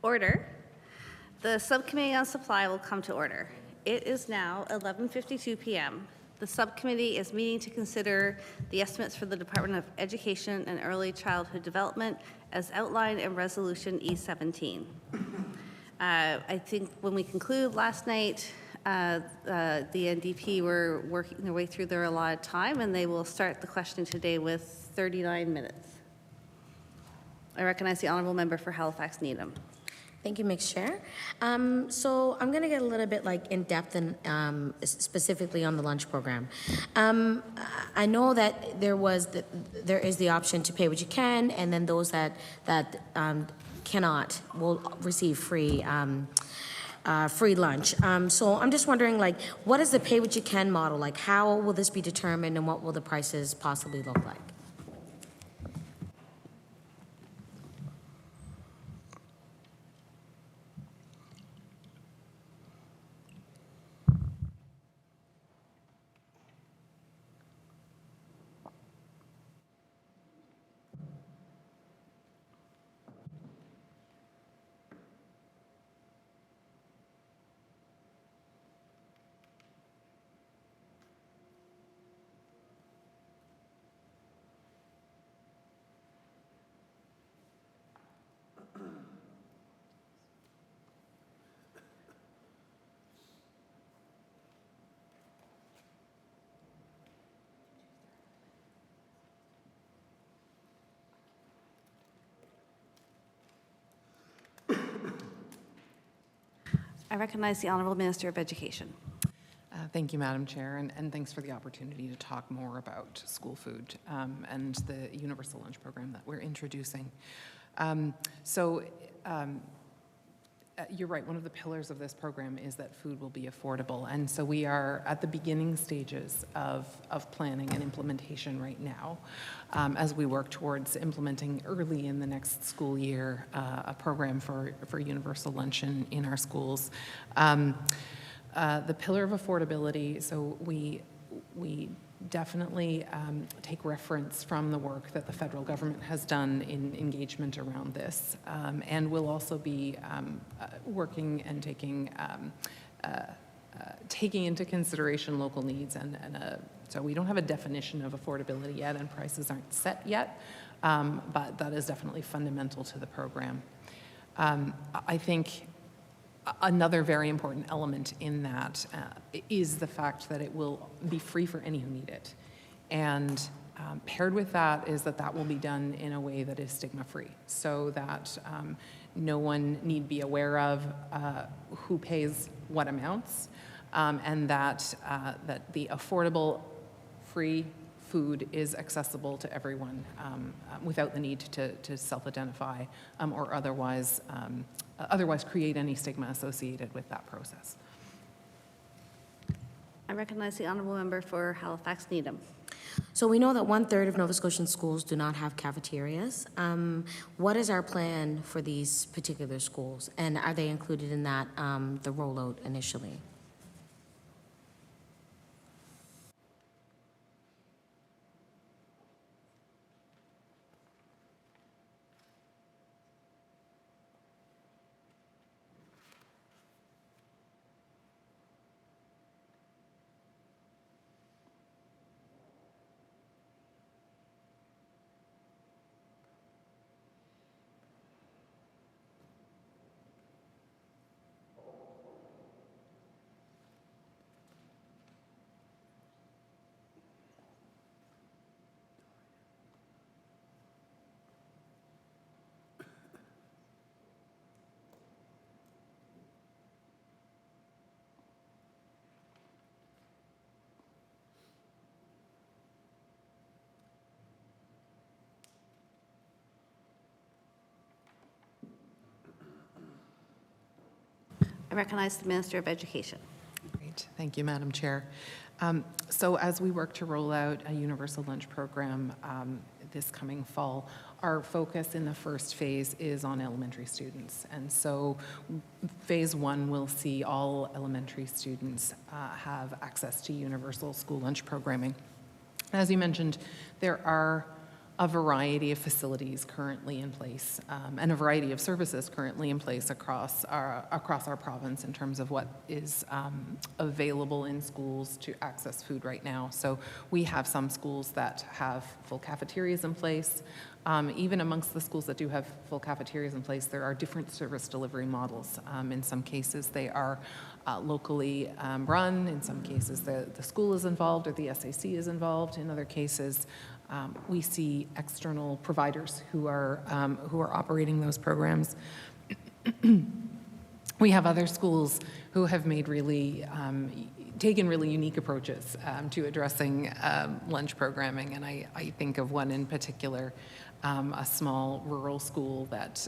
Order. The Subcommittee on Supply will come to order. It is now 11:52 p.m. The subcommittee is meeting to consider the estimates for the Department of Education and Early Childhood Development as outlined in Resolution E17. I think when we concluded last night, the NDP were working their way through their allotted time, and they will start the question today with 39 minutes. I recognize the Honourable Member for Halifax Needham. Thank you, Mix Chair. So I'm going to get a little bit in depth and specifically on the lunch program. I know that there is the option to pay what you can, and then those that cannot will receive free lunch. So I'm just wondering, what is the pay what you can model? How will this be determined, and what will the prices possibly look like? I recognize the Honourable Minister of Education. Thank you, Madam Chair, and thanks for the opportunity to talk more about school food and the universal lunch program that we're introducing. You're right, one of the pillars of this program is that food will be affordable, and so we are at the beginning stages of planning and implementation right now as we work towards implementing early in the next school year a program for universal lunch in our schools. The pillar of affordability, so we definitely take reference from the work that the federal government has done in engagement around this, and we'll also be working and taking into consideration local needs, so we don't have a definition of affordability yet, and prices aren't set yet, but that is definitely fundamental to the program. I think another very important element in that is the fact that it will be free for any who need it. And paired with that is that will be done in a way that is stigma-free, so that no one need be aware of who pays what amounts, and that the affordable, free food is accessible to everyone without the need to self-identify or otherwise create any stigma associated with that process. I recognize the Honourable Member for Halifax Needham. So we know that 1/3 of Nova Scotian schools do not have cafeterias. What is our plan for these particular schools, and are they included in that the rollout initially? I recognize the Minister of Education. Great. Thank you, Madam Chair. So as we work to roll out a universal lunch program this coming fall, our focus in the first phase is on elementary students. And so phase 1 will see all elementary students have access to universal school lunch programming. As you mentioned, there are a variety of facilities currently in place and a variety of services currently in place across our province in terms of what is available in schools to access food right now. So we have some schools that have full cafeterias in place. Even amongst the schools that do have full cafeterias in place, there are different service delivery models. In some cases, they are locally run. In some cases, the school is involved or the SAC is involved. In other cases, we see external providers who are operating those programs. We have other schools who have made taken really unique approaches to addressing lunch programming, and I think of one in particular, a small rural school that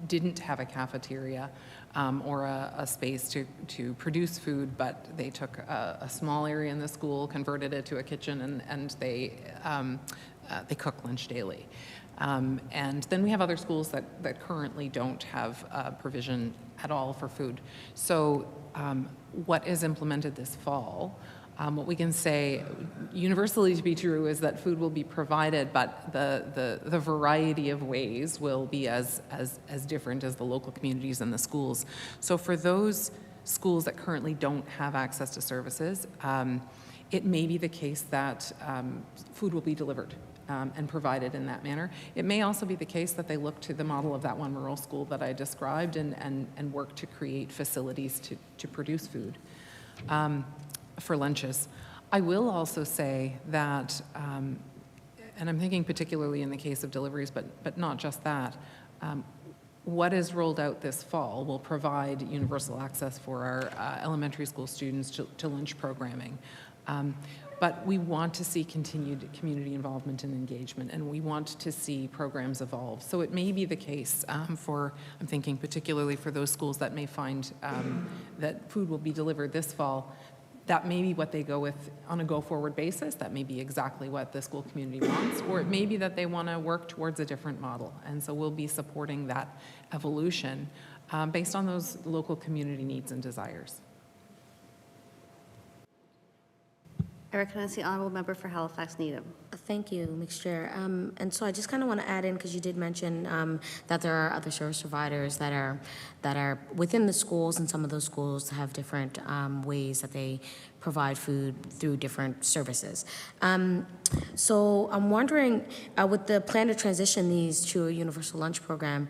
didn't have a cafeteria or a space to produce food, but they took a small area in the school, converted it to a kitchen, and they cook lunch daily. And then we have other schools that currently don't have provision at all for food. So what is implemented this fall, what we can say universally to be true is that food will be provided, but the variety of ways will be as different as the local communities and the schools. So for those schools that currently don't have access to services, it may be the case that food will be delivered and provided in that manner. It may also be the case that they look to the model of that one rural school that I described and work to create facilities to produce food for lunches. I will also say that, and I'm thinking particularly in the case of deliveries, but not just that, what is rolled out this fall will provide universal access for our elementary school students to lunch programming. But we want to see continued community involvement and engagement, and we want to see programs evolve. So it may be the case I'm thinking particularly for those schools that may find that food will be delivered this fall, that may be what they go with on a go-forward basis. That may be exactly what the school community wants, or it may be that they want to work towards a different model. And so we'll be supporting that evolution based on those local community needs and desires. I recognize the honourable member for Halifax Needham. Thank you, Mr. Chair. And so I just kind of want to add in, because you did mention that there are other service providers that are within the schools, and some of those schools have different ways that they provide food through different services. So I'm wondering, with the plan to transition these to a universal lunch program,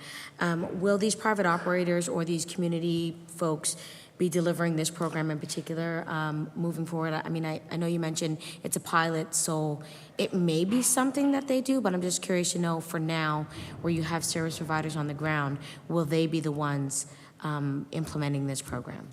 will these private operators or these community folks be delivering this program in particular moving forward? I mean, I know you mentioned it's a pilot, so it may be something that they do, but I'm just curious to know, for now, where you have service providers on the ground, will they be the ones implementing this program?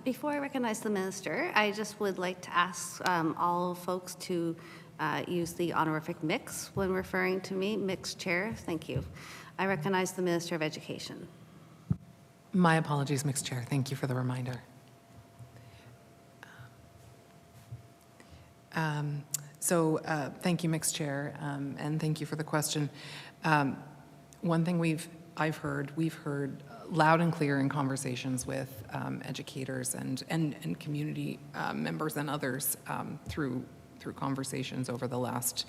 Before I recognize the minister, I just would like to ask all folks to use the honorific mix when referring to me. Mixed chair, thank you. I recognize the Minister of Education. My apologies, Mixed Chair. Thank you for the reminder. Thank you, Mixed Chair, and thank you for the question. One thing we've heard loud and clear in conversations with educators and community members and others through conversations over the last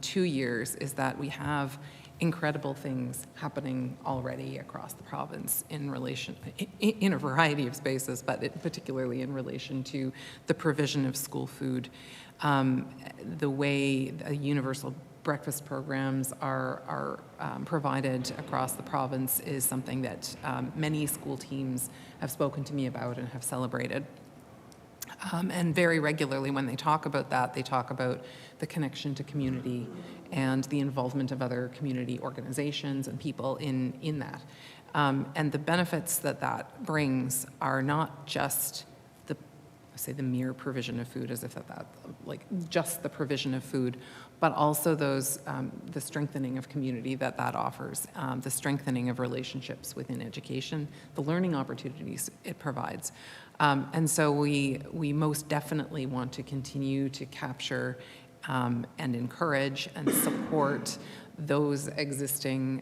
2 years is that we have incredible things happening already across the province in a variety of spaces, but particularly in relation to the provision of school food. The way universal breakfast programs are provided across the province is something that many school teams have spoken to me about and have celebrated. And very regularly when they talk about that, they talk about the connection to community and the involvement of other community organizations and people in that. And the benefits that that brings are not just the mere provision of food, as if that like just the provision of food, but also those, the strengthening of community that offers, the strengthening of relationships within education, the learning opportunities it provides. And so we most definitely want to continue to capture and encourage and support those existing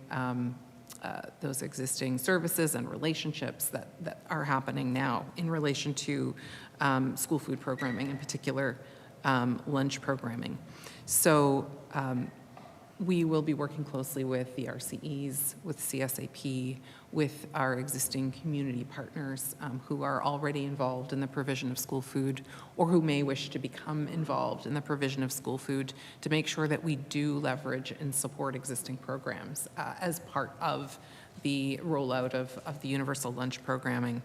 services and relationships that are happening now in relation to school food programming, in particular lunch programming. So we will be working closely with the RCEs, with CSAP, with our existing community partners who are already involved in the provision of school food or who may wish to become involved in the provision of school food to make sure that we do leverage and support existing programs as part of the rollout of the universal lunch programming.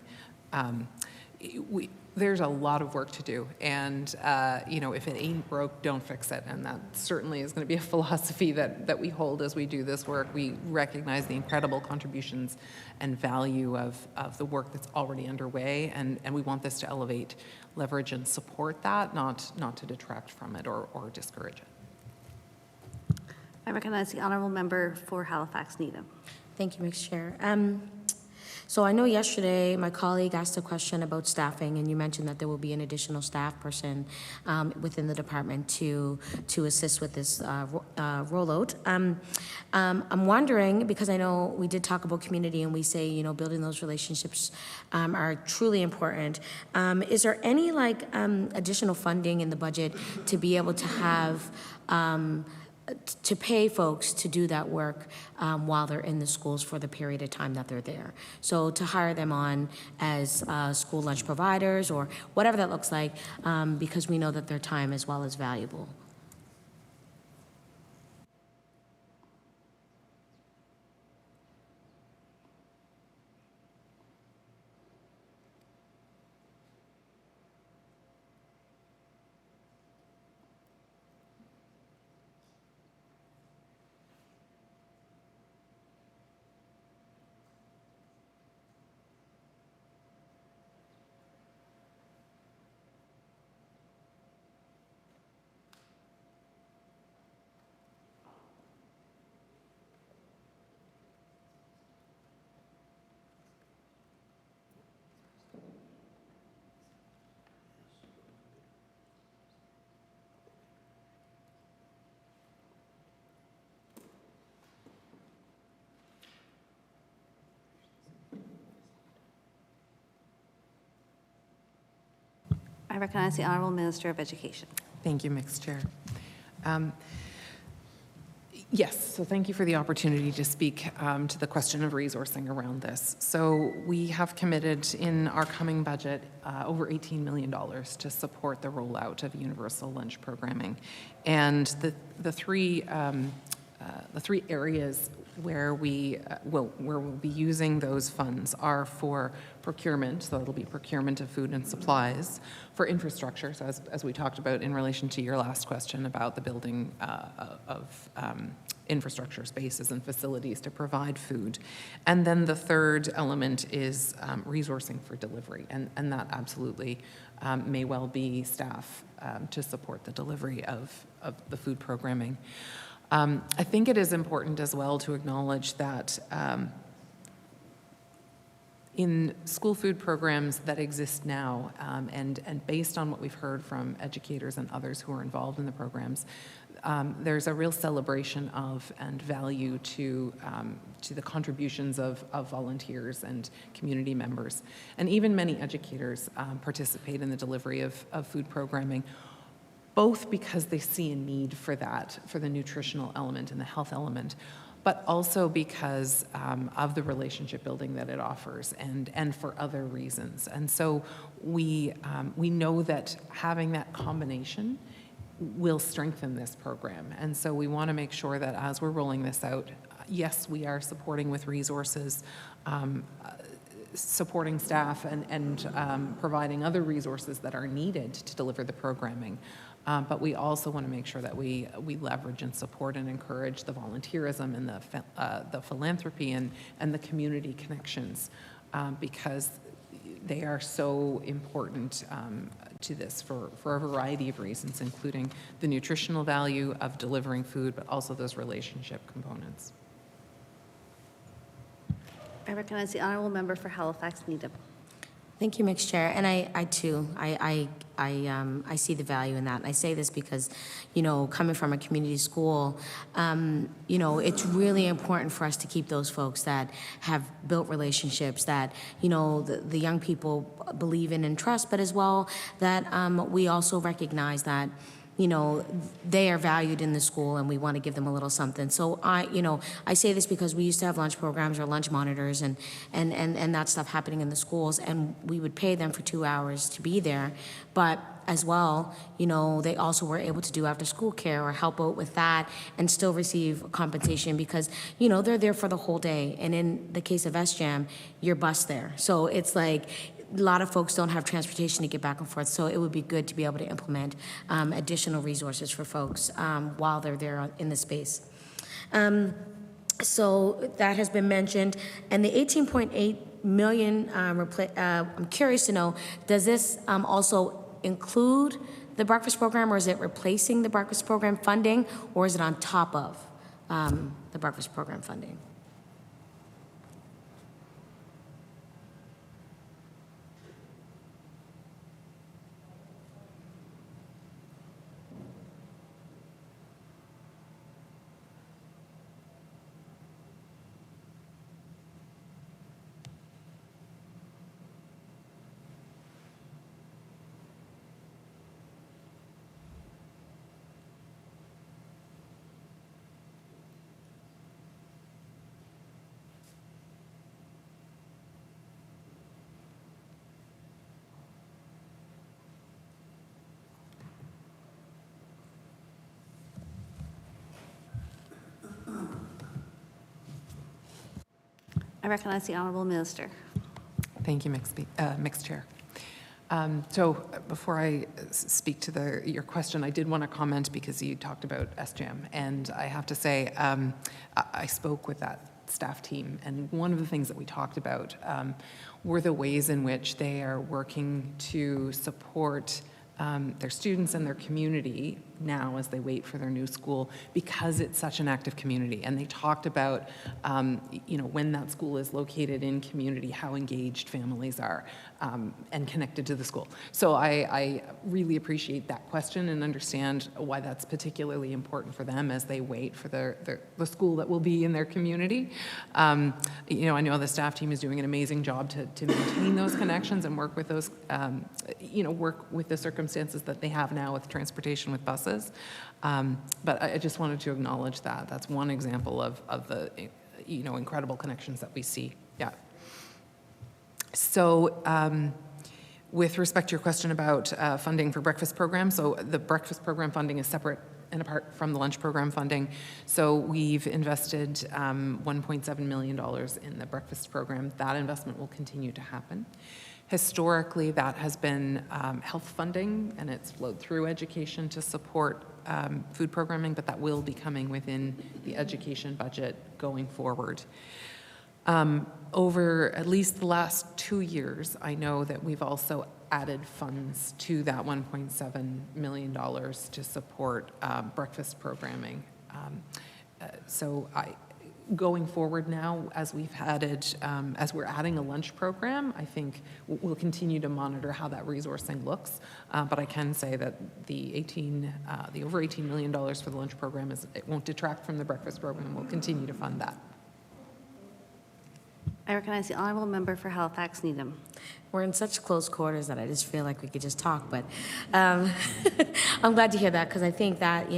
There's a lot of work to do, and if it ain't broke, don't fix it, and that certainly is going to be a philosophy that we hold as we do this work. We recognize the incredible contributions and value of the work that's already underway, and we want this to elevate, leverage, and support that, not to detract from it or discourage it. I recognize the honourable member for Halifax Needham. Thank you, Mr. Chair. So I know yesterday my colleague asked a question about staffing, and you mentioned that there will be an additional staff person within the department to assist with this rollout. I'm wondering, because I know we did talk about community and we say, building those relationships are truly important. Is there any additional funding in the budget to be able to have to pay folks to do that work while they're in the schools for the period of time that they're there? So to hire them on as school lunch providers or whatever that looks like, because we know that their time as well is valuable. I recognize the Honourable Minister of Education. Thank you, Mixed Chair. Yes, so thank you for the opportunity to speak to the question of resourcing around this. So we have committed in our coming budget over $18 million to support the rollout of universal lunch programming. And the three areas where we'll be using those funds are for procurement, so it'll be procurement of food and supplies, for infrastructure, so as we talked about in relation to your last question about the building of infrastructure spaces and facilities to provide food. And then the third element is resourcing for delivery, and that absolutely may well be staff to support the delivery of the food programming. I think it is important as well to acknowledge that in school food programs that exist now, and based on what we've heard from educators and others who are involved in the programs, there's a real celebration of and value to the contributions of volunteers and community members. And even many educators participate in the delivery of food programming, both because they see a need for that, for the nutritional element and the health element, but also because of the relationship building that it offers and for other reasons. And so we know that having that combination will strengthen this program. And so we want to make sure that as we're rolling this out, yes, we are supporting with resources supporting staff and providing other resources that are needed to deliver the programming. But we also want to make sure that we leverage and support and encourage the volunteerism and the philanthropy and the community connections, because they are so important to this for a variety of reasons, including the nutritional value of delivering food, but also those relationship components. I recognize the honorable member for Halifax Needham. Thank you, Mixed Chair. And I too, I see the value in that. And I say this because, you know, coming from a community school, you know, it's really important for us to keep those folks that have built relationships that, you know, the young people believe in and trust, but as well that we also recognize that, you know, they are valued in the school and we want to give them a little something. So I say this because we used to have lunch programs or lunch monitors and that stuff happening in the schools, and we would pay them for 2 hours to be there. But as well, you know, they also were able to do after school care or help out with that and still receive compensation because, you know, they're there for the whole day. And in the case of SJAM, you're bused there. So it's like, a lot of folks don't have transportation to get back and forth, so it would be good to be able to implement additional resources for folks while they're there in the space. So that has been mentioned. And the 18.8 million, I'm curious to know, does this also include the breakfast program, or is it replacing the breakfast program funding, or is it on top of the breakfast program funding? I recognize the honorable minister. Thank you, Mixed Chair. So before I speak to your question, I did want to comment because you talked about SJAM, and I have to say I spoke with that staff team, and one of the things that we talked about were the ways in which they are working to support their students and their community now as they wait for their new school, because it's such an active community. And they talked about, when that school is located in community, how engaged families are and connected to the school. So I really appreciate that question and understand why that's particularly important for them as they wait for the school that will be in their community. I know the staff team is doing an amazing job to maintain those connections and work with those, work with the circumstances that they have now with transportation with buses. But I just wanted to acknowledge that. That's one example of the, incredible connections that we see. Yeah. So with respect to your question about funding for breakfast programs, so the breakfast program funding is separate and apart from the lunch program funding. So we've invested $1.7 million in the breakfast program. That investment will continue to happen. Historically, that has been health funding, and it's flowed through education to support food programming, but that will be coming within the education budget going forward. Over at least the last 2 years, I know that we've also added funds to that $1.7 million to support breakfast programming. Going forward now, as we've added, as we're adding a lunch program, I think we'll continue to monitor how that resourcing looks. But I can say that the over $18 million for the lunch program it won't detract from the breakfast program. We'll continue to fund that. I recognize the honorable member for Halifax Needham. We're in such close quarters that I just feel like we could just talk, but I'm glad to hear that, because I think that,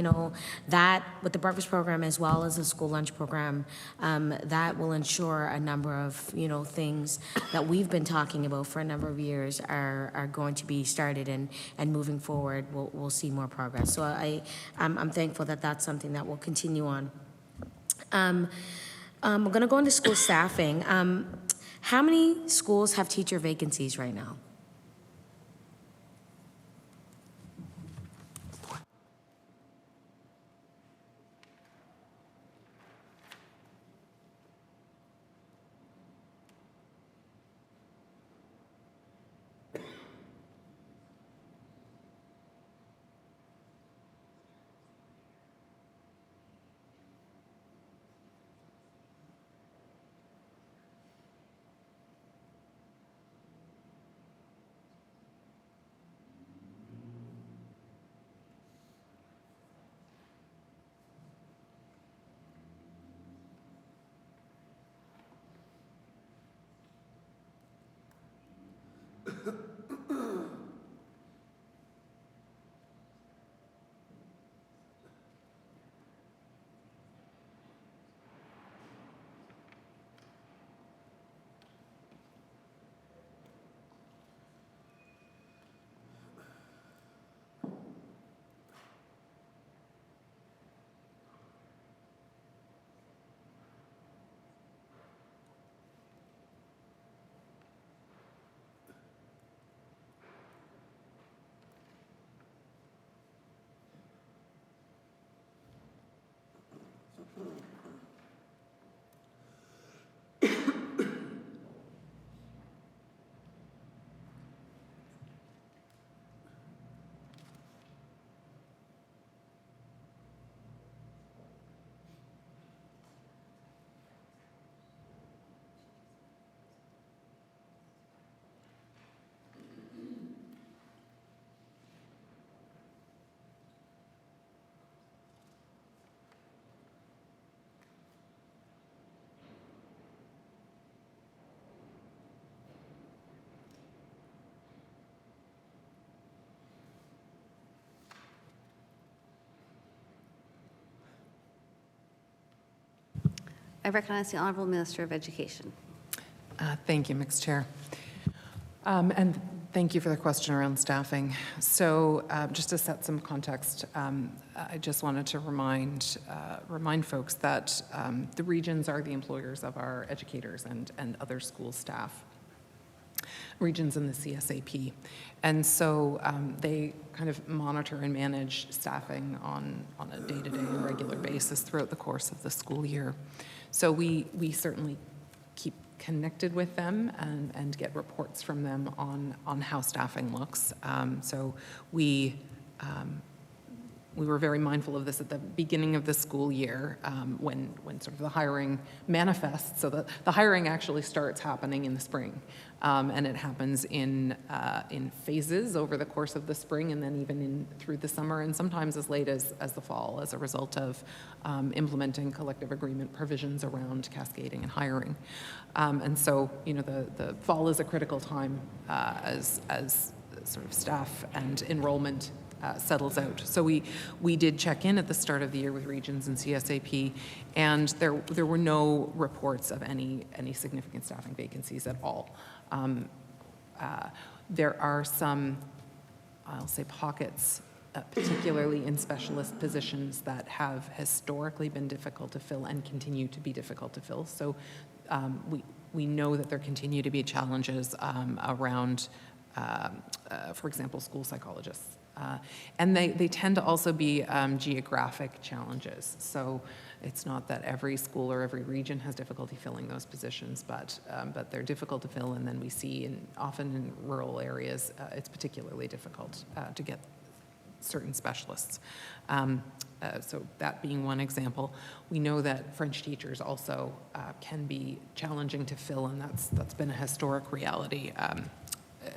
that with the breakfast program as well as the school lunch program, that will ensure a number of, things that we've been talking about for a number of years are going to be started and moving forward. We'll see more progress. So I'm thankful that that's something that will continue on. We're going to go into school staffing. How many schools have teacher vacancies right now? I recognize the Honorable Minister of Education. Thank you, Mixed Chair. And thank you for the question around staffing. So just to set some context, I just wanted to remind folks that the regions are the employers of our educators and other school staff, regions in the CSAP. And so they kind of monitor and manage staffing on a day-to-day and regular basis throughout the course of the school year. So we certainly keep connected with them and get reports from them on how staffing looks. So we were very mindful of this at the beginning of the school year when sort of the hiring manifests. So the hiring actually starts happening in the spring, and it happens in phases over the course of the spring, and then even through the summer, and sometimes as late as the fall, as a result of implementing collective agreement provisions around cascading and hiring. And so, you know, the fall is a critical time as sort of staff and enrollment settles out. So we did check in at the start of the year with regions and CSAP, and there were no reports of any significant staffing vacancies at all. There are some, I'll say, pockets, particularly in specialist positions, that have historically been difficult to fill and continue to be difficult to fill. So we know that there continue to be challenges around, for example, school psychologists. And they tend to also be geographic challenges. So it's not that every school or every region has difficulty filling those positions, but they're difficult to fill. And then we see, often in rural areas, it's particularly difficult to get certain specialists. So that being one example. We know that French teachers also can be challenging to fill, and that's been a historic reality.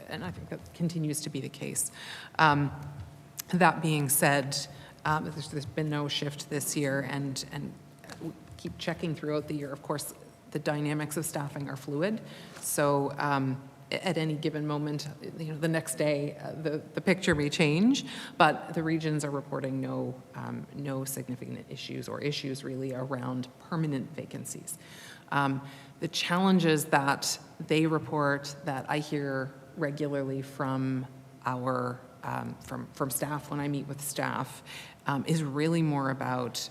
And I think that continues to be the case. That being said, there's been no shift this year, and we keep checking throughout the year. Of course, the dynamics of staffing are fluid, so at any given moment, you know, the next day, the picture may change, but the regions are reporting no significant issues, or issues really, around permanent vacancies. The challenges that they report, that I hear regularly from our from staff when I meet with staff, is really more about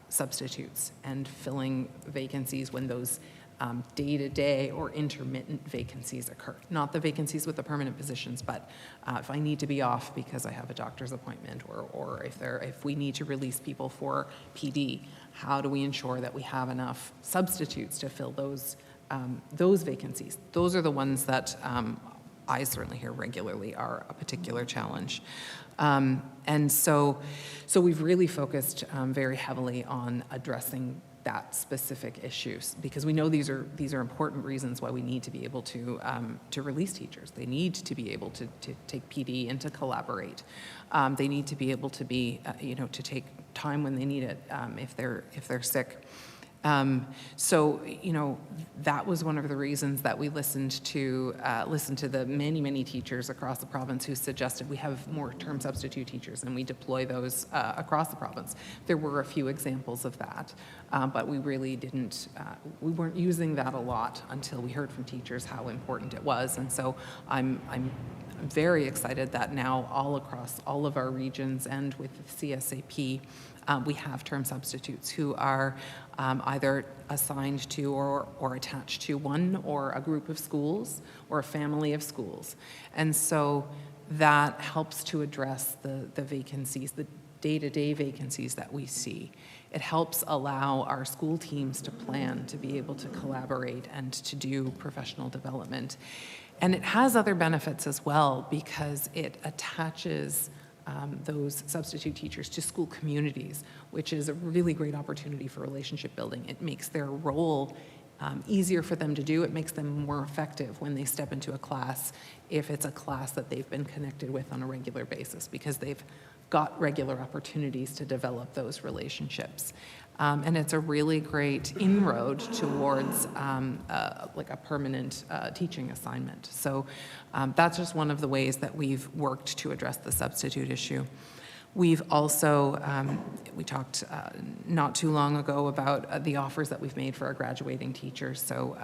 substitutes and filling vacancies when those day-to-day or intermittent vacancies occur. Not the vacancies with the permanent positions, but if I need to be off because I have a doctor's appointment, or if we need to release people for PD, how do we ensure that we have enough substitutes to fill those vacancies? Those are the ones that I certainly hear regularly are a particular challenge. And so we've really focused very heavily on addressing that specific issues, because we know these are important reasons why we need to be able to release teachers. They need to be able to take PD and to collaborate. They need to be able to be to take time when they need it if they're sick. So that was one of the reasons that we listened to the many teachers across the province who suggested we have more term substitute teachers, and we deploy those across the province. There were a few examples of that, but we really didn't. We weren't using that a lot until we heard from teachers how important it was, and so I'm very excited that now all across all of our regions and with CSAP, we have term substitutes who are either assigned to or attached to one or a group of schools or a family of schools. And so that helps to address the vacancies, the day-to-day vacancies that we see. It helps allow our school teams to plan, to be able to collaborate and to do professional development. And it has other benefits as well, because it attaches those substitute teachers to school communities, which is a really great opportunity for relationship building. It makes their role easier for them to do. It makes them more effective when they step into a class, if it's a class that they've been connected with on a regular basis, because they've got regular opportunities to develop those relationships. And it's a really great inroad towards like a permanent teaching assignment. So that's just one of the ways that we've worked to address the substitute issue. We've also, we talked not too long ago about the offers that we've made for our graduating teachers. So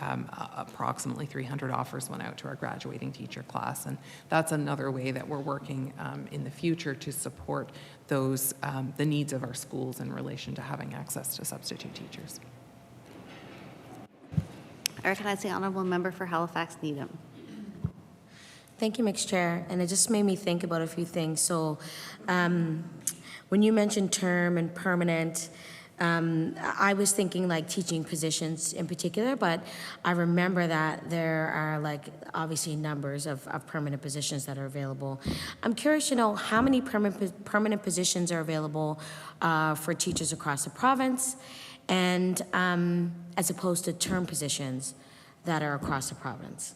approximately 300 offers went out to our graduating teacher class. And that's another way that we're working in the future to support those, the needs of our schools in relation to having access to substitute teachers. I recognize the honourable member for Halifax Needham. Thank you, Mixed Chair. And it just made me think about a few things. So when you mentioned term and permanent, I was thinking like teaching positions in particular, but I remember that there are like obviously numbers of permanent positions that are available. I'm curious to know how many permanent positions are available for teachers across the province, and as opposed to term positions that are across the province.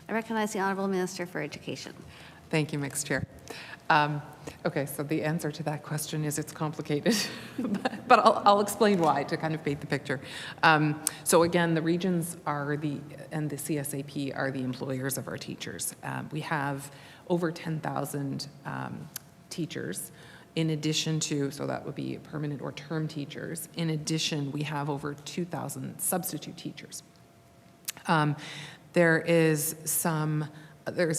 I recognize the honourable minister for education. Thank you, Mixed Chair. Okay, so the answer to that question is it's complicated, but I'll explain why to kind of paint the picture. So again, the regions and the CSAP are the employers of our teachers. We have over 10,000 teachers. In addition to, so that would be permanent or term teachers. In addition, we have over 2,000 substitute teachers. There's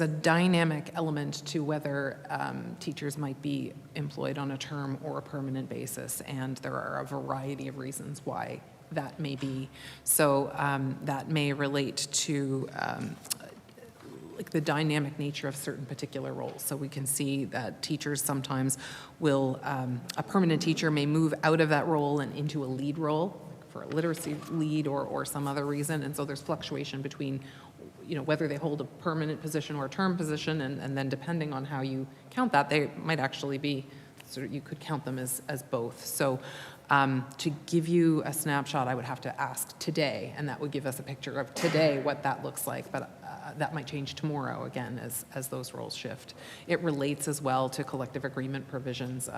a dynamic element to whether teachers might be employed on a term or a permanent basis, and there are a variety of reasons why that may be. So that may relate to like the dynamic nature of certain particular roles. So we can see that teachers sometimes will, a permanent teacher may move out of that role and into a lead role, like for a literacy lead or some other reason, and so there's fluctuation between whether they hold a permanent position or a term position, and then depending on how you count that, they might actually be, you could count them as both. So to give you a snapshot, I would have to ask today, and that would give us a picture of today what that looks like, but that might change tomorrow again as those roles shift. It relates as well to collective agreement provisions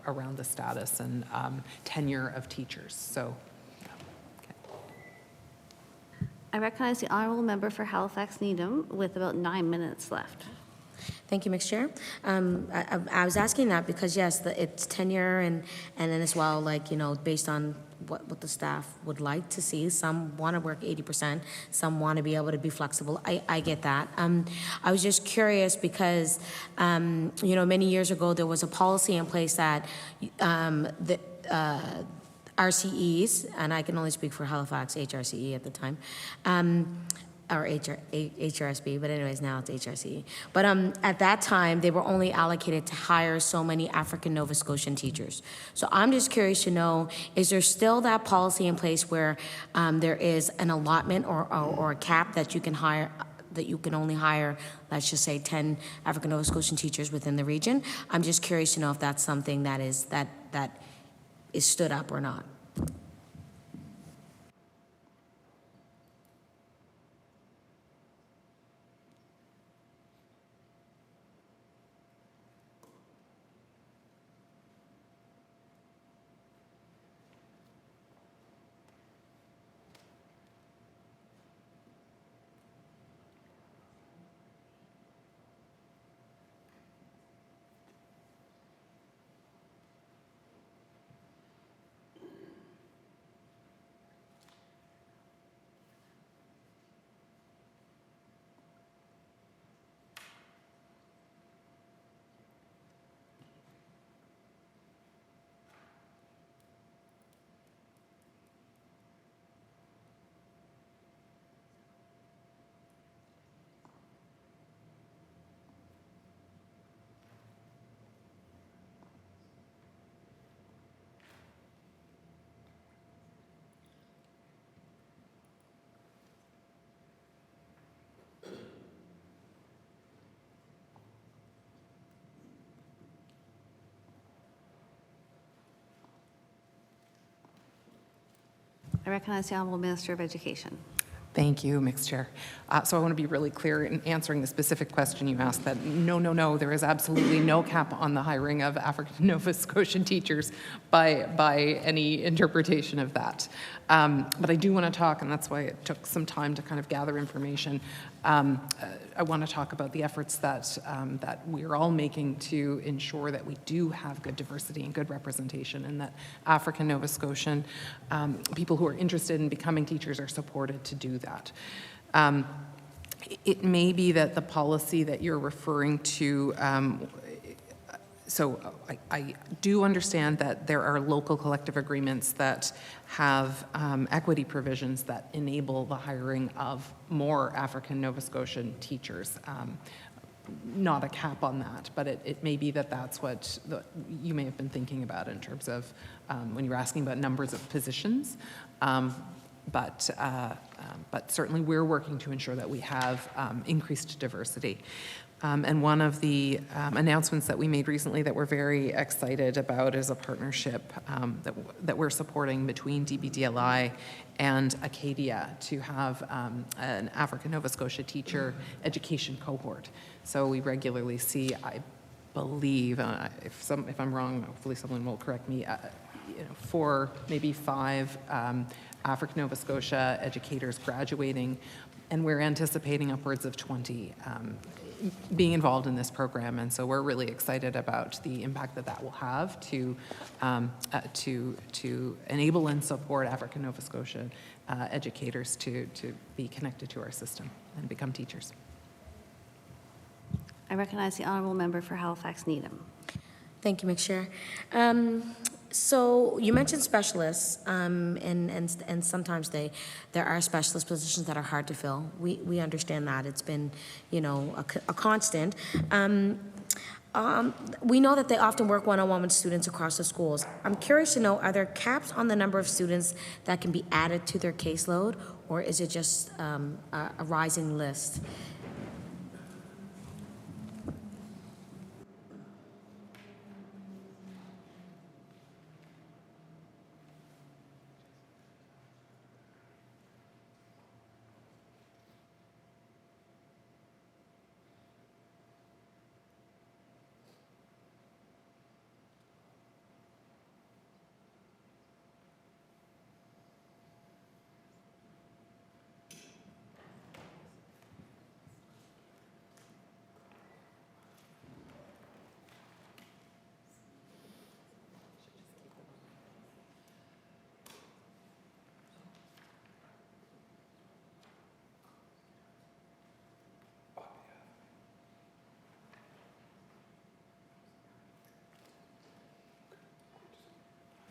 around the status and tenure of teachers. So. I recognize the honorable member for Halifax Needham with about 9 minutes left. Thank you, Mr. Chair. I was asking that because, yes, it's tenure and then as well, based on what the staff would like to see. Some want to work 80%, some want to be able to be flexible. I get that. I was just curious because, many years ago, there was a policy in place that RCEs, and I can only speak for Halifax HRCE at the time, or HRSB, but anyways, now it's HRCE. But at that time, they were only allocated to hire so many African Nova Scotian teachers. So I'm just curious to know, is there still that policy in place where there is an allotment or a cap that you can hire, that you can only hire, let's just say 10 African Nova Scotian teachers within the region? I'm just curious to know if that's something that is stood up or not. I recognize the honorable Minister of Education. Thank you, Mixed Chair. So I want to be really clear in answering the specific question you asked that no, there is absolutely no cap on the hiring of African Nova Scotian teachers by any interpretation of that. But I do want to talk, and that's why it took some time to kind of gather information. I want to talk about the efforts that we're all making to ensure that we do have good diversity and good representation, and that African Nova Scotian people who are interested in becoming teachers are supported to do that. It may be that the policy that you're referring to, so I do understand that there are local collective agreements that have equity provisions that enable the hiring of more African Nova Scotian teachers. Not a cap on that, but it may be that that's what you may have been thinking about in terms of when you're asking about numbers of positions. But certainly we're working to ensure that we have increased diversity. And one of the announcements that we made recently that we're very excited about is a partnership that we're supporting between DBDLI and Acadia to have an African Nova Scotia teacher education cohort. So we regularly see, I believe, if I'm wrong, hopefully someone will correct me, 4, maybe 5 African Nova Scotia educators graduating, and we're anticipating upwards of 20 being involved in this program. And so we're really excited about the impact that will have to enable and support African Nova Scotia educators to be connected to our system and become teachers. I recognize the honorable member for Halifax Needham. Thank you, Ms. Chair. So you mentioned specialists, and sometimes there are specialist positions that are hard to fill. We understand that. It's been, a constant. We know that they often work one-on-one with students across the schools. I'm curious to know, are there caps on the number of students that can be added to their caseload, or is it just a rising list?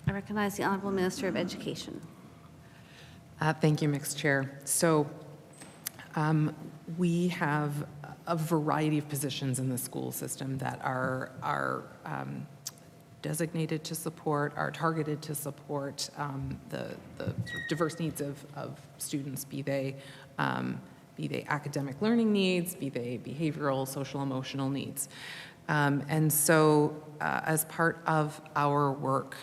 I recognize the honorable Minister of Education. Thank you, Mixed Chair. So we have a variety of positions in the school system that are designated to support, are targeted to support the sort of diverse needs of students, be they academic learning needs, be they behavioral, social, emotional needs. And so as part of our work,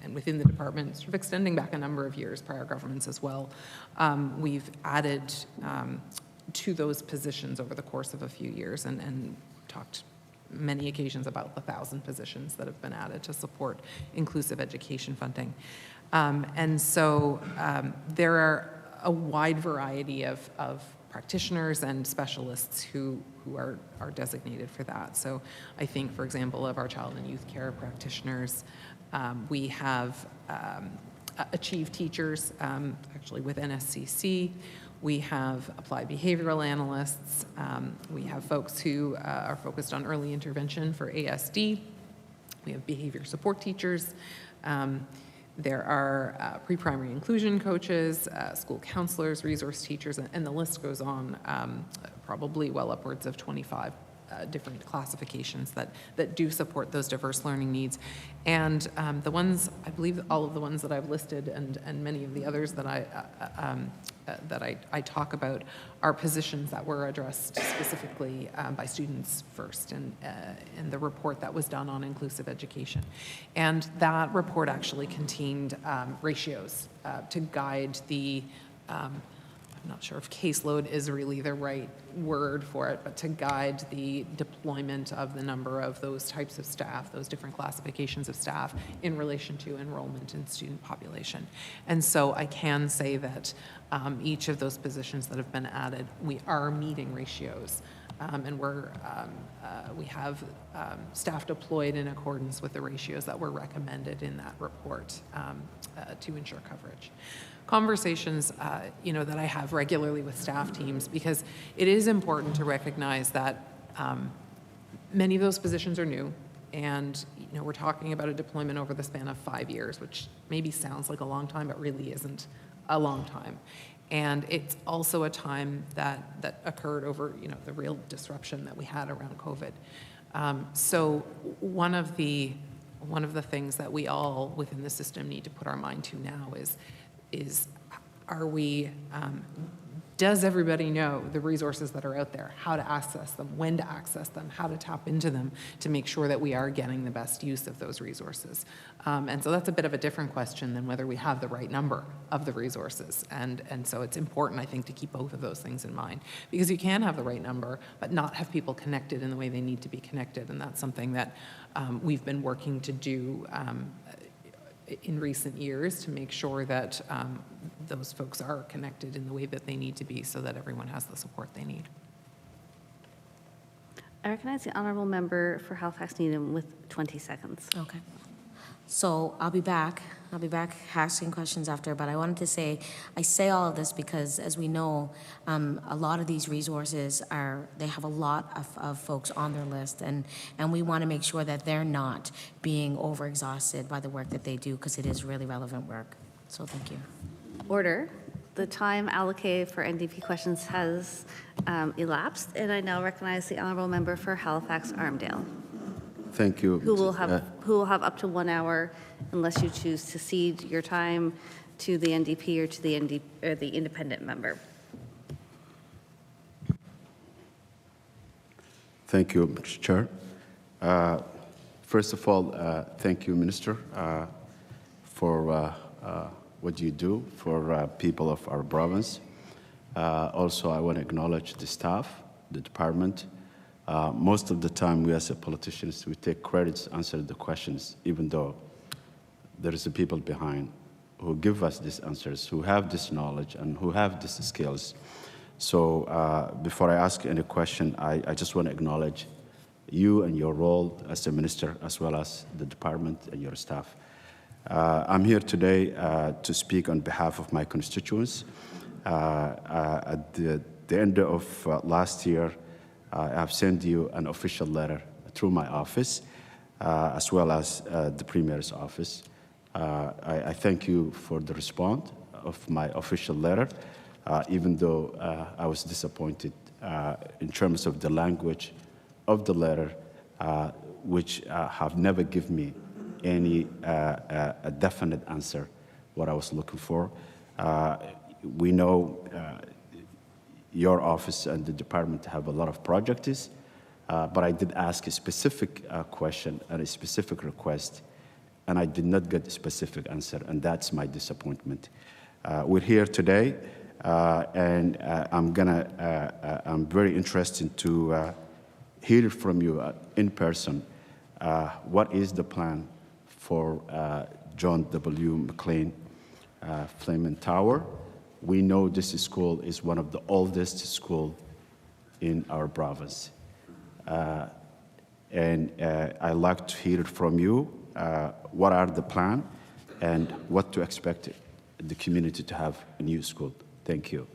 and within the department, sort of extending back a number of years, prior governments as well, we've added to those positions over the course of a few years and talked many occasions about the 1,000 positions that have been added to support inclusive education funding. And so there are a wide variety of practitioners and specialists who are designated for that. So I think, for example, of our child and youth care practitioners, we have achieved teachers, actually with NSCC. We have applied behavioral analysts. We have folks who are focused on early intervention for ASD. We have behavior support teachers. There are pre-primary inclusion coaches, school counselors, resource teachers, and the list goes on, probably well upwards of 25 different classifications that do support those diverse learning needs. And the ones, I believe all of the ones that I've listed and many of the others that I talk about are positions that were addressed specifically by students first in the report that was done on inclusive education. And that report actually contained ratios to guide the I'm not sure if caseload is really the right word for it, but to guide the deployment of the number of those types of staff, those different classifications of staff in relation to enrollment in student population. And so I can say that each of those positions that have been added, we are meeting ratios. And we have staff deployed in accordance with the ratios that were recommended in that report to ensure coverage. Conversations, that I have regularly with staff teams, because it is important to recognize that many of those positions are new, and we're talking about a deployment over the span of 5 years, which maybe sounds like a long time, but really isn't a long time. And it's also a time that occurred over, the real disruption that we had around COVID. So one of the things that we all within the system need to put our mind to now is are we does everybody know the resources that are out there, how to access them, when to access them, how to tap into them to make sure that we are getting the best use of those resources? And so that's a bit of a different question than whether we have the right number of the resources. And so it's important, I think, to keep both of those things in mind, because you can have the right number, but not have people connected in the way they need to be connected. And that's something that we've been working to do in recent years to make sure that those folks are connected in the way that they need to be so that everyone has the support they need. I recognize the honorable member for Halifax Needham with 20 seconds. Okay. So I'll be back asking questions after, but I wanted to say, I say all of this because, as we know, a lot of these resources they have a lot of folks on their list, and we want to make sure that they're not being overexhausted by the work that they do, because it is really relevant work. So thank you. Order. The time allocated for NDP questions has elapsed, and I now recognize the honorable member for Halifax Armdale, Thank you. who will have up to 1 hour unless you choose to cede your time to the NDP or to the independent member. Thank you, Mr. Chair. First of all, thank you, Minister, for what you do for people of our province. Also, I want to acknowledge the staff, the department. Most of the time, we as politicians, we take credits, answer the questions, even though there is the people behind who give us these answers, who have this knowledge and who have these skills. So before I ask any question, I just want to acknowledge you and your role as a minister, as well as the department and your staff. I'm here today to speak on behalf of my constituents. At the end of last year, I have sent you an official letter through my office, as well as the Premier's office. I thank you for the response of my official letter, even though I was disappointed in terms of the language of the letter, which have never given me any a definite answer what I was looking for. We know your office and the department have a lot of projects, but I did ask a specific question and a specific request, and I did not get a specific answer, and that's my disappointment. We're here today, and I'm very interested to hear from you in person. What is the plan for John W. McLean Flamin Tower? We know this school is one of the oldest schools in our province. And I'd like to hear from you what are the plans and what to expect the community to have a new school. Thank you.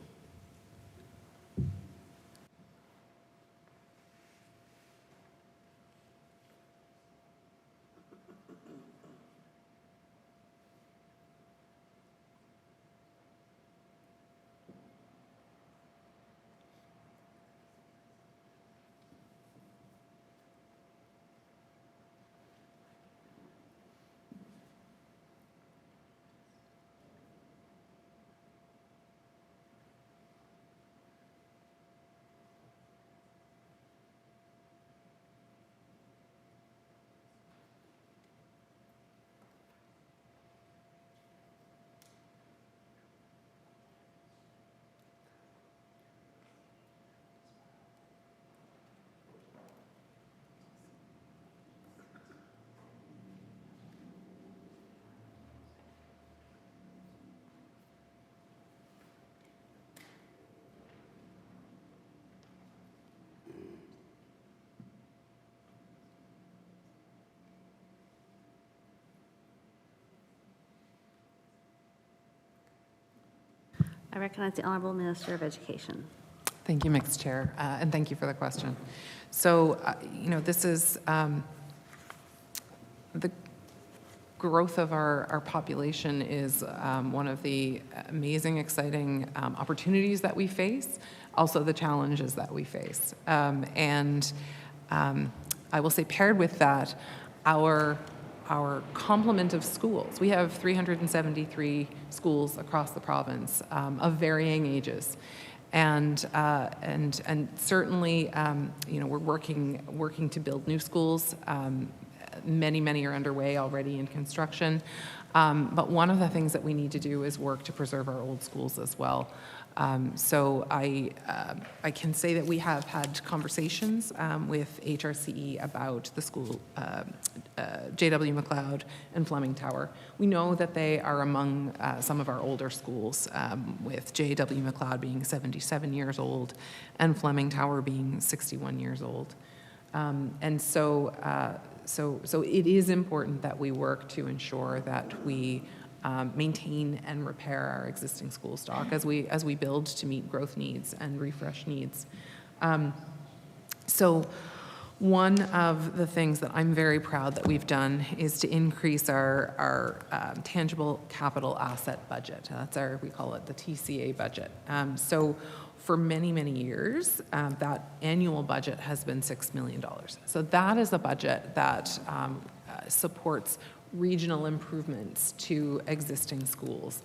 I recognize the Honorable Minister of Education. Thank you, Mixed Chair, and thank you for the question. So, this is the growth of our population is one of the amazing, exciting opportunities that we face, also the challenges that we face. And I will say, paired with that, our complement of schools. We have 373 schools across the province of varying ages. And certainly, we're working to build new schools. Many are underway already in construction. But one of the things that we need to do is work to preserve our old schools as well. So I can say that we have had conversations with HRCE about the school, J.W. McLeod and Fleming Tower. We know that they are among some of our older schools, with J.W. McLeod being 77 years old and Fleming Tower being 61 years old. And so it is important that we work to ensure that we maintain and repair our existing school stock as we build to meet growth needs and refresh needs. So one of the things that I'm very proud that we've done is to increase our tangible capital asset budget. That's we call it the TCA budget. So for many years, that annual budget has been $6 million. So that is a budget that supports regional improvements to existing schools.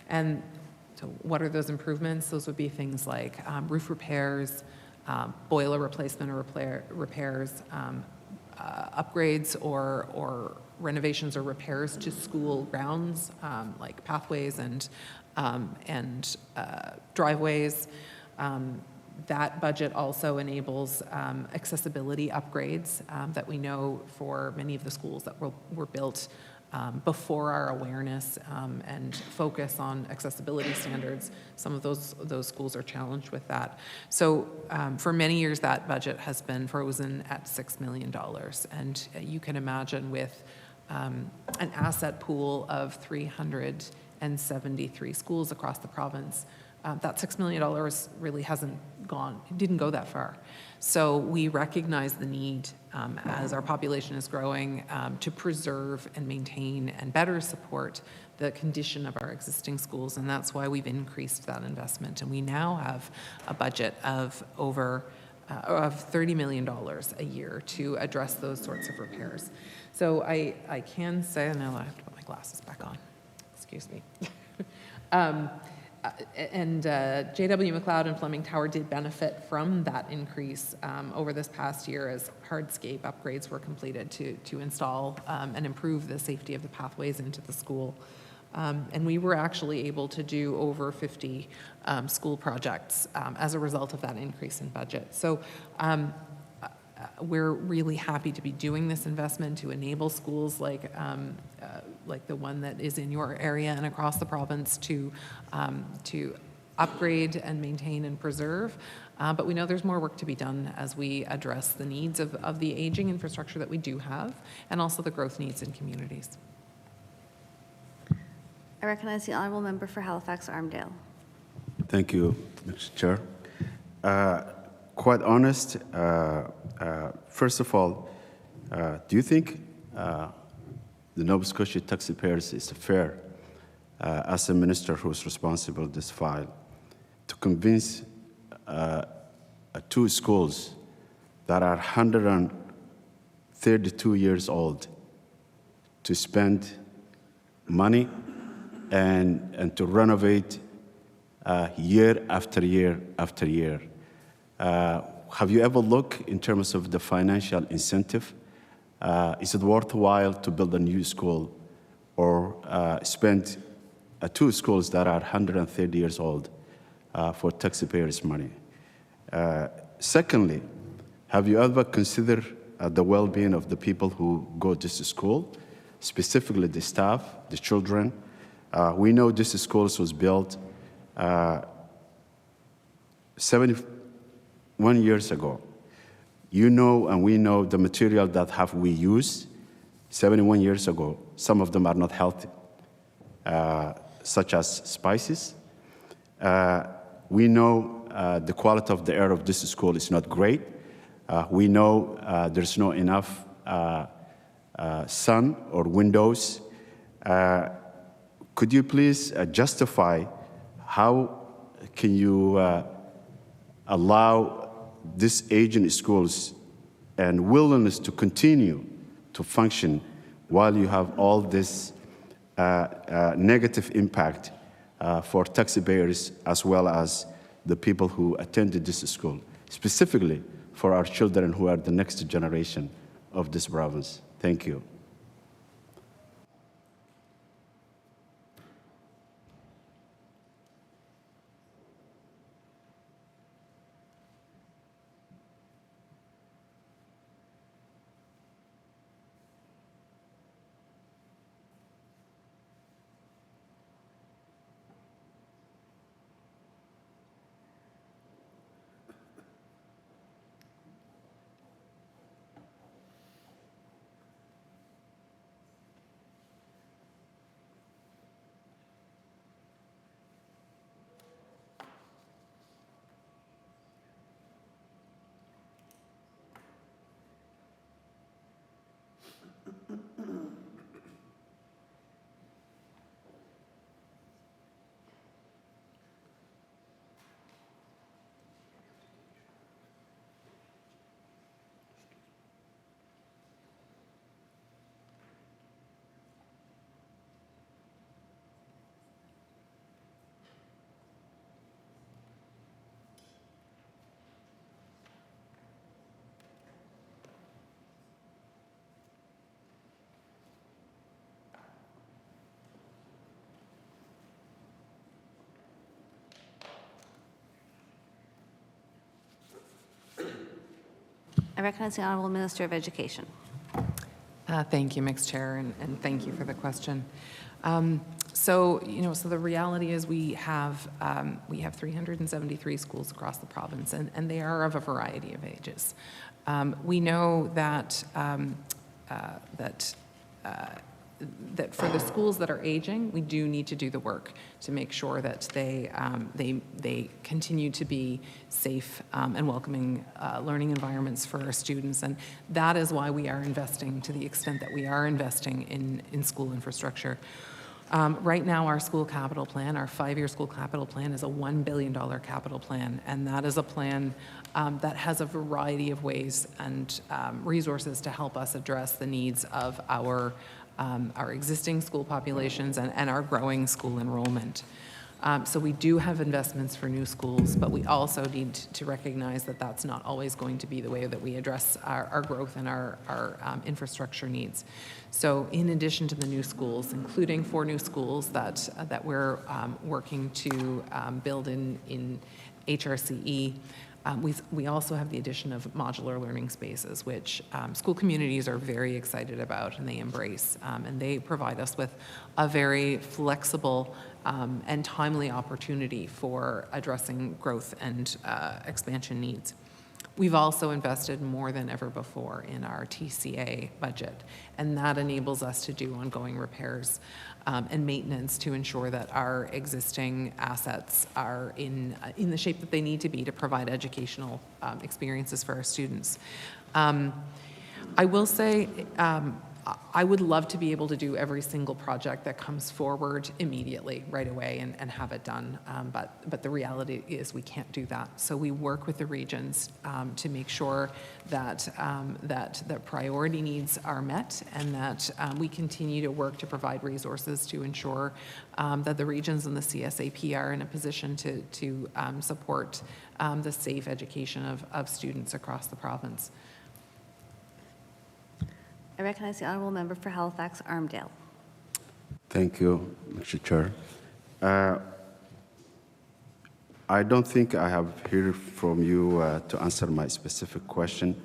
And so what are those improvements? Those would be things like roof repairs, boiler replacement or repairs, upgrades or renovations or repairs to school grounds, like pathways and driveways. That budget also enables accessibility upgrades that we know for many of the schools that were built before our awareness and focus on accessibility standards. Some of those schools are challenged with that. So for many years, that budget has been frozen at $6 million. And you can imagine with an asset pool of 373 schools across the province, that $6 million really didn't go that far. So we recognize the need as our population is growing to preserve and maintain and better support the condition of our existing schools, and that's why we've increased that investment. And we now have a budget of over $30 million a year to address those sorts of repairs. So I can say, now I have to put my glasses back on, excuse me. And J.W. McLeod and Fleming Tower did benefit from that increase over this past year as hardscape upgrades were completed to install and improve the safety of the pathways into the school. And we were actually able to do over 50 school projects as a result of that increase in budget. So we're really happy to be doing this investment to enable schools like the one that is in your area and across the province to upgrade and maintain and preserve. But we know there's more work to be done as we address the needs of the aging infrastructure that we do have and also the growth needs in communities. I recognize the honourable member for Halifax Armdale. Thank you, Mr. Chair. Quite honest, first of all, do you think the Nova Scotia taxpayers is fair, as a minister who's responsible for this file, to convince two schools that are 132 years old to spend money and to renovate year after year after year? Have you ever looked in terms of the financial incentive? Is it worthwhile to build a new school or spend two schools that are 130 years old for taxpayers' money? Secondly, have you ever considered the well-being of the people who go to this school, specifically the staff, the children? We know this school was built 71 years ago. You know, and we know the material that we used 71 years ago. Some of them are not healthy, such as spices. We know the quality of the air of this school is not great. We know there's not enough sun or windows. Could you please justify how can you allow these aging schools and willingness to continue to function while you have all this negative impact for taxpayers as well as the people who attended this school, specifically for our children who are the next generation of this province. Thank you. I recognize the Honorable Minister of Education. Thank you, Mixed Chair, and thank you for the question. So the reality is we have 373 schools across the province, and they are of a variety of ages. We know that that for the schools that are aging, we do need to do the work to make sure that they continue to be safe and welcoming learning environments for our students. And that is why we are investing to the extent that we are investing in school infrastructure. Right now, our school capital plan, our 5-year school capital plan, is a $1 billion capital plan, and that is a plan that has a variety of ways and resources to help us address the needs of our existing school populations and our growing school enrollment. So we do have investments for new schools, but we also need to recognize that that's not always going to be the way that we address our growth and our infrastructure needs. So in addition to the new schools, including 4 new schools that we're working to build in HRCE, we also have the addition of modular learning spaces, which school communities are very excited about and they embrace. And they provide us with a very flexible and timely opportunity for addressing growth and expansion needs. We've also invested more than ever before in our TCA budget, and that enables us to do ongoing repairs and maintenance to ensure that our existing assets are in the shape that they need to be to provide educational experiences for our students. I will say I would love to be able to do every single project that comes forward immediately, right away, and have it done. But the reality is we can't do that. So we work with the regions to make sure that the priority needs are met, and that we continue to work to provide resources to ensure that the regions and the CSAP are in a position to support the safe education of students across the province. I recognize the Honourable Member for Halifax Armdale. Thank you, Mr. Chair. I don't think I have heard from you to answer my specific question.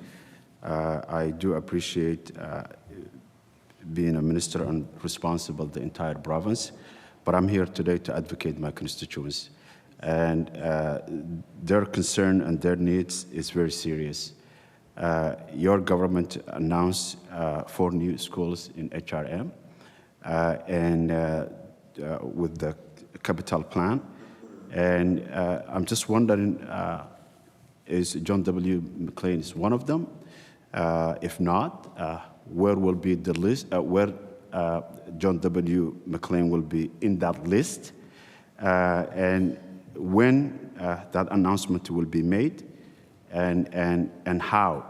I do appreciate being a minister and responsible the entire province, but I'm here today to advocate my constituents. And their concern and their needs is very serious. Your government announced 4 new schools in HRM and with the capital plan. And I'm just wondering, is John W. McLean is one of them? If not, where will be the list, where John W. McLean will be in that list, and when that announcement will be made, and how?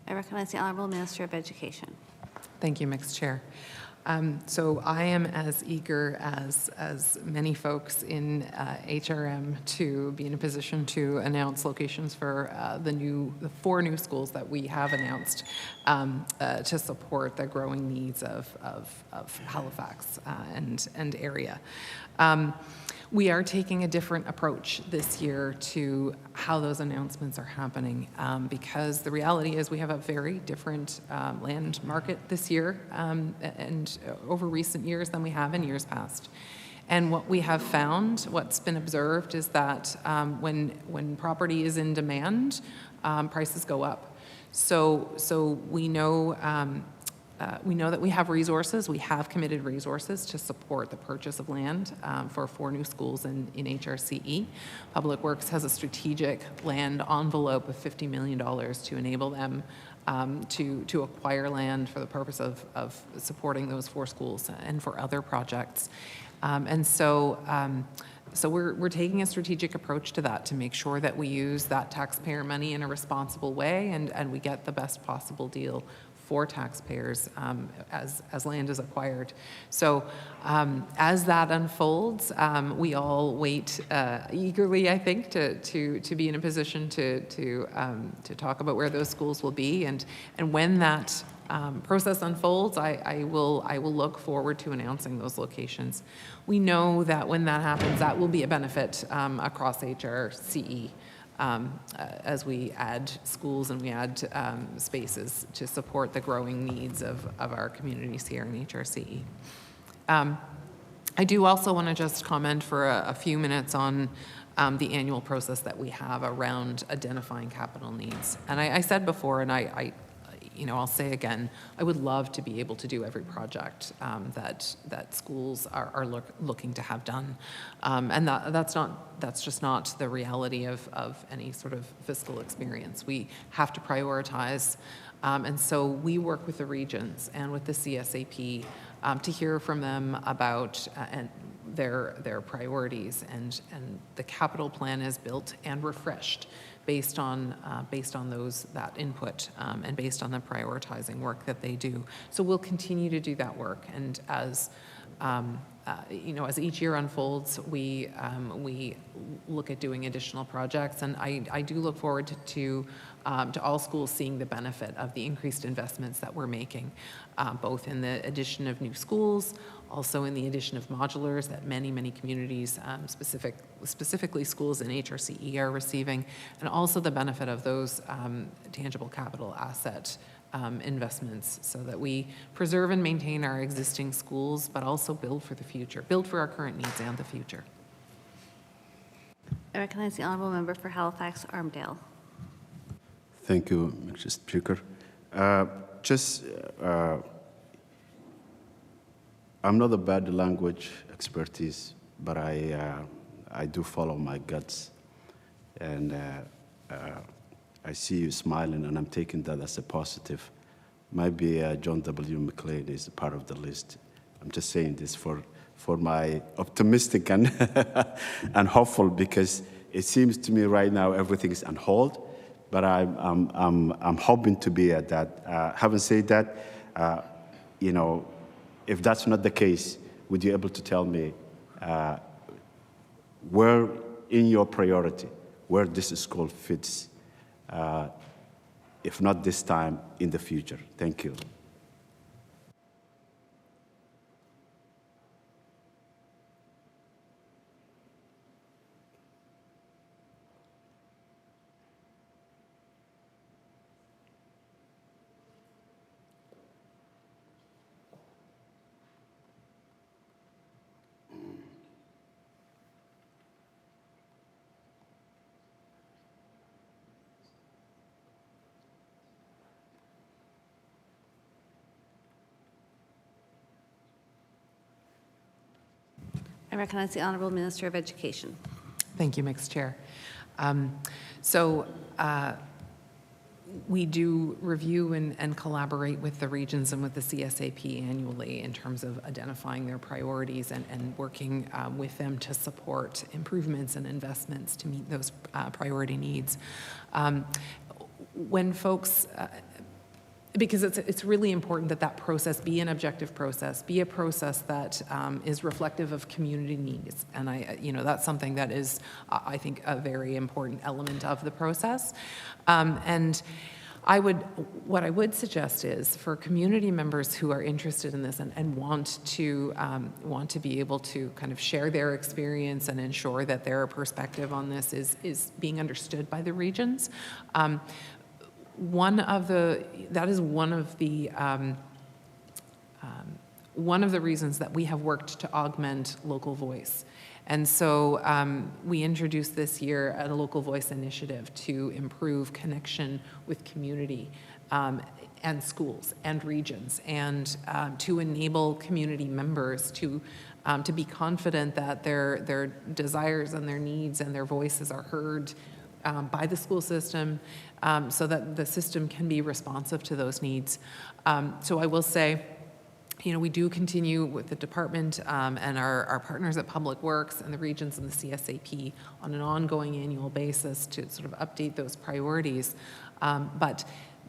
I recognize the Honorable Minister of Education. Thank you, Mixed Chair. So I am as eager as many folks in HRM to be in a position to announce locations for the 4 new schools that we have announced to support the growing needs of Halifax and area. We are taking a different approach this year to how those announcements are happening because the reality is we have a very different land market this year and over recent years than we have in years past. And what we have found, what's been observed, is that when property is in demand, prices go up. So we know that we have resources, we have committed resources to support the purchase of land for 4 new schools in HRCE. Public Works has a strategic land envelope of $50 million to enable them to acquire land for the purpose of supporting those 4 schools and for other projects. So we're taking a strategic approach to that to make sure that we use that taxpayer money in a responsible way and we get the best possible deal for taxpayers as land is acquired. So as that unfolds, we all wait eagerly, I think, to be in a position to talk about where those schools will be, and when that process unfolds, I will look forward to announcing those locations. We know that when that happens, that will be a benefit across HRCE. As we add schools and we add spaces to support the growing needs of our communities here in HRCE. I do also want to just comment for a few minutes on the annual process that we have around identifying capital needs. And I said before, and I'll say again, I would love to be able to do every project that schools are looking to have done, and that's just not the reality of any sort of fiscal experience. We have to prioritize, and so we work with the regions and with the CSAP to hear from them about their priorities, and the capital plan is built and refreshed based on that input and based on the prioritizing work that they do. So we'll continue to do that work, and as as each year unfolds, we look at doing additional projects, and I do look forward to all schools seeing the benefit of the increased investments that we're making, both in the addition of new schools, also in the addition of modulars that many communities, specifically schools in HRCE, are receiving, and also the benefit of those tangible capital asset investments, so that we preserve and maintain our existing schools, but also build for the future, build for our current needs and the future. I recognize the Honourable Member for Halifax Armdale. Thank you, Mr. Speaker. I'm not a bad language expertise, but I do follow my guts, and I see you smiling, and I'm taking that as a positive. Maybe John W. McLean is a part of the list. I'm just saying this for my optimistic and and hopeful, because it seems to me right now everything is on hold. But I'm hoping to be at that. Having said that, if that's not the case, would you be able to tell me where in your priority, where this school fits, if not this time, in the future? Thank you. I recognize the Honourable Minister of Education. Thank you, Mixed Chair. We do review and collaborate with the regions and with the CSAP annually in terms of identifying their priorities and working with them to support improvements and investments to meet those priority needs. When folks because it's really important that that process be an objective process, be a process that is reflective of community needs. And that's something that is, I think, a very important element of the process. And what I would suggest is for community members who are interested in this and want to be able to kind of share their experience and ensure that their perspective on this is being understood by the regions. One of the reasons that we have worked to augment local voice. And so we introduced this year a local voice initiative to improve connection with community and schools and regions, and to enable community members to be confident that their desires and their needs and their voices are heard by the school system, so that the system can be responsive to those needs. So I will say, we do continue with the department and our partners at Public Works and the regions and the CSAP on an ongoing annual basis to sort of update those priorities. But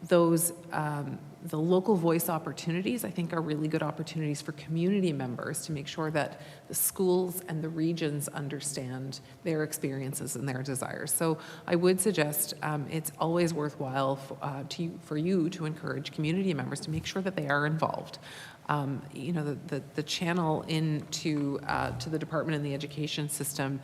those, the local voice opportunities, I think, are really good opportunities for community members to make sure that the schools and the regions understand their experiences and their desires. So I would suggest it's always worthwhile for you to encourage community members to make sure that they are involved. The channel into to the department and the education system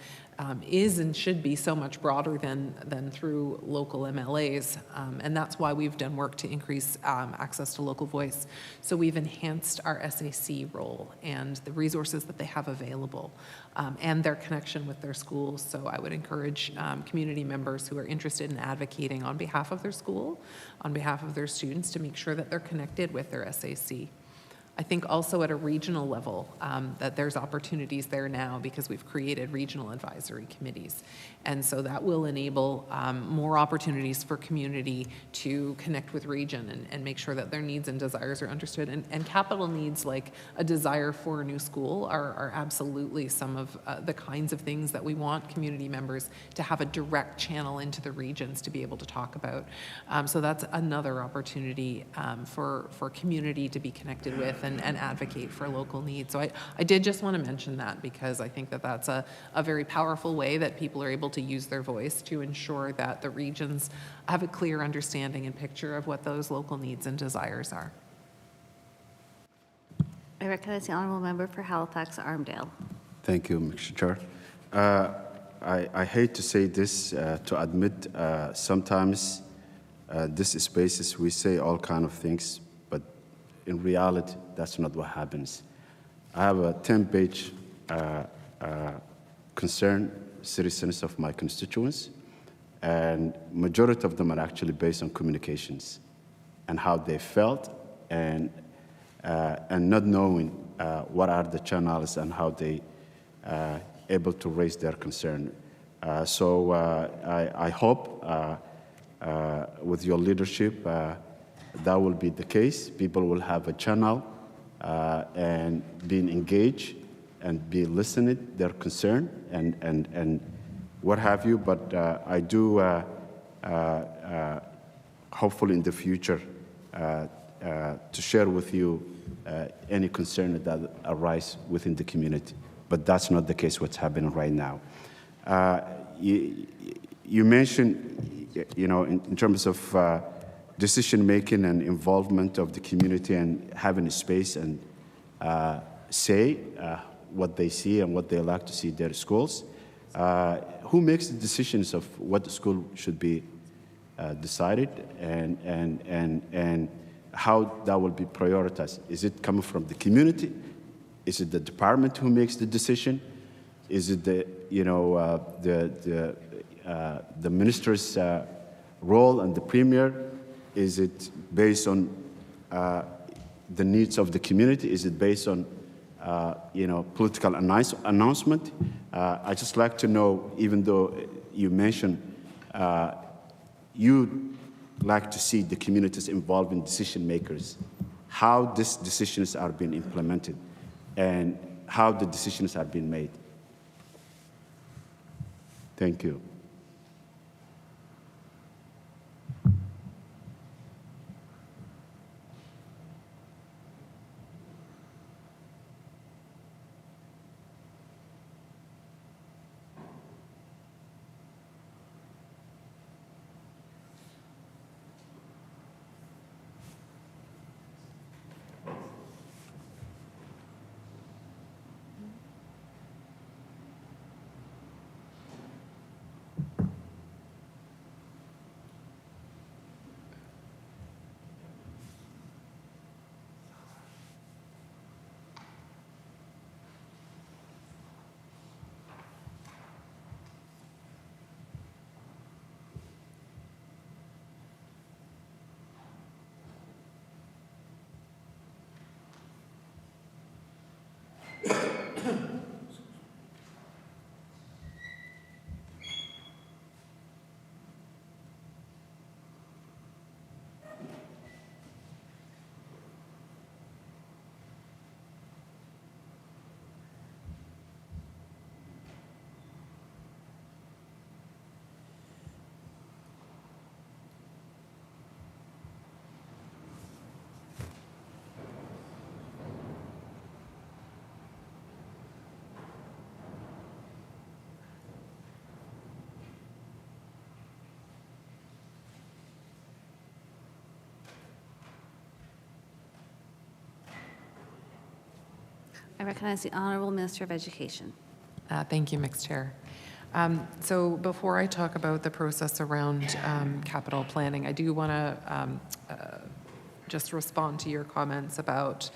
is and should be so much broader than through local MLAs, and that's why we've done work to increase access to local voice. So we've enhanced our SAC role and the resources that they have available, and their connection with their schools. So I would encourage community members who are interested in advocating on behalf of their school, on behalf of their students, to make sure that they're connected with their SAC. I think also at a regional level that there's opportunities there now because we've created regional advisory committees. And so that will enable more opportunities for community to connect with region and make sure that their needs and desires are understood. And capital needs like a desire for a new school are absolutely some of the kinds of things that we want community members to have a direct channel into the regions to be able to talk about. So that's another opportunity for community to be connected with and advocate for local needs. So I did just want to mention that because I think that that's a very powerful way that people are able to use their voice to ensure that the regions have a clear understanding and picture of what those local needs and desires are. I recognize the honourable member for Halifax Armdale. Thank you, Mr. Chair. I hate to say this, to admit sometimes this spaces we say all kind of things, but in reality, that's not what happens. I have a 10-page concern citizens of my constituents, and majority of them are actually based on communications and how they felt and not knowing what are the channels and how they able to raise their concern. So I hope with your leadership that will be the case. People will have a channel and being engaged and be listening their concern and what have you. But I do hopefully in the future to share with you any concern that arise within the community. But that's not the case what's happening right now. You mentioned, in terms of decision-making and involvement of the community and having a space and say what they see and what they like to see in their schools. Who makes the decisions of what the school should be decided and how that will be prioritized? Is it coming from the community? Is it the department who makes the decision? Is it the minister's role and the premier? Is it based on the needs of the community? Is it based on political announcement? I just like to know, even though you mentioned you like to see the communities involved in decision makers, how these decisions are being implemented and how the decisions are being made. Thank you. I recognize the Honorable Minister of Education. Thank you, Mixed Chair. So before I talk about the process around capital planning, I do want to just respond to your comments about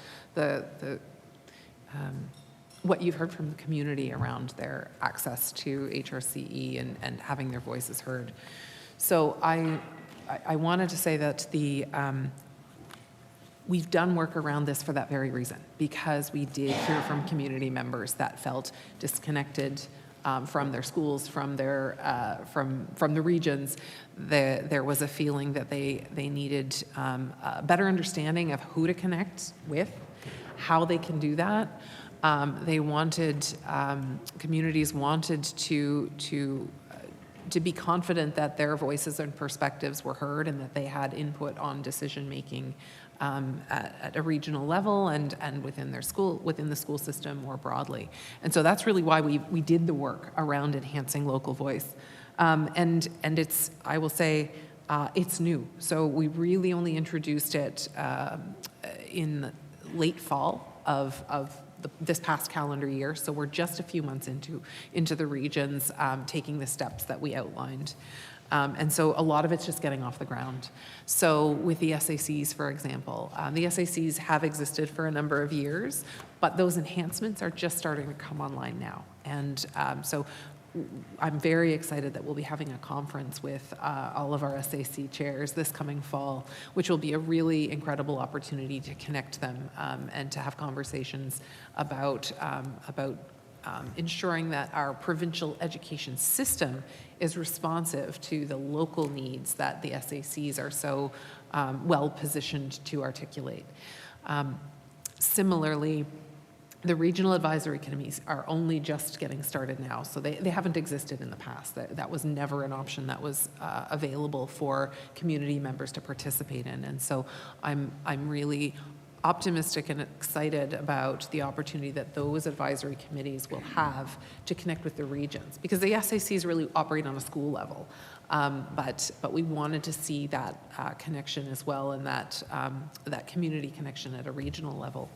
what you've heard from the community around their access to HRCE and having their voices heard. So I wanted to say that we've done work around this for that very reason, because we did hear from community members that felt disconnected from their schools, from the regions. There was a feeling that they needed a better understanding of who to connect with, how they can do that. They wanted, communities wanted to be confident that their voices and perspectives were heard and that they had input on decision-making at a regional level and within their school, within the school system more broadly. And so that's really why we did the work around enhancing local voice. And it's, I will say, it's new. So we really only introduced it in the late fall of this past calendar year. So we're just a few months into the regions taking the steps that we outlined. And so a lot of it's just getting off the ground. So with the SACs, for example, the SACs have existed for a number of years, but those enhancements are just starting to come online now. And so I'm very excited that we'll be having a conference with all of our SAC chairs this coming fall, which will be a really incredible opportunity to connect them and to have conversations about ensuring that our provincial education system is responsive to the local needs that the SACs are so well positioned to articulate. Similarly, the regional advisory committees are only just getting started now, so they haven't existed in the past. That was never an option that was available for community members to participate in, and so I'm really optimistic and excited about the opportunity that those advisory committees will have to connect with the regions, because the SACs really operate on a school level, but we wanted to see that connection as well, and that community connection at a regional level.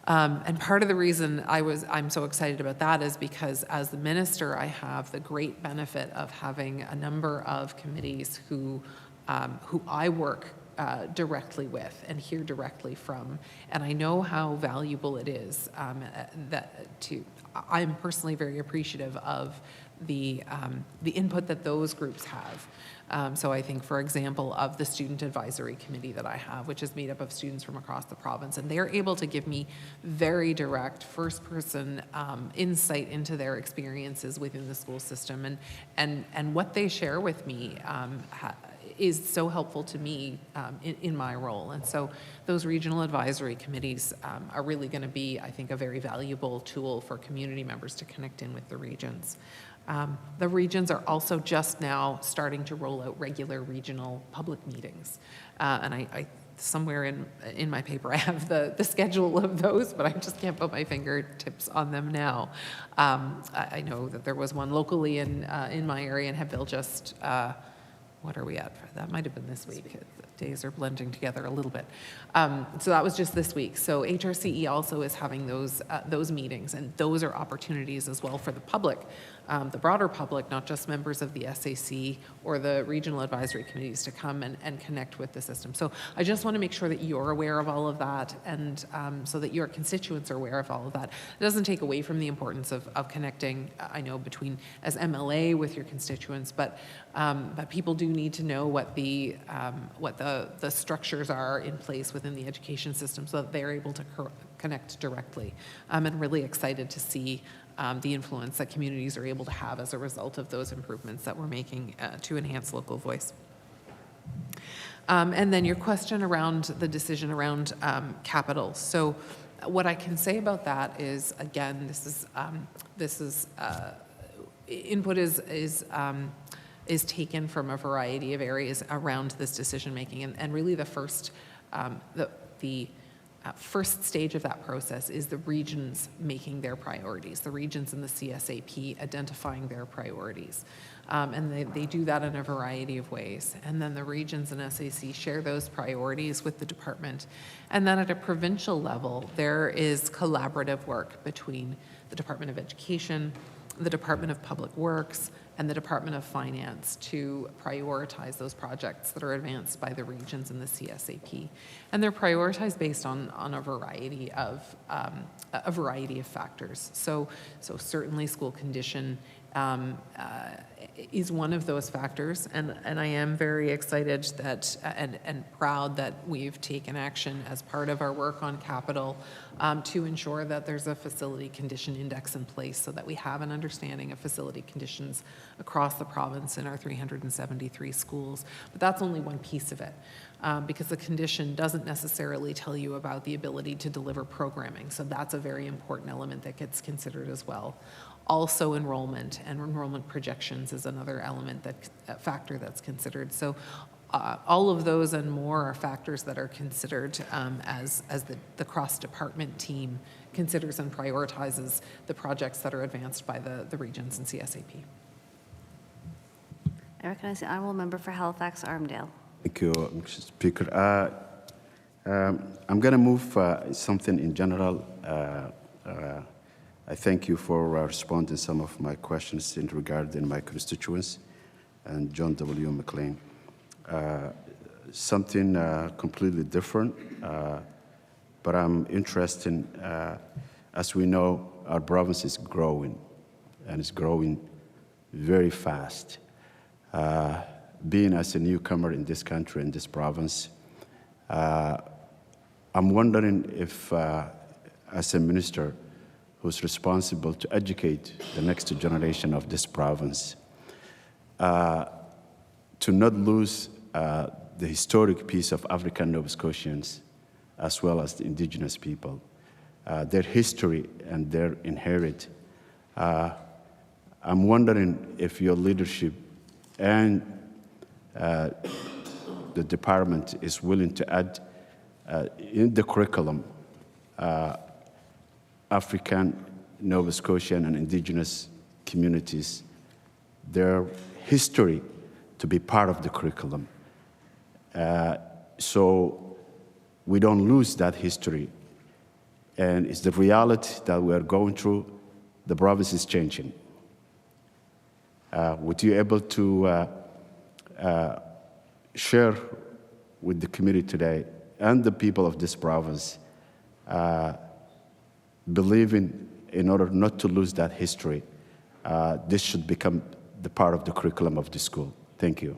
And part of the reason I'm so excited about that is because as the minister, I have the great benefit of having a number of committees who I work directly with and hear directly from, and I know how valuable it is. I'm personally very appreciative of the input that those groups have. So I think, for example, of the student advisory committee that I have, which is made up of students from across the province, and they're able to give me very direct, first-person insight into their experiences within the school system, and what they share with me is so helpful to me in my role. And so those regional advisory committees are really going to be, I think, a very valuable tool for community members to connect in with the regions. The regions are also just now starting to roll out regular regional public meetings. And I somewhere in my paper I have the schedule of those, but I just can't put my fingertips on them now. I know that there was one locally in my area in Hebville just, what are we at? That might have been this week. The days are blending together a little bit. So that was just this week. So HRCE also is having those meetings, and those are opportunities as well for the public, the broader public, not just members of the SAC or the regional advisory committees, to come and connect with the system. So I just want to make sure that you're aware of all of that, and so that your constituents are aware of all of that. It doesn't take away from the importance of connecting, I know, between as MLA with your constituents, but people do need to know what the structures are in place within the education system so that they're able to connect directly. I'm really excited to see the influence that communities are able to have as a result of those improvements that we're making to enhance local voice. And then your question around the decision around capital. So what I can say about that is, again, this is input is taken from a variety of areas around this decision making, and really the first first stage of that process is the regions making their priorities, the regions in the CSAP identifying their priorities. And they do that in a variety of ways. And then the regions and SAC share those priorities with the department. And then at a provincial level, there is collaborative work between the Department of Education, the Department of Public Works, and the Department of Finance to prioritize those projects that are advanced by the regions in the CSAP. And they're prioritized based on a variety of factors. So certainly school condition is one of those factors, and I am very excited that and proud that we've taken action as part of our work on capital to ensure that there's a facility condition index in place so that we have an understanding of facility conditions across the province in our 373 schools. But that's only one piece of it, because the condition doesn't necessarily tell you about the ability to deliver programming. So that's a very important element that gets considered as well. Also enrollment, and enrollment projections is another element, factor that's considered. So all of those and more are factors that are considered as the cross-department team considers and prioritizes the projects that are advanced by the regions and CSAP. I recognize the honourable member for Halifax Armdale. Thank you, Mr. Speaker. I'm going to move something in general. I thank you for responding to some of my questions in regard in my constituents and John W. McLean. Something completely different, but I'm interested, as we know, our province is growing, and it's growing very fast. Being as a newcomer in this country, in this province, I'm wondering if, as a minister who's responsible to educate the next generation of this province, to not lose the historic piece of African Nova Scotians, as well as the indigenous people, their history and their inherit. I'm wondering if your leadership and the department is willing to add in the curriculum African, Nova Scotian, and indigenous communities, their history to be part of the curriculum. So we don't lose that history. And it's the reality that we are going through. The province is changing. Would you able to share with the committee today and the people of this province, believing in order not to lose that history, this should become the part of the curriculum of the school? Thank you.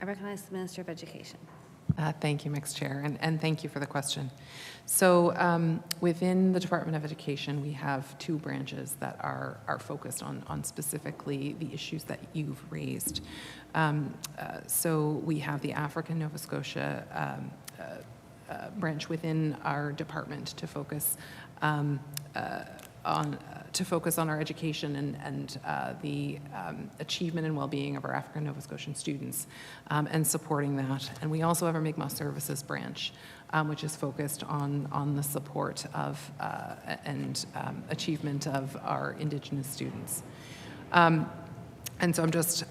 I recognize the Minister of Education. Thank you, Mixed Chair, and thank you for the question. So within the Department of Education, we have two branches that are focused on specifically the issues that you've raised. So we have the African Nova Scotia branch within our department to focus on our education and the achievement and well-being of our African Nova Scotian students and supporting that. And we also have our Mi'kmaq Services branch, which is focused on the support of and achievement of our Indigenous students. And so I'm just,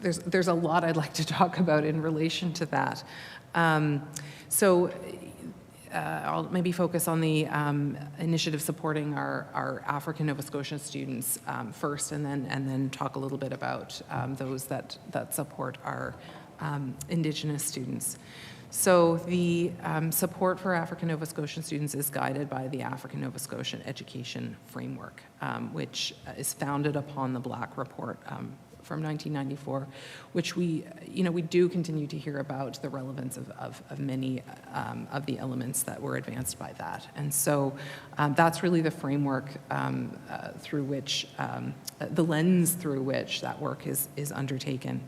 there's a lot I'd like to talk about in relation to that. I'll maybe focus on the initiative supporting our African Nova Scotia students first, and then talk a little bit about those that support our Indigenous students. So the support for African Nova Scotian students is guided by the African Nova Scotian Education Framework, which is founded upon the Black Report from 1994, which we do continue to hear about the relevance of many of the elements that were advanced by that. And so that's really the framework through which, the lens through which that work is undertaken.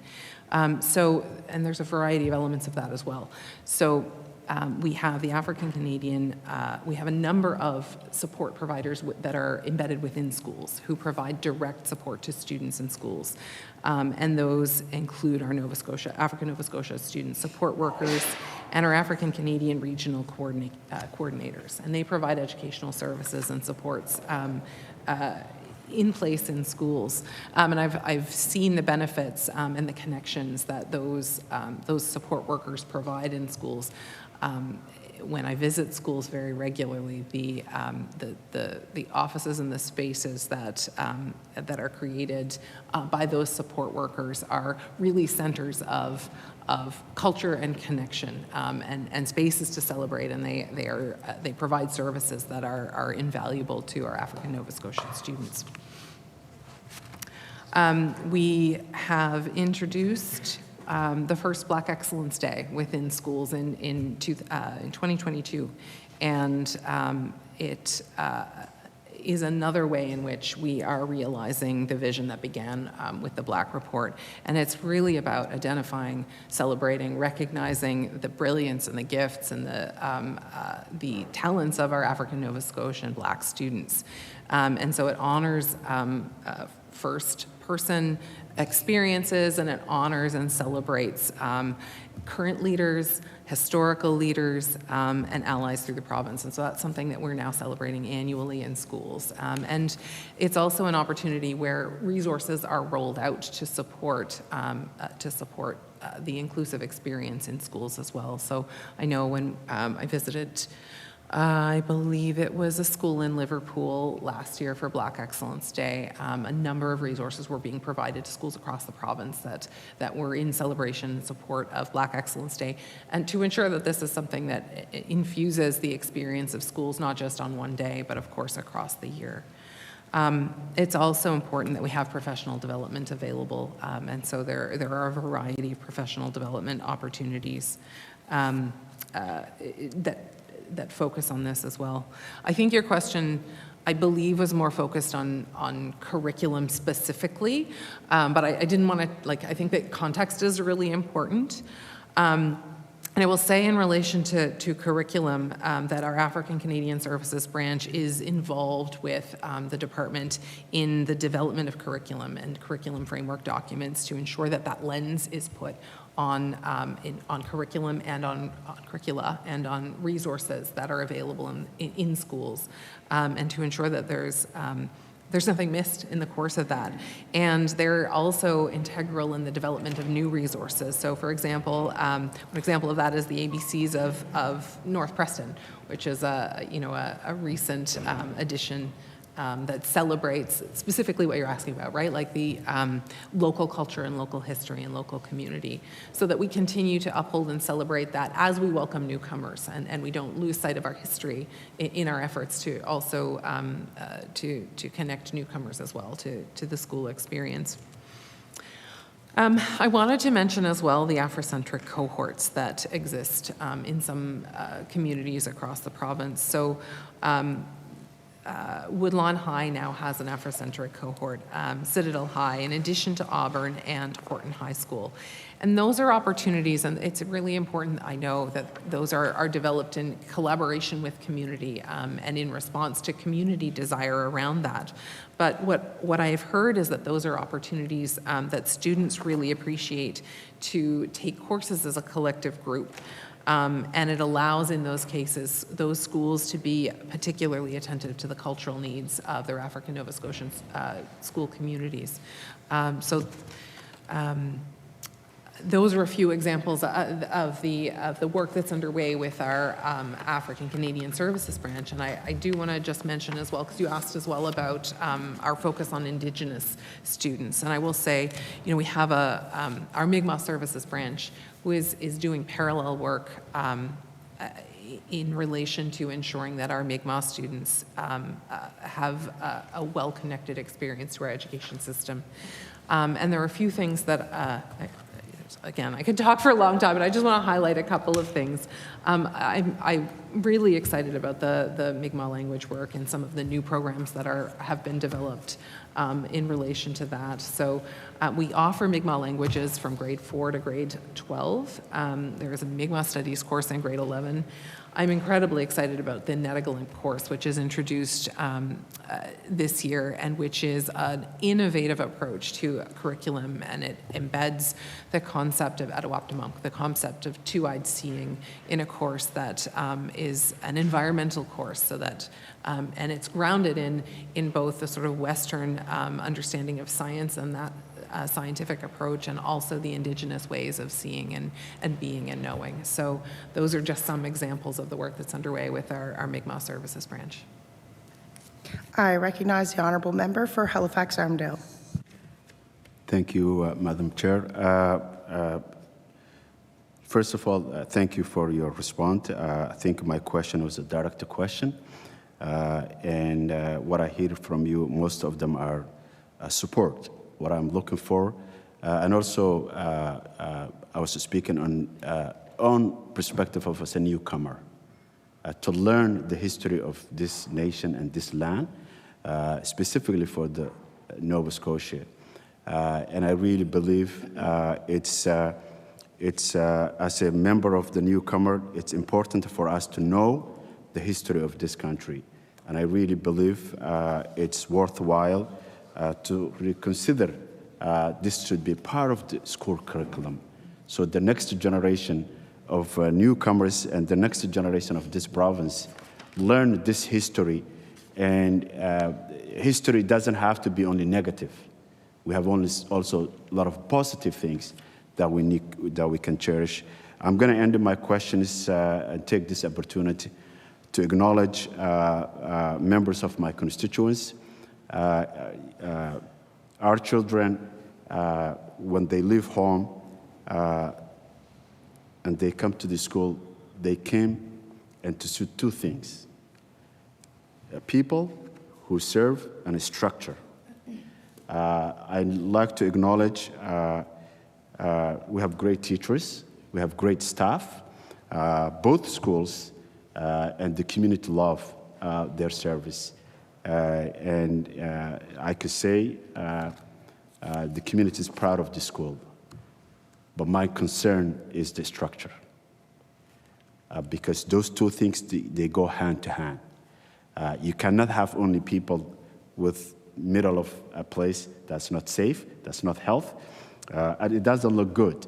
And there's a variety of elements of that as well. So we have the African Canadian, we have a number of support providers that are embedded within schools who provide direct support to students in schools. And those include our African Nova Scotia student support workers and our African Canadian regional coordinators. And they provide educational services and supports in place in schools. And I've seen the benefits and the connections that those support workers provide in schools. When I visit schools very regularly, the offices and the spaces that are created by those support workers are really centers of culture and connection and spaces to celebrate, and they provide services that are invaluable to our African Nova Scotian students. We have introduced the first Black Excellence Day within schools in 2022, and it is another way in which we are realizing the vision that began with the Black Report. And it's really about identifying, celebrating, recognizing the brilliance and the gifts and the talents of our African Nova Scotian Black students. And so it honors first-person experiences, and it honors and celebrates current leaders, historical leaders, and allies through the province. And so that's something that we're now celebrating annually in schools. And it's also an opportunity where resources are rolled out to support the inclusive experience in schools as well. So I know when I visited, I believe it was a school in Liverpool last year for Black Excellence Day. A number of resources were being provided to schools across the province that were in celebration and support of Black Excellence Day, and to ensure that this is something that infuses the experience of schools not just on one day, but of course across the year. It's also important that we have professional development available, and so there are a variety of professional development opportunities that focus on this as well. I think your question, I believe, was more focused on curriculum specifically, but I didn't want to, I think that context is really important. And I will say in relation to curriculum that our African Canadian Services branch is involved with the department in the development of curriculum and curriculum framework documents to ensure that that lens is put on curriculum and on curricula and on resources that are available in schools, and to ensure that there's nothing missed in the course of that. And they're also integral in the development of new resources. So for example, one example of that is the ABCs of North Preston, which is a recent addition that celebrates specifically what you're asking about, right? Like the local culture and local history and local community, so that we continue to uphold and celebrate that as we welcome newcomers, and we don't lose sight of our history in our efforts to also to connect newcomers as well to the school experience. I wanted to mention as well the Afrocentric cohorts that exist in some communities across the province. So Woodlawn High now has an Afrocentric cohort, Citadel High, in addition to Auburn and Horton High School. And those are opportunities, and it's really important, I know, that those are developed in collaboration with community and in response to community desire around that. But what I have heard is that those are opportunities that students really appreciate to take courses as a collective group. And it allows, in those cases, those schools to be particularly attentive to the cultural needs of their African Nova Scotian school communities. Those are a few examples of the work that's underway with our African Canadian Services branch. And I do want to just mention as well, because you asked as well about our focus on Indigenous students. And I will say, you know, we have our Mi'kmaq Services branch who is doing parallel work in relation to ensuring that our Mi'kmaq students have a well-connected experience to our education system. And there are a few things that again, I could talk for a long time, but I just want to highlight a couple of things. I'm really excited about the Mi'kmaq language work and some of the new programs that have been developed in relation to that. So we offer Mi'kmaq languages from grade 4 to grade 12. There is a Mi'kmaq studies course in grade 11. I'm incredibly excited about the Netagalink course, which is introduced this year, and which is an innovative approach to a curriculum, and it embeds the concept of Adawaptamunk, the concept of two-eyed seeing, in a course that is an environmental course, so that and it's grounded in both the sort of Western understanding of science and that scientific approach, and also the Indigenous ways of seeing and being and knowing. So those are just some examples of the work that's underway with our Mi'kmaq Services branch. I recognize the honourable member for Halifax-Armdale. Thank you, Madam Chair. First of all, thank you for your response. I think my question was a direct question. And what I hear from you, most of them are support, what I'm looking for. And also, I was speaking on perspective of as a newcomer, to learn the history of this nation and this land, specifically for the Nova Scotia. And I really believe it's as a member of the newcomer, it's important for us to know the history of this country. And I really believe it's worthwhile to reconsider this should be part of the school curriculum. So the next generation of newcomers and the next generation of this province learn this history. And history doesn't have to be only negative. We have also a lot of positive things that we can cherish. I'm going to end my questions and take this opportunity to acknowledge members of my constituents. Our children, when they leave home and they come to the school, they came and to see two things: people who serve and a structure. I'd like to acknowledge we have great teachers, we have great staff, both schools and the community love their service. And I could say the community is proud of the school, but my concern is the structure, because those two things, they go hand to hand. You cannot have only people with middle of a place that's not safe, that's not health, and it doesn't look good.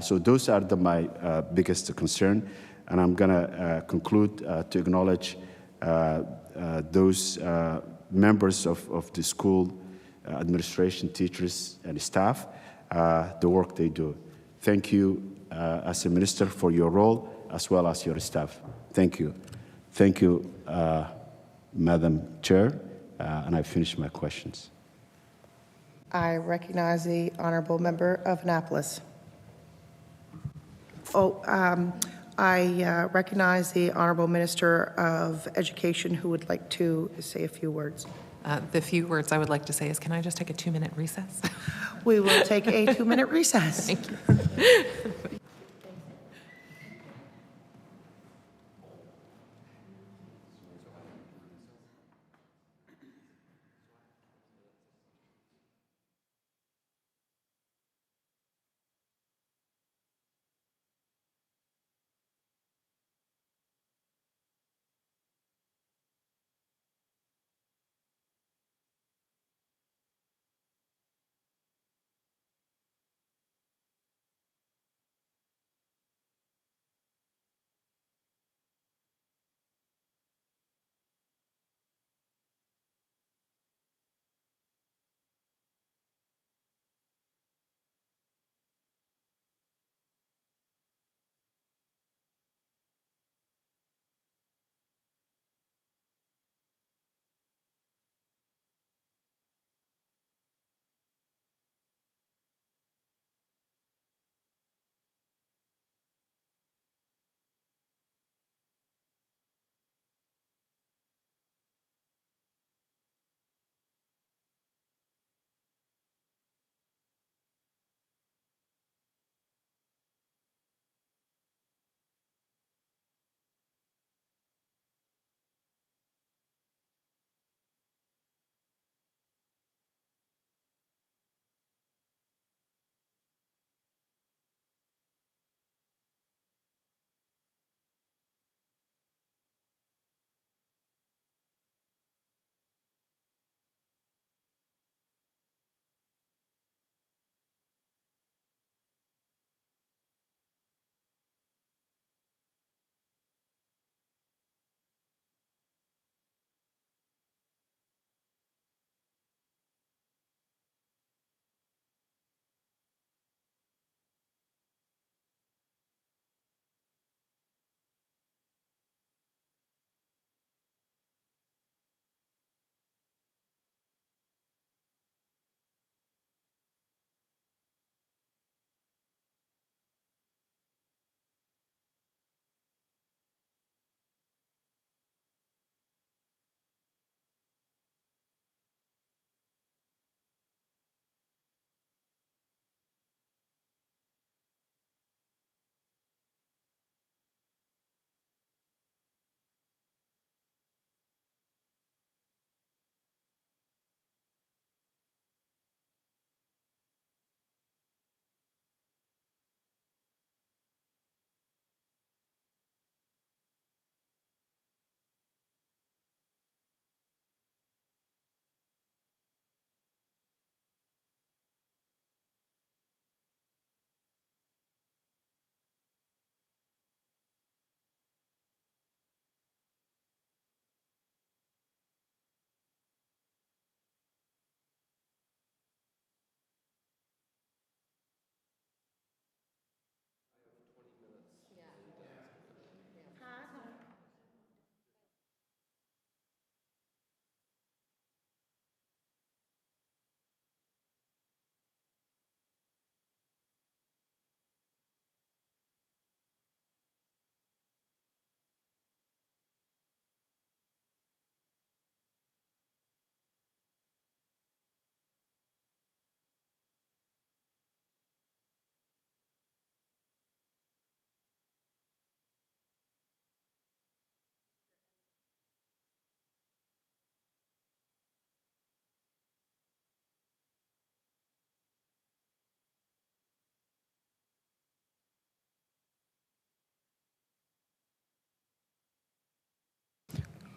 So those are my biggest concern, and I'm gonna conclude to acknowledge those members of the school administration, teachers, and staff, the work they do. Thank you as a minister for your role, as well as your staff. Thank you. Thank you, Madam Chair, and I finished my questions. I recognize the honourable member of Annapolis. I recognize the Honourable Minister of Education, who would like to say a few words. The few words I would like to say is, can I just take a 2-minute recess? We will take a 2-minute recess. Thank you.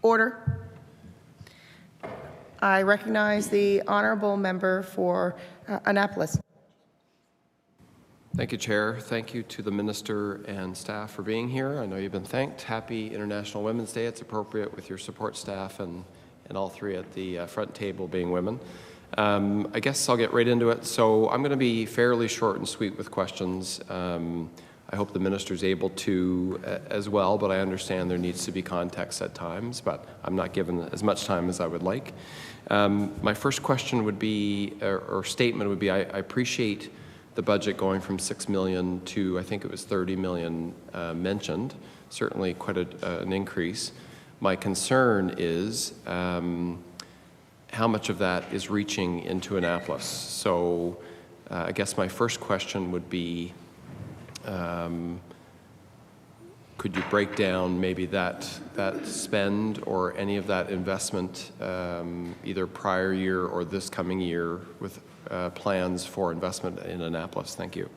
Order. I recognize the honorable member for Annapolis. Thank you, Chair. Thank you to the Minister and staff for being here. I know you've been thanked. Happy International Women's Day. It's appropriate with your support staff and all three at the front table being women. I guess I'll get right into it. So I'm going to be fairly short and sweet with questions. I hope the Minister's able to as well, but I understand there needs to be context at times, but I'm not given as much time as I would like. My first question would be, or statement would be, I appreciate the budget going from $6 million to, I think it was 30 million mentioned, certainly quite an increase. My concern is how much of that is reaching into Annapolis. So I guess my first question would be, could you break down maybe that spend or any of that investment, either prior year or this coming year, with plans for investment in Annapolis? Thank you.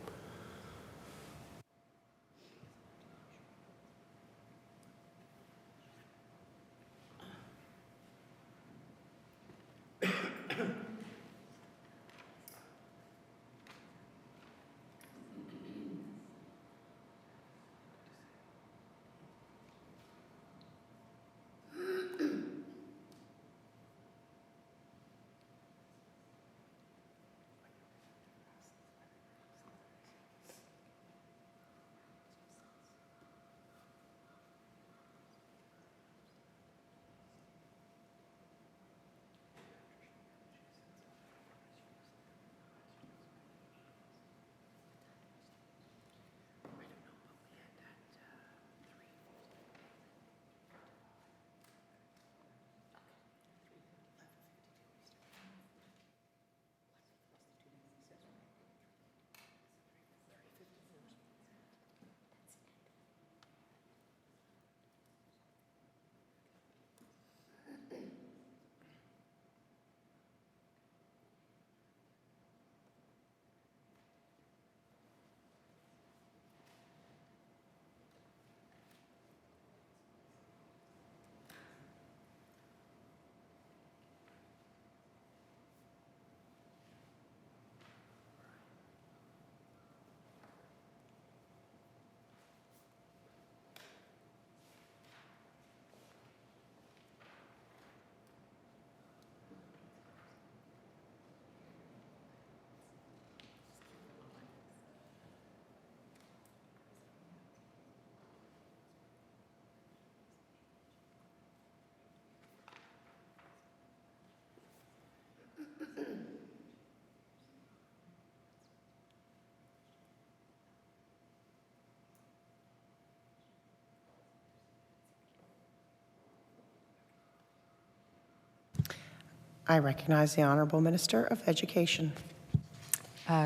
I recognize the Honorable Minister of Education.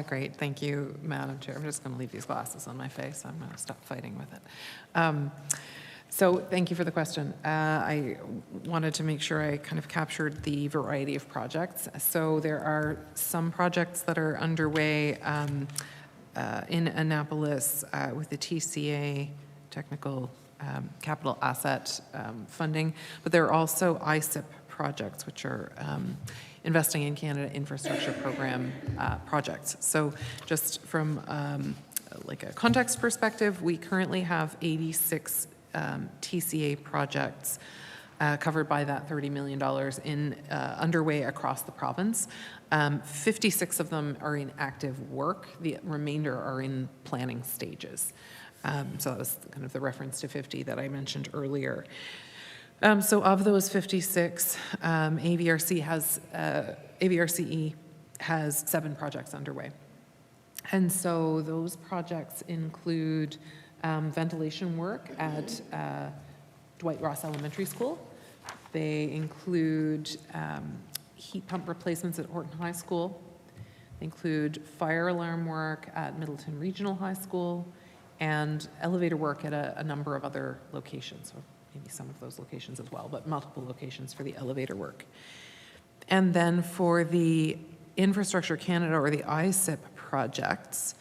Great, thank you, Madam Chair. I'm just going to leave these glasses on my face. I'm going to stop fighting with it. So thank you for the question. I wanted to make sure I kind of captured the variety of projects. So there are some projects that are underway in Annapolis with the TCA, Technical Capital Asset Funding, but there are also ISIP projects, which are Investing in Canada Infrastructure Program projects. So just from like a context perspective, we currently have 86 TCA projects covered by that $30 million in underway across the province. 56 of them are in active work. The remainder are in planning stages. So that was kind of the reference to 50 that I mentioned earlier. So of those 56, AVRCE has 7 projects underway. And so those projects include ventilation work at Dwight Ross Elementary School. They include heat pump replacements at Horton High School. They include fire alarm work at Middleton Regional High School and elevator work at a number of other locations, or maybe some of those locations as well, but multiple locations for the elevator work. And then for the Infrastructure Canada, or the ISIP projects,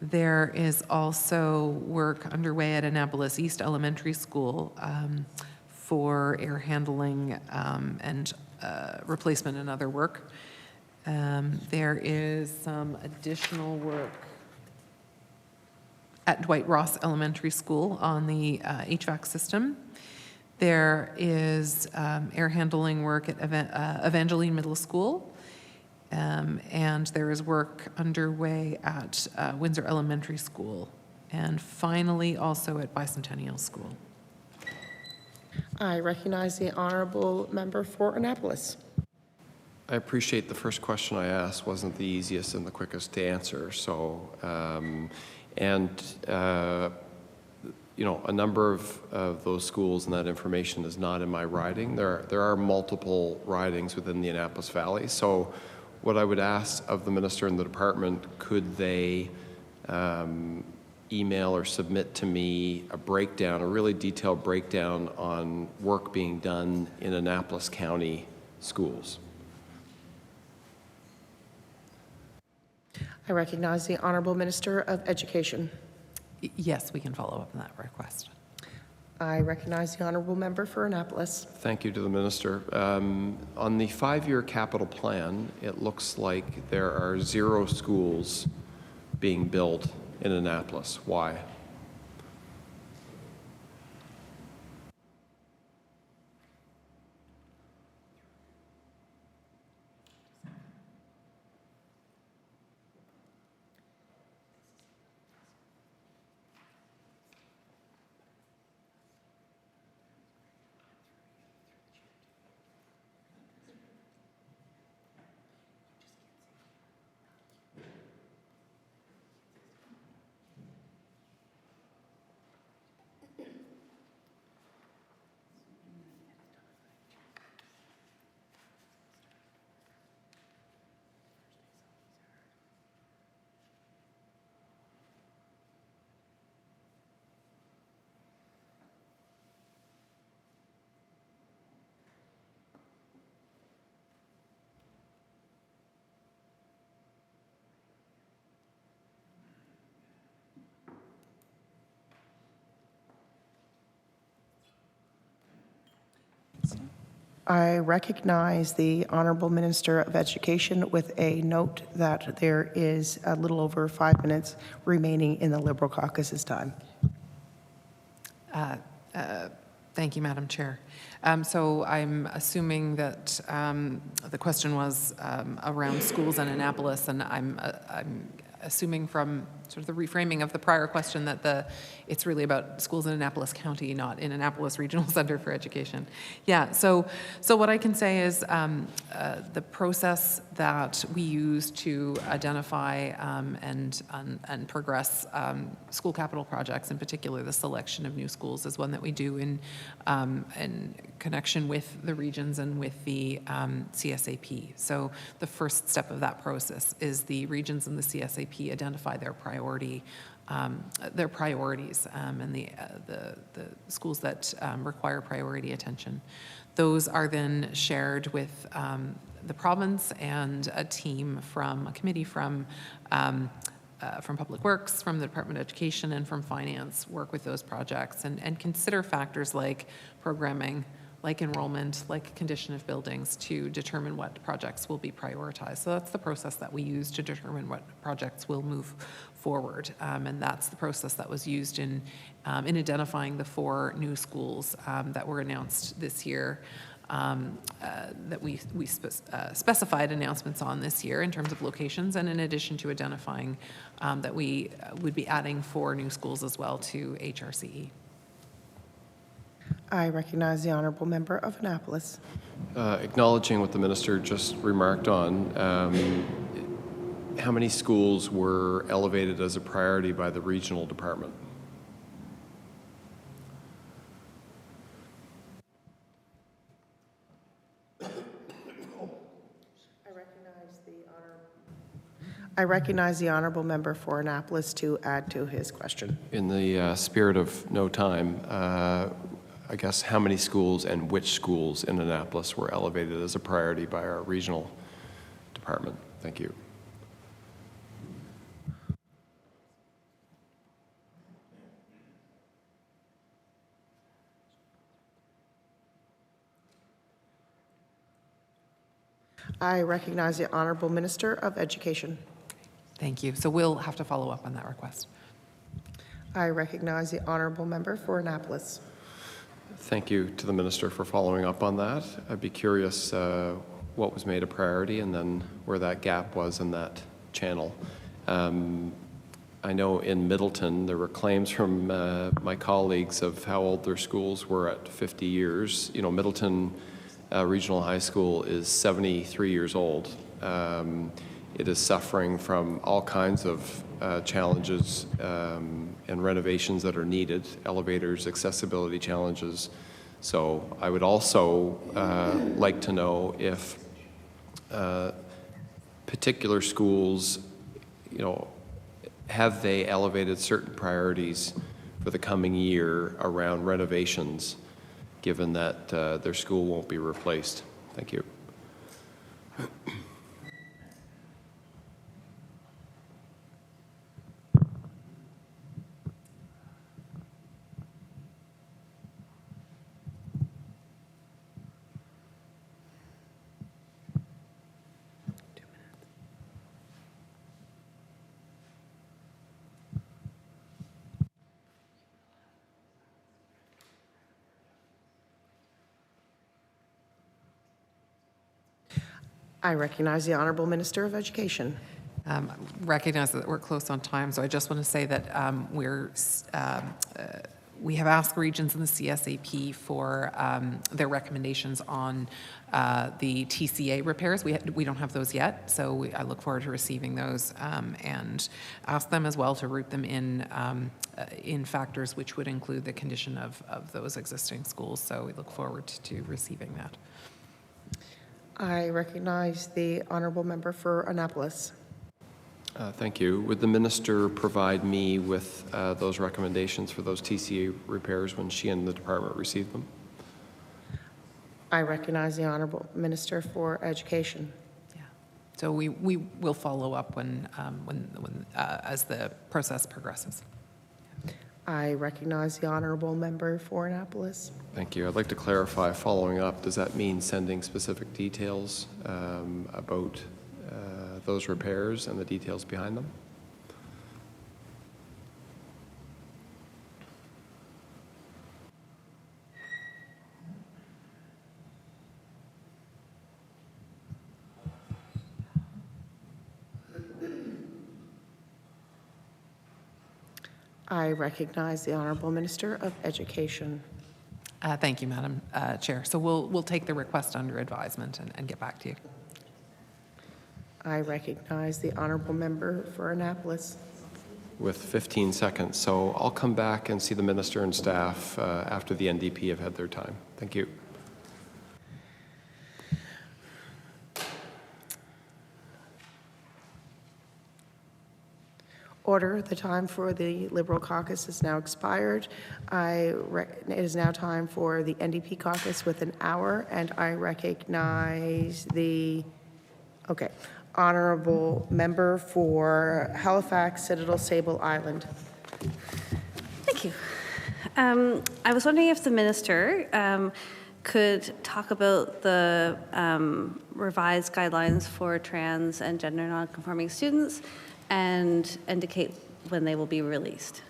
there is also work underway at Annapolis East Elementary School for air handling and replacement and other work. There is some additional work at Dwight Ross Elementary School on the HVAC system. There is air handling work at Evangeline Middle School. And there is work underway at Windsor Elementary School, and finally also at Bicentennial School. I recognize the Honorable Member for Annapolis. I appreciate the first question I asked wasn't the easiest and the quickest to answer. So, you know, a number of those schools and that information is not in my riding. There are multiple ridings within the Annapolis Valley. So what I would ask of the minister and the department, could they email or submit to me a breakdown, a really detailed breakdown on work being done in Annapolis County schools? I recognize the Honorable Minister of Education. Yes, we can follow up on that request. I recognize the Honorable Member for Annapolis. Thank you to the minister. On the 5-year capital plan, it looks like there are 0 schools being built in Annapolis. Why? I recognize the Honorable Minister of Education with a note that there is a little over 5 minutes remaining in the Liberal caucus's time. Thank you, Madam Chair. So I'm assuming that the question was around schools in Annapolis, and I'm assuming from sort of the reframing of the prior question that it's really about schools in Annapolis County, not in Annapolis Regional Center for Education. Yeah, so what I can say is the process that we use to identify and progress school capital projects, in particular the selection of new schools, is one that we do in connection with the regions and with the CSAP. So the first step of that process is the regions and the CSAP identify their priorities and the schools that require priority attention. Those are then shared with the province, and a committee from Public Works, from the Department of Education, and from Finance work with those projects and consider factors like programming, like enrollment, like condition of buildings, to determine what projects will be prioritized. So that's the process that we use to determine what projects will move forward. And that's the process that was used in identifying the 4 new schools that were announced this year, that we specified announcements on this year in terms of locations, and in addition to identifying that we would be adding 4 new schools as well to HRCE. I recognize the Honorable Member of Annapolis. Acknowledging what the minister just remarked on, how many schools were elevated as a priority by the regional department? I recognize the Honorable Member for Annapolis to add to his question. In the spirit of no time, I guess how many schools and which schools in Annapolis were elevated as a priority by our regional department? Thank you. I recognize the Honorable Minister of Education. Thank you. So we'll have to follow up on that request. I recognize the Honorable Member for Annapolis. Thank you to the minister for following up on that. I'd be curious what was made a priority and then where that gap was in that channel. I know in Middleton there were claims from my colleagues of how old their schools were at 50 years. You know, Middleton Regional High School is 73 years old. It is suffering from all kinds of challenges and renovations that are needed, elevators, accessibility challenges. So I would also like to know if particular schools, you know, have they elevated certain priorities for the coming year around renovations, given that their school won't be replaced? Thank you. I recognize the Honorable Minister of Education. Recognize that we're close on time, so I just want to say that we have asked regions in the CSAP for their recommendations on the TCA repairs. We don't have those yet, so I look forward to receiving those and ask them as well to root them in factors which would include the condition of those existing schools. So we look forward to receiving that. I recognize the Honorable Member for Annapolis. Thank you. Would the minister provide me with those recommendations for those TCA repairs when she and the department receive them? I recognize the Honorable Minister for Education. Yeah. So we will follow up when as the process progresses. I recognize the Honorable Member for Annapolis. Thank you. I'd like to clarify, following up, does that mean sending specific details about those repairs and the details behind them? I recognize the Honorable Minister of Education. Thank you, Madam Chair. So we'll take the request under advisement and get back to you. I recognize the Honorable Member for Annapolis. With 15 seconds. So I'll come back and see the minister and staff after the NDP have had their time. Thank you. Order, the time for the Liberal caucus is now expired. It is now time for the NDP caucus with an hour, and I recognize the, Honorable Member for Halifax, Citadel, Sable Island. Thank you. I was wondering if the minister could talk about the revised guidelines for trans and gender nonconforming students and indicate when they will be released.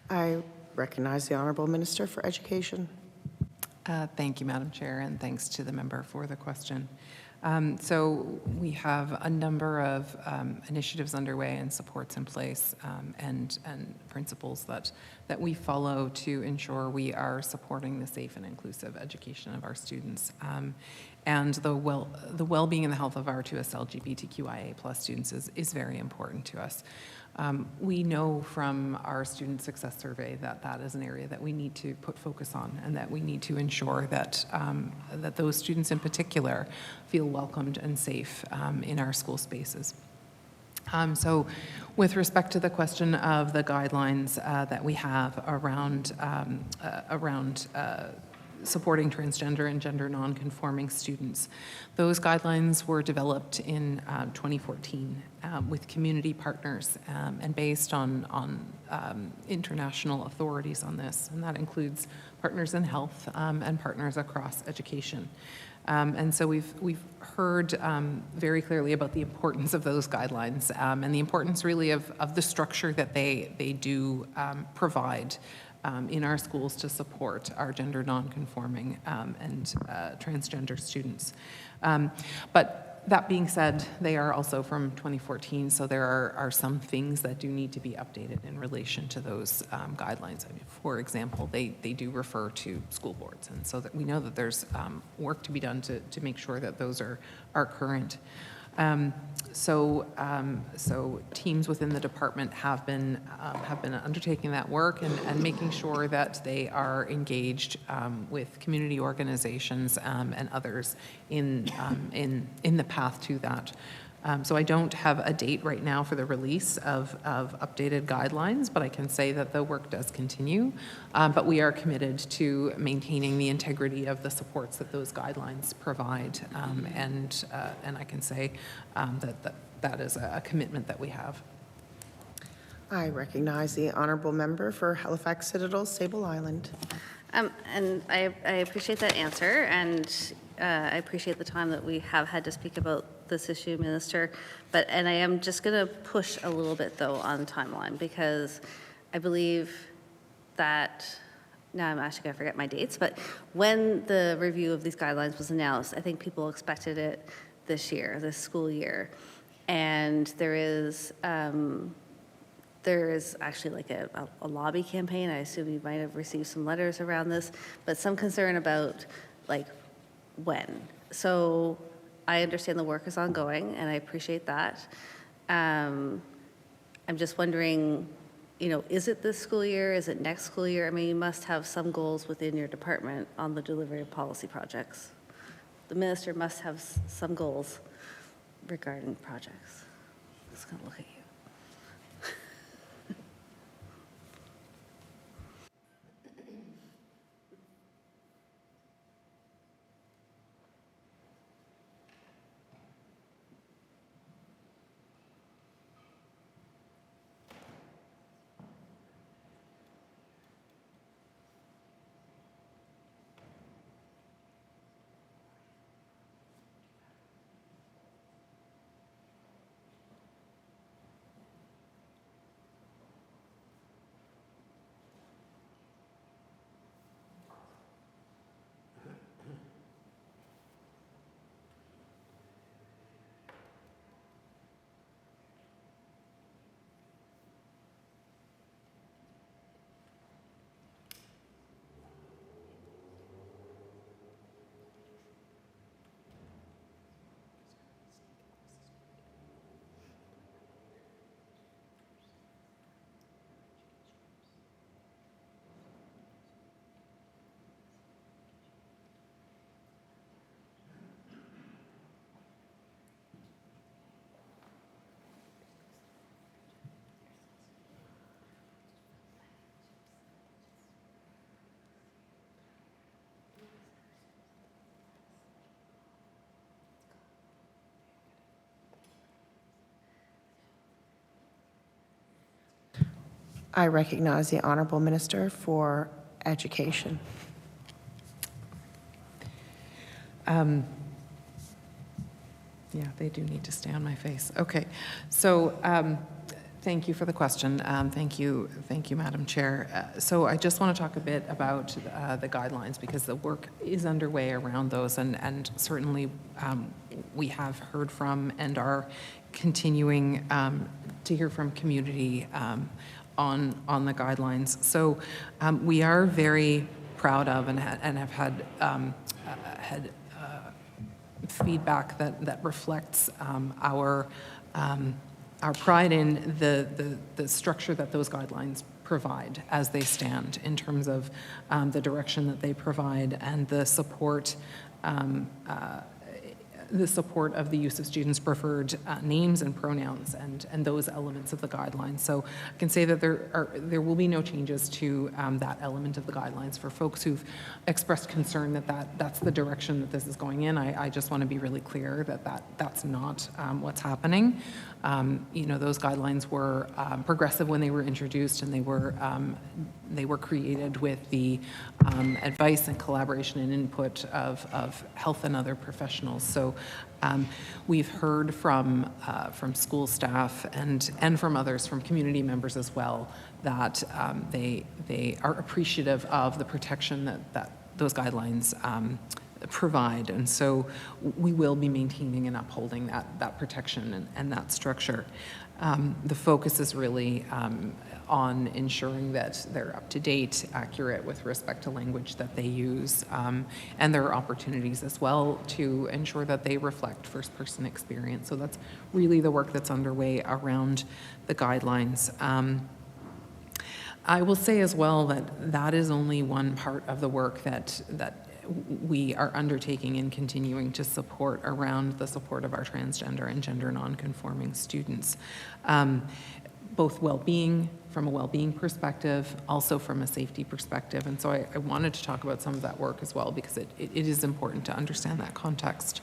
I recognize the Honorable Minister for Education. Thank you, Madam Chair, and thanks to the member for the question. So we have a number of initiatives underway and supports in place and principles that we follow to ensure we are supporting the safe and inclusive education of our students. And the well-being and the health of our 2S LGBTQIA+ students is very important to us. We know from our student success survey that is an area that we need to put focus on, and that we need to ensure that that those students in particular feel welcomed and safe in our school spaces. So with respect to the question of the guidelines that we have around supporting transgender and gender nonconforming students, those guidelines were developed in 2014 with community partners and based on international authorities on this, and that includes partners in health and partners across education. And so we've heard very clearly about the importance of those guidelines and the importance really of the structure that they do provide in our schools to support our gender nonconforming and transgender students. But that being said, they are also from 2014, so there are some things that do need to be updated in relation to those guidelines. I mean, for example, they do refer to school boards, and so that we know that there's work to be done to make sure that those are current. So teams within the department have been undertaking that work and making sure that they are engaged with community organizations and others in the path to that. So I don't have a date right now for the release of updated guidelines, but I can say that the work does continue. But we are committed to maintaining the integrity of the supports that those guidelines provide, and I can say that is a commitment that we have. I recognize the honourable member for Halifax Citadel, Sable Island. And I appreciate that answer, and I appreciate the time that we have had to speak about this issue, Minister. And I am just going to push a little bit, though, on timeline, because I believe that, now I'm actually going to forget my dates, but when the review of these guidelines was announced, I think people expected it this year, this school year. And there is actually like a lobby campaign. I assume you might have received some letters around this, but some concern about like when. So I understand the work is ongoing, and I appreciate that. I'm just wondering, is it this school year? Is it next school year? I mean, you must have some goals within your department on the delivery of policy projects. The minister must have some goals regarding projects. I'm just going to look at you. I recognize the honourable minister for education. Yeah, they do need to stay on my face. Okay, so thank you for the question. Thank you, Madam Chair. So I just want to talk a bit about the guidelines, because the work is underway around those, and certainly we have heard from and are continuing to hear from community on the guidelines. So we are very proud of and have had feedback that reflects our pride in the structure that those guidelines provide as they stand, in terms of the direction that they provide and the support the support of the use of students' preferred names and pronouns and those elements of the guidelines. So I can say that there will be no changes to that element of the guidelines for folks who've expressed concern that's the direction that this is going in. I just want to be really clear that's not what's happening. Those guidelines were progressive when they were introduced, and they were created with the advice and collaboration and input of health and other professionals. So we've heard from school staff and from others, from community members as well, that they are appreciative of the protection that those guidelines provide. And so we will be maintaining and upholding that protection and that structure. The focus is really on ensuring that they're up to date, accurate with respect to language that they use, and there are opportunities as well to ensure that they reflect first-person experience. So that's really the work that's underway around the guidelines. I will say as well that is only one part of the work that we are undertaking and continuing to support around the support of our transgender and gender nonconforming students. Both well-being, from a well-being perspective, also from a safety perspective. And so I wanted to talk about some of that work as well, because it is important to understand that context.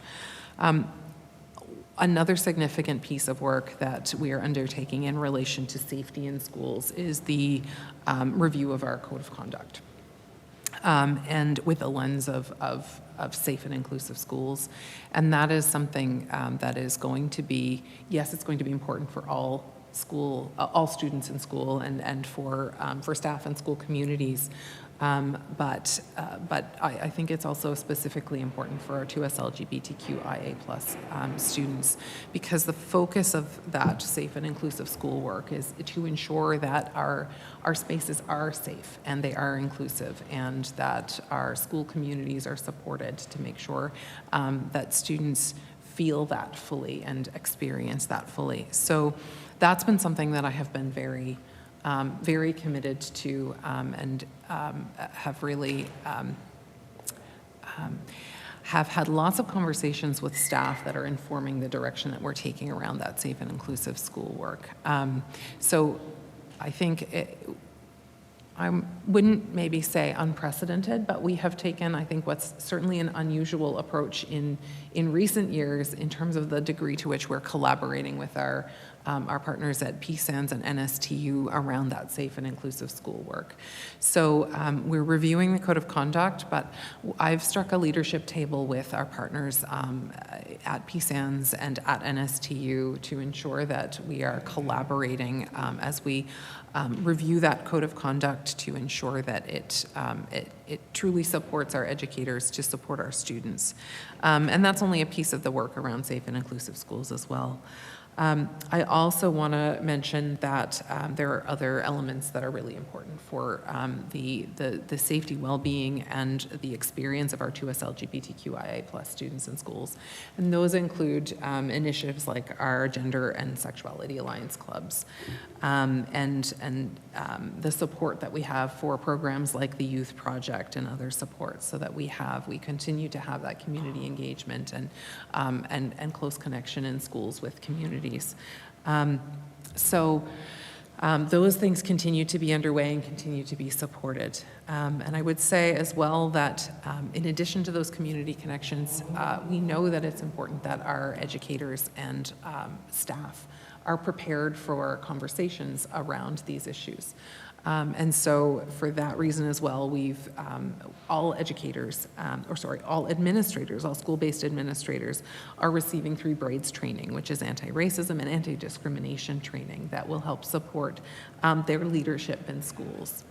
Another significant piece of work that we are undertaking in relation to safety in schools is the review of our code of conduct. And with a lens of safe and inclusive schools. And that is something that is going to be, yes, it's going to be important for all students in school and for staff and school communities. But I think it's also specifically important for our 2S LGBTQIA+ students, because the focus of that safe and inclusive schoolwork is to ensure that our spaces are safe and they are inclusive, and that our school communities are supported to make sure that students feel that fully and experience that fully. So that's been something that I have been very committed to, and have really have had lots of conversations with staff that are informing the direction that we're taking around that safe and inclusive schoolwork. So I think I wouldn't maybe say unprecedented, but we have taken, I think, what's certainly an unusual approach in recent years in terms of the degree to which we're collaborating with our partners at PSANS and NSTU around that safe and inclusive schoolwork. So we're reviewing the code of conduct, but I've struck a leadership table with our partners at PSANS and at NSTU to ensure that we are collaborating as we review that code of conduct to ensure that it truly supports our educators to support our students. And that's only a piece of the work around safe and inclusive schools as well. I also want to mention that there are other elements that are really important for the safety, well-being, and the experience of our 2S LGBTQIA+ students in schools. And those include initiatives like our Gender and Sexuality Alliance clubs, and the support that we have for programs like the Youth Project and other supports, so that we continue to have that community engagement and close connection in schools with communities. Those things continue to be underway and continue to be supported. And I would say as well that in addition to those community connections, we know that it's important that our educators and staff are prepared for conversations around these issues. And so for that reason as well, we've, all administrators, all school-based administrators are receiving 3 braids training, which is anti-racism and anti-discrimination training that will help support their leadership in schools.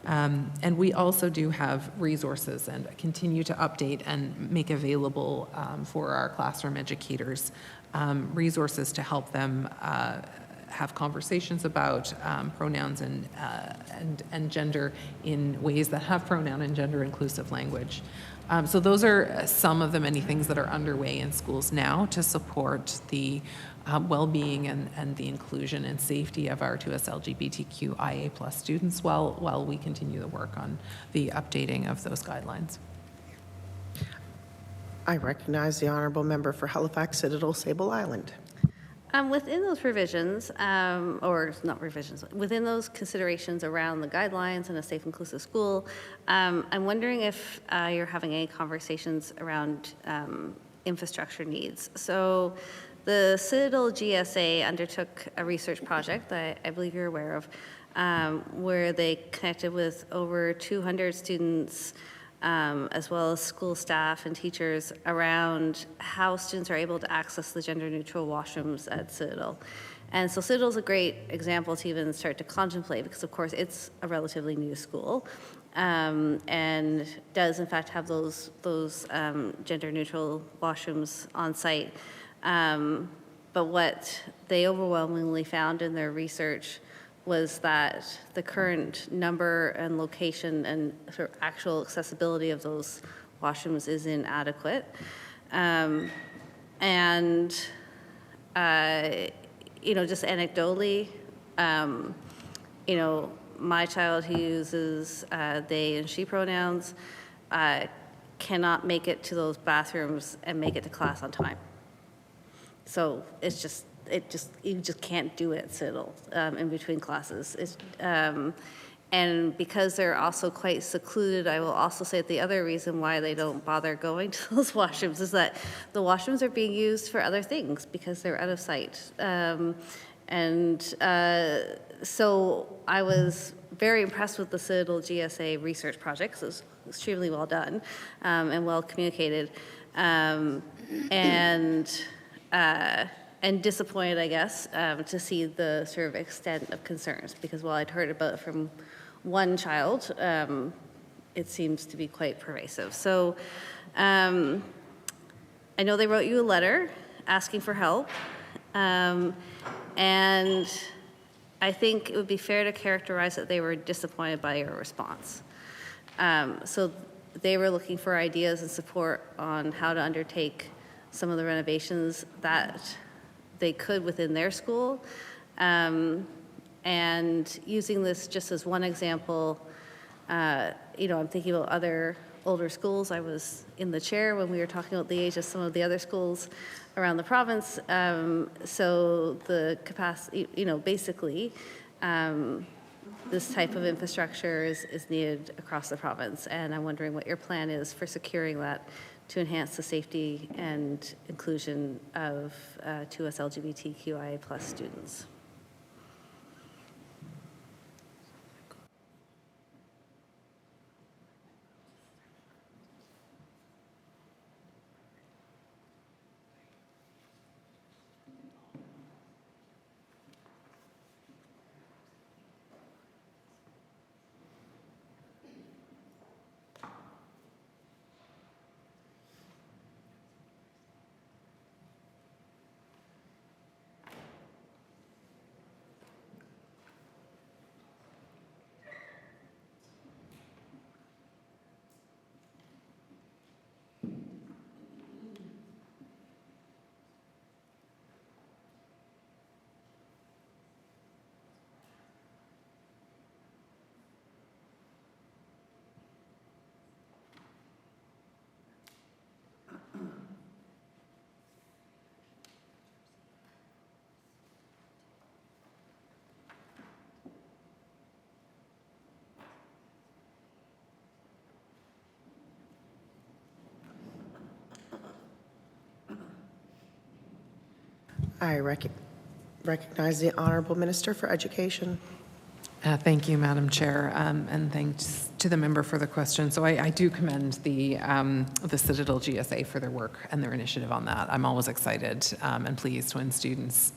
And we also do have resources and continue to update and make available for our classroom educators resources to help them have conversations about pronouns and gender in ways that have pronoun and gender inclusive language. So those are some of the many things that are underway in schools now to support the well-being and the inclusion and safety of our 2S LGBTQIA+ students while we continue the work on the updating of those guidelines. I recognize the honourable member for Halifax Citadel Sable Island. Within those provisions, or not revisions, within those considerations around the guidelines and a safe, inclusive school, I'm wondering if you're having any conversations around infrastructure needs. So the Citadel GSA undertook a research project that I believe you're aware of, where they connected with over 200 students, as well as school staff and teachers around how students are able to access the gender-neutral washrooms at Citadel. And so Citadel's a great example to even start to contemplate because, of course, it's a relatively new school and does, in fact, have those gender-neutral washrooms on site. But what they overwhelmingly found in their research was that the current number and location and sort of actual accessibility of those washrooms is inadequate. Just anecdotally, my child who uses they and she pronouns cannot make it to those bathrooms and make it to class on time. So you just can't do it, Citadel, in between classes. And because they're also quite secluded, I will also say that the other reason why they don't bother going to those washrooms is that the washrooms are being used for other things because they're out of sight. So I was very impressed with the Citadel GSA research project because it was extremely well done and well communicated. And disappointed, I guess, to see the sort of extent of concerns, because while I'd heard about it from one child, it seems to be quite pervasive. So I know they wrote you a letter asking for help, and I think it would be fair to characterize that they were disappointed by your response. So they were looking for ideas and support on how to undertake some of the renovations that they could within their school. And using this just as one example, I'm thinking about other older schools. I was in the chair when we were talking about the age of some of the other schools around the province. So the capacity, basically, this type of infrastructure is needed across the province. And I'm wondering what your plan is for securing that to enhance the safety and inclusion of to us LGBTQIA+ students. I recognize the Honourable Minister for Education. Thank you, Madam Chair, and thanks to the member for the question. So I do commend the Citadel GSA for their work and their initiative on that. I'm always excited and pleased when students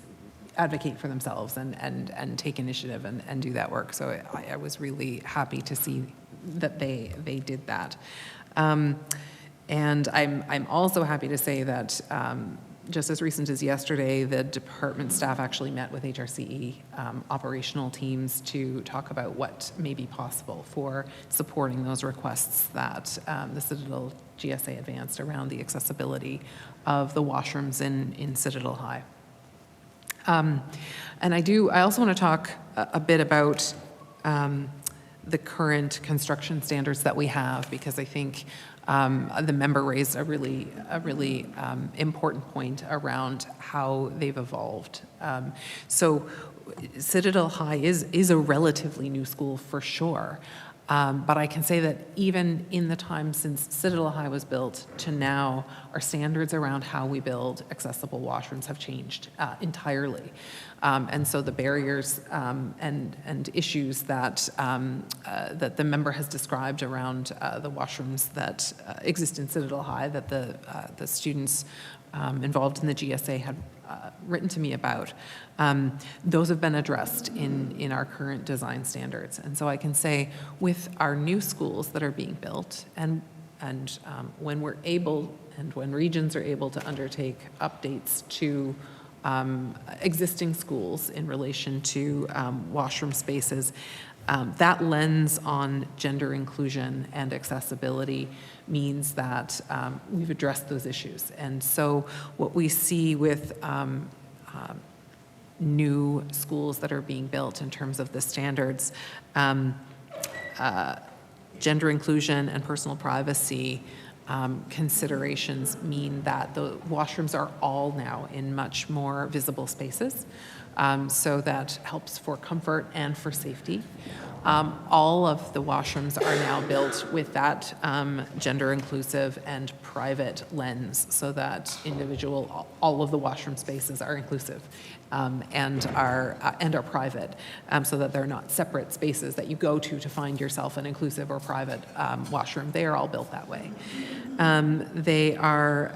advocate for themselves and take initiative and do that work. So I was really happy to see that they did that. And I'm also happy to say that just as recent as yesterday, the department staff actually met with HRCE operational teams to talk about what may be possible for supporting those requests that the Citadel GSA advanced around the accessibility of the washrooms in Citadel High. And I also want to talk a bit about the current construction standards that we have, because I think the member raised a really important point around how they've evolved. So Citadel High is a relatively new school for sure. But I can say that even in the time since Citadel High was built to now, our standards around how we build accessible washrooms have changed entirely. And so the barriers and issues that the member has described around the washrooms that exist in Citadel High, that the students involved in the GSA had written to me about, those have been addressed in our current design standards. And so I can say with our new schools that are being built, and when we're able and when regions are able to undertake updates to existing schools in relation to washroom spaces, that lens on gender inclusion and accessibility means that we've addressed those issues. And so what we see with new schools that are being built in terms of the standards, gender inclusion and personal privacy considerations mean that the washrooms are all now in much more visible spaces. So that helps for comfort and for safety. All of the washrooms are now built with that gender inclusive and private lens, so that all of the washroom spaces are inclusive and are private, so that they're not separate spaces that you go to find yourself an inclusive or private washroom. They are all built that way. They are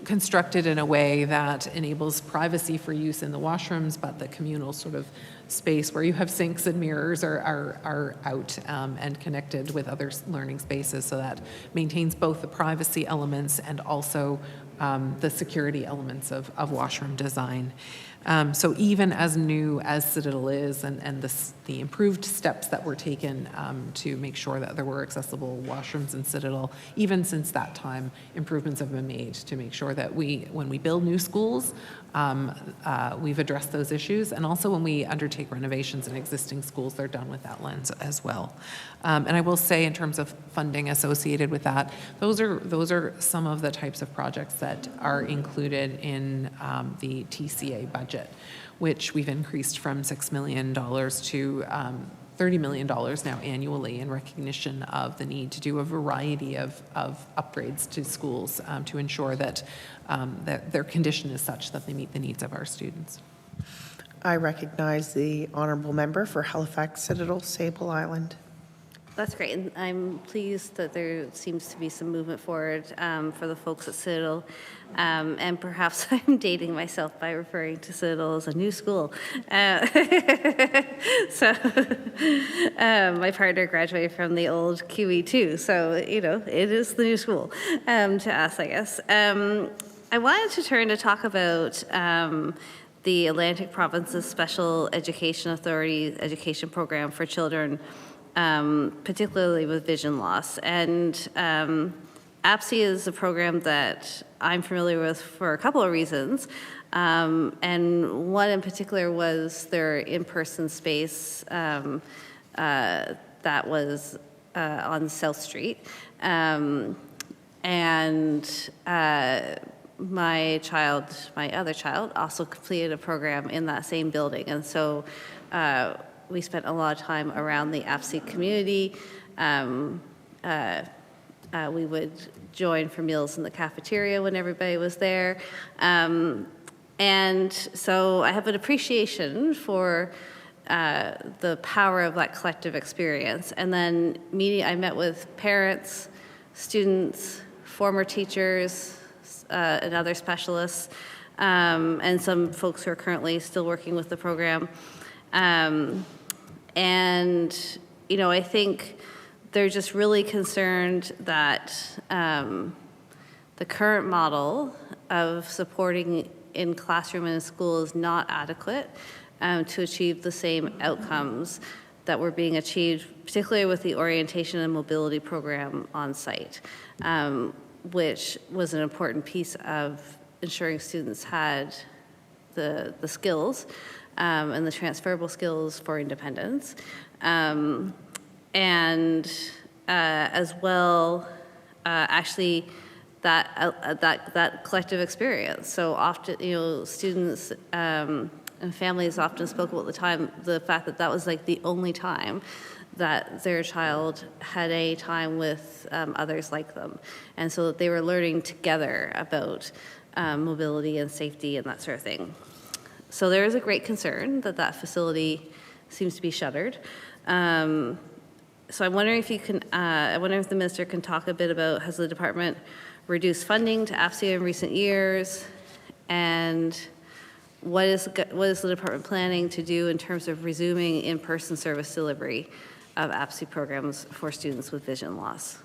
constructed in a way that enables privacy for use in the washrooms, but the communal sort of space where you have sinks and mirrors are out and connected with other learning spaces, so that maintains both the privacy elements and also the security elements of washroom design. So even as new as Citadel is, and the improved steps that were taken to make sure that there were accessible washrooms in Citadel, even since that time, improvements have been made to make sure that when we build new schools, we've addressed those issues, and also when we undertake renovations in existing schools, they're done with that lens as well. And I will say, in terms of funding associated with that, those are some of the types of projects that are included in the TCA budget, which we've increased from $6 million to $30 million now annually, in recognition of the need to do a variety of upgrades to schools to ensure that their condition is such that they meet the needs of our students. I recognize the honourable member for Halifax Citadel, Sable Island. That's great, and I'm pleased that there seems to be some movement forward for the folks at Citadel, and perhaps I'm dating myself by referring to Citadel as a new school. So my partner graduated from the old QE too, so it is the new school to us, I guess. I wanted to turn to talk about the Atlantic Province's Special Education Authority education program for children, particularly with vision loss. And APSE is a program that I'm familiar with for a couple of reasons. And one in particular was their in-person space that was on South Street. My other child, also completed a program in that same building. And so we spent a lot of time around the APSE community. We would join for meals in the cafeteria when everybody was there. And so I have an appreciation for the power of that collective experience. And then I met with parents, students, former teachers, and other specialists, and some folks who are currently still working with the program. I think they're just really concerned that the current model of supporting in classroom and in school is not adequate to achieve the same outcomes that were being achieved, particularly with the orientation and mobility program on site, which was an important piece of ensuring students had the skills and the transferable skills for independence. As well, actually, that collective experience. So often, students and families often spoke about the fact that was like the only time that their child had a time with others like them, and so that they were learning together about mobility and safety and that sort of thing. So there is a great concern that facility seems to be shuttered. So I'm wondering if the minister can talk a bit about, has the department reduced funding to APSI in recent years, and what is the department planning to do in terms of resuming in-person service delivery of APSI programs for students with vision loss?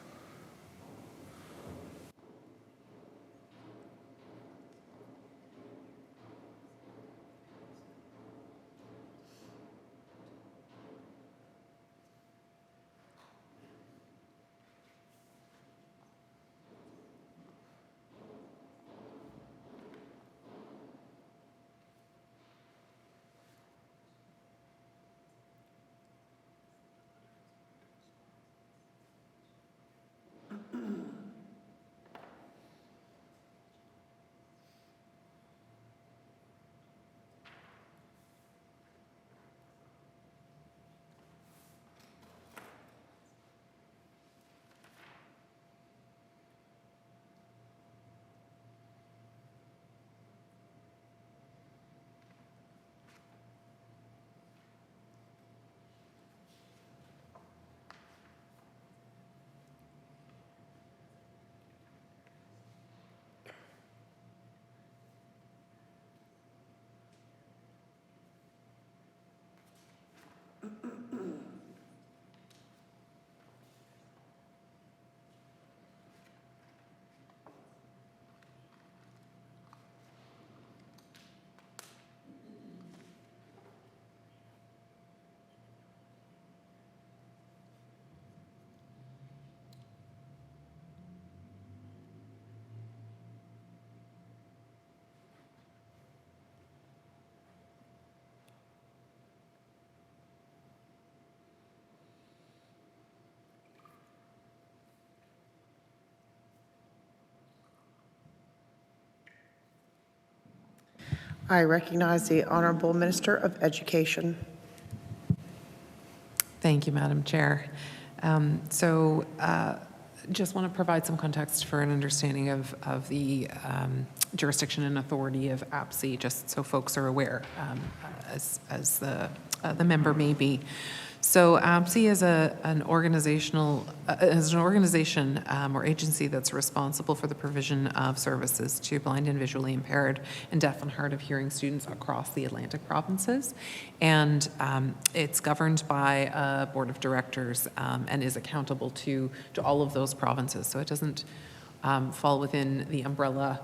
I recognize the Honorable Minister of Education. Thank you, Madam Chair. Just want to provide some context for an understanding of the jurisdiction and authority of APSI, just so folks are aware, as the member may be. So APSI is an organization or agency that's responsible for the provision of services to blind and visually impaired and deaf and hard of hearing students across the Atlantic provinces. And it's governed by a board of directors and is accountable to all of those provinces. So it doesn't fall within the umbrella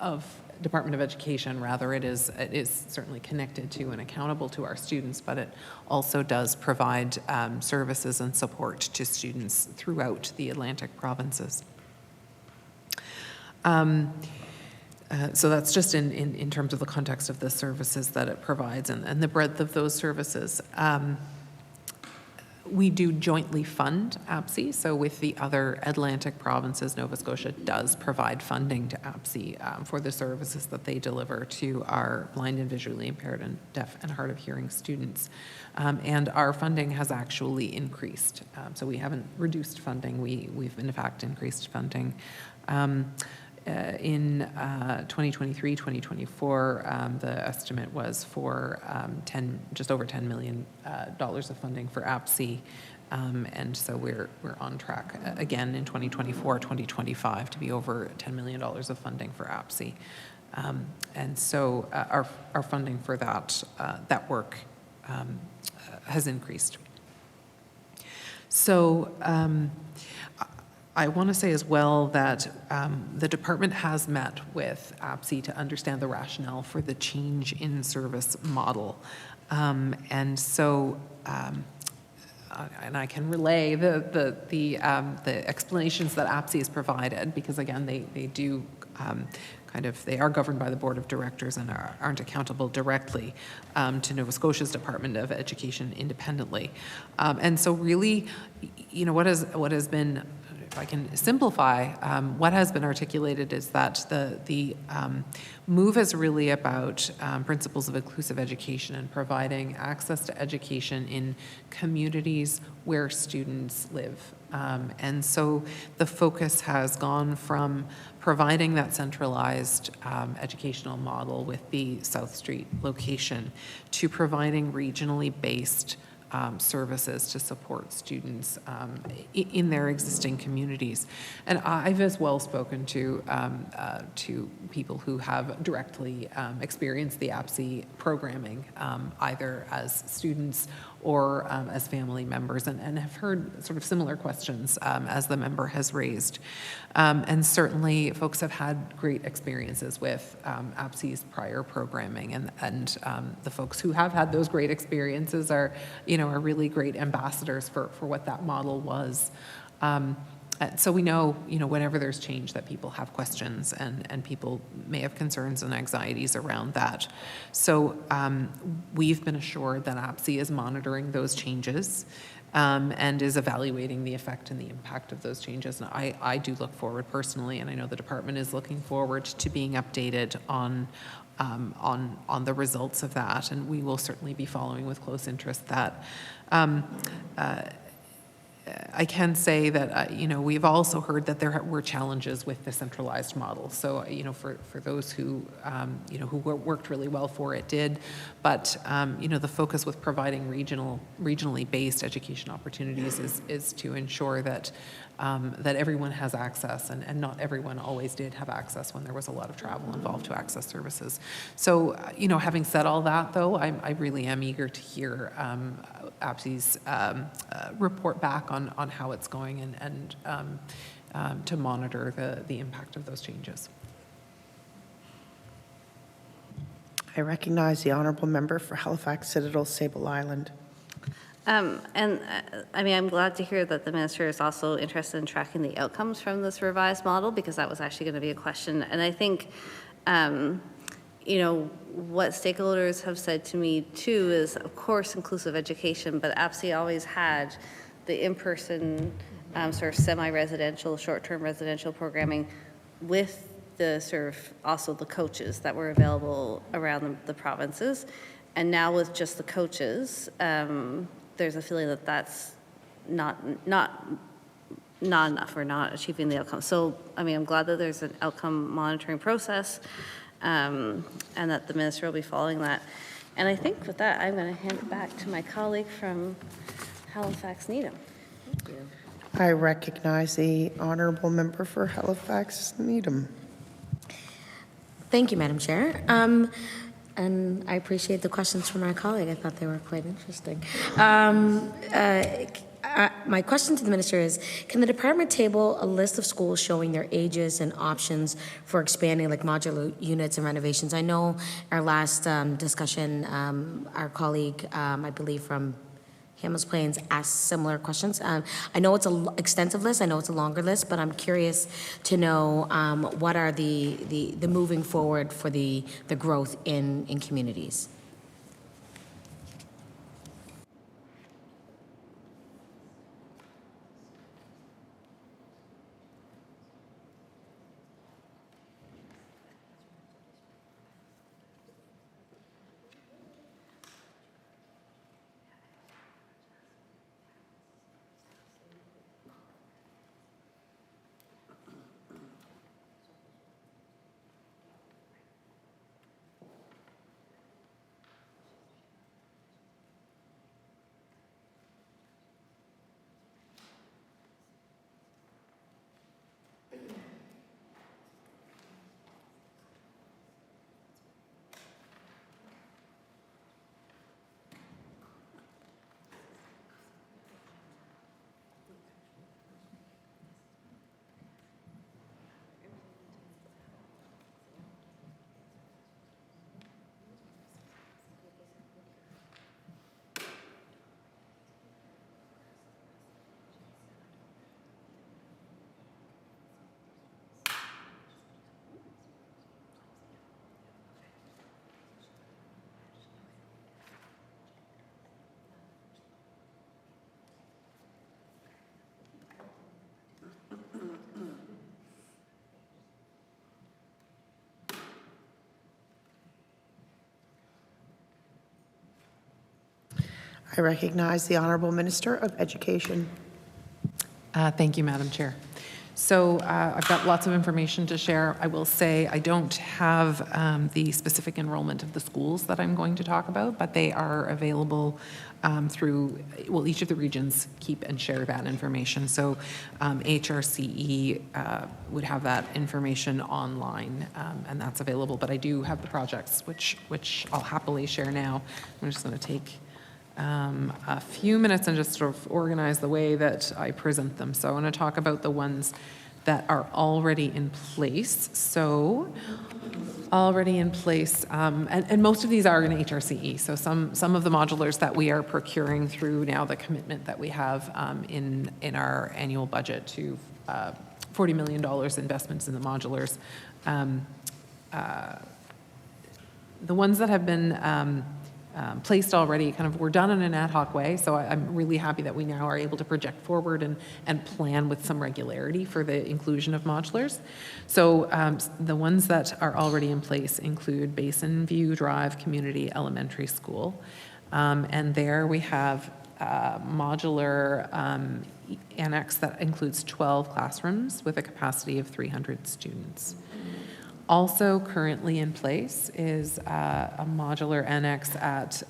of Department of Education. Rather, it is certainly connected to and accountable to our students, but it also does provide services and support to students throughout the Atlantic provinces. So that's just in terms of the context of the services that it provides and the breadth of those services. We do jointly fund APSI, so with the other Atlantic provinces, Nova Scotia does provide funding to APSI for the services that they deliver to our blind and visually impaired and deaf and hard of hearing students. And our funding has actually increased. So we haven't reduced funding, we've in fact increased funding. In 2023, 2024, the estimate was for just over $10 million of funding for APSI, and so we're on track again in 2024, 2025 to be over $10 million of funding for APSI, and so our funding for that work has increased. So. I want to say as well that the department has met with APSI to understand the rationale for the change in service model. And so, and I can relay the explanations that APSI has provided, because again, they do they are governed by the Board of Directors and aren't accountable directly to Nova Scotia's Department of Education independently. And so really, what has been, if I can simplify, what has been articulated is that the move is really about principles of inclusive education and providing access to education in communities where students live. And so the focus has gone from providing that centralized educational model with the South Street location to providing regionally based services to support students in their existing communities. And I've as well spoken to people who have directly experienced the APSE programming, either as students or as family members, and have heard sort of similar questions as the member has raised. And certainly folks have had great experiences with APSE's prior programming, and the folks who have had those great experiences are really great ambassadors for what that model was. So we know, whenever there's change that people have questions and people may have concerns and anxieties around that. So we've been assured that APSE is monitoring those changes and is evaluating the effect and the impact of those changes. And I do look forward personally, and I know the department is looking forward to being updated on the results of that, and we will certainly be following with close interest that. I can say that, we've also heard that there were challenges with the centralized model. So, for those who worked really well for it did, but, the focus with providing regionally based education opportunities is to ensure that that everyone has access, and not everyone always did have access when there was a lot of travel involved to access services. So, having said all that, though, I really am eager to hear APSE's report back on how it's going and to monitor the impact of those changes. I recognize the honourable member for Halifax Citadel Sable Island. I'm glad to hear that the minister is also interested in tracking the outcomes from this revised model, because that was actually going to be a question. And I think, what stakeholders have said to me too is, of course, inclusive education, but APSE always had the in-person sort of semi-residential, short-term residential programming with the sort of also the coaches that were available around the provinces. And now with just the coaches, there's a feeling that that's not enough or not achieving the outcome. So, I'm glad that there's an outcome monitoring process and that the minister will be following that. And I think with that, I'm going to hand it back to my colleague from Halifax Needham. Thank you. I recognize the honourable member for Halifax Needham. Thank you, Madam Chair. And I appreciate the questions from my colleague. I thought they were quite interesting. My question to the minister is, can the department table a list of schools showing their ages and options for expanding, like modular units and renovations? I know our last discussion, our colleague, I believe from Hamels Plains, asked similar questions. I know it's an extensive list. I know it's a longer list, but I'm curious to know what are the moving forward for the growth in communities. I recognize the Honourable Minister of Education. Thank you, Madam Chair. So I've got lots of information to share. I will say I don't have the specific enrollment of the schools that I'm going to talk about, but they are available through, well, each of the regions keep and share that information. So HRCE would have that information online, and that's available. But I do have the projects, which I'll happily share now. I'm just going to take a few minutes and just sort of organize the way that I present them. So I want to talk about the ones that are already in place. So already in place, and most of these are in HRCE. So some of the modulars that we are procuring through now the commitment that we have in our annual budget to $40 million investments in the modulars. The ones that have been placed already kind of were done in an ad hoc way, so I'm really happy that we now are able to project forward and plan with some regularity for the inclusion of modulars. So the ones that are already in place include Basin View Drive Community Elementary School, and there we have a modular annex that includes 12 classrooms with a capacity of 300 students. Also currently in place is a modular annex at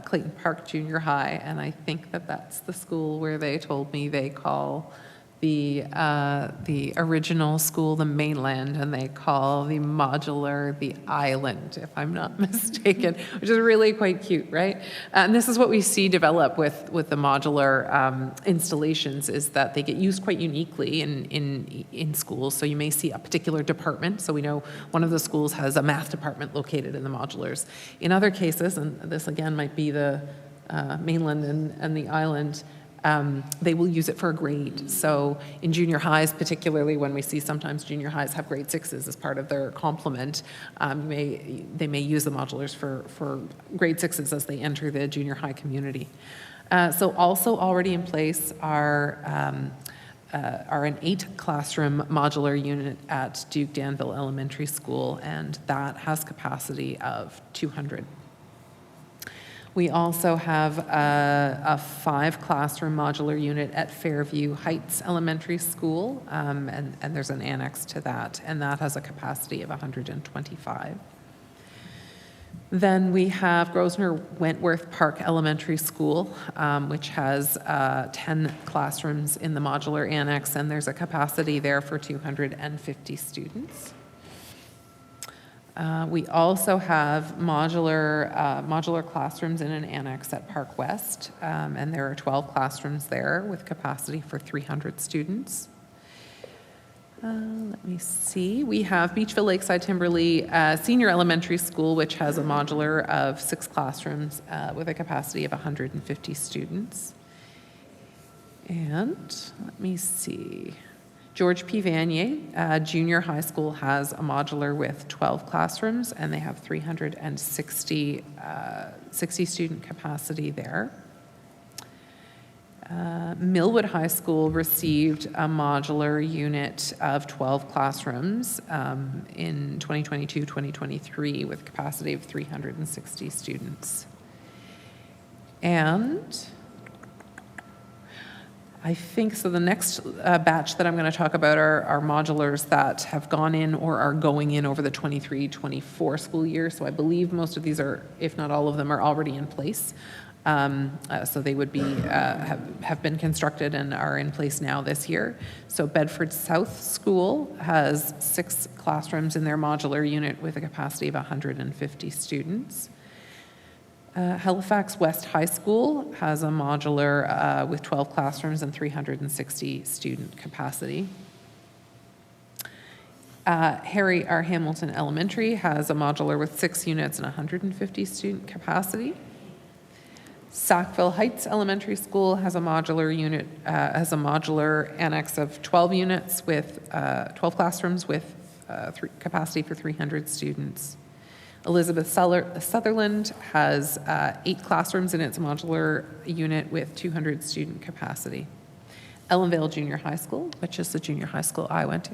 Clayton Park Junior High, and I think that that's the school where they told me they call the original school the mainland, and they call the modular the island, if I'm not mistaken, which is really quite cute, right? And this is what we see develop with the modular installations, is that they get used quite uniquely in schools. So you may see a particular department. So we know one of the schools has a math department located in the modulars. In other cases, and this again might be the mainland and the island, they will use it for a grade. So in junior highs, particularly when we see sometimes junior highs have grade 6s as part of their complement, they may use the modulars for grade 6s as they enter the junior high community. So also already in place are an 8-classroom modular unit at Duke Danville Elementary School, and that has capacity of 200. We also have a 5-classroom modular unit at Fairview Heights Elementary School, and there's an annex to that, and that has a capacity of 125. Then we have Grosvenor Wentworth Park Elementary School, which has 10 classrooms in the modular annex, and there's a capacity there for 250 students. We also have modular classrooms in an annex at Park West, and there are 12 classrooms there with capacity for 300 students. Let me see. We have Beachville Lakeside Timberley Senior Elementary School, which has a modular of 6 classrooms with a capacity of 150 students. And let me see. George P. Vanier Junior High School has a modular with 12 classrooms, and they have 360 student capacity there. Millwood High School received a modular unit of 12 classrooms in 2022-2023 with capacity of 360 students. And I think so. The next batch that I'm going to talk about are modulars that have gone in or are going in over the 23-24 school year. So I believe most of these are, if not all of them, are already in place. So they would be have been constructed and are in place now this year. So Bedford South School has 6 classrooms in their modular unit with a capacity of 150 students. Halifax West High School has a modular with 12 classrooms and 360 student capacity. Harry R. Hamilton Elementary has a modular with 6 units and 150 student capacity. Sackville Heights Elementary School has a modular unit, has a modular annex of 12 units with 12 classrooms with capacity for 300 students. Elizabeth Sutherland has 8 classrooms in its modular unit with 200 student capacity. Ellenvale Junior High School, which is the junior high school I went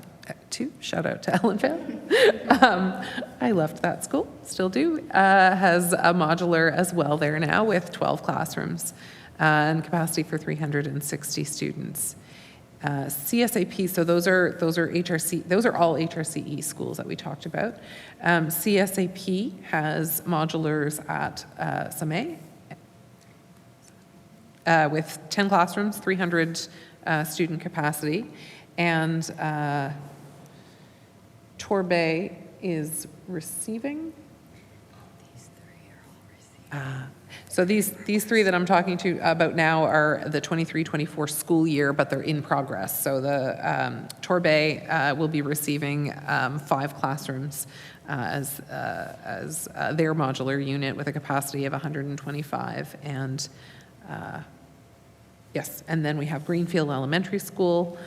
to. Shout out to Ellenvale. I left that school, still do. Has a modular as well there now with 12 classrooms and capacity for 360 students. CSAP, so those are HRC, those are all HRCE schools that we talked about. CSAP has modulars at Samay with 10 classrooms, 300 student capacity, and Torbay is receiving. So these three that I'm talking to about now are the 23-24 school year, but they're in progress. So the Torbay will be receiving 5 classrooms as their modular unit with a capacity of 125. And yes, and then we have Greenfield Elementary School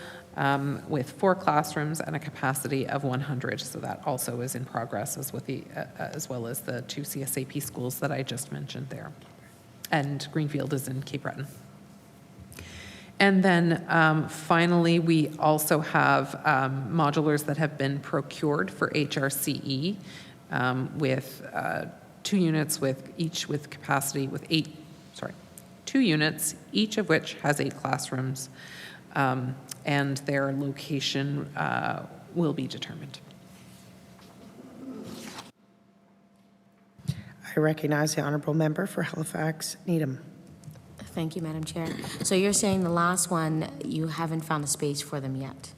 with 4 classrooms and a capacity of 100. So that also is in progress as well as the 2 CSAP schools that I just mentioned there. And Greenfield is in Cape Breton. And then finally, we also have modulars that have been procured for HRCE with 2 units with capacity with 2 units, each of which has 8 classrooms, and their location will be determined. I recognize the honourable member for Halifax Needham. Thank you, Madam Chair. So you're saying the last one, you haven't found a space for them yet?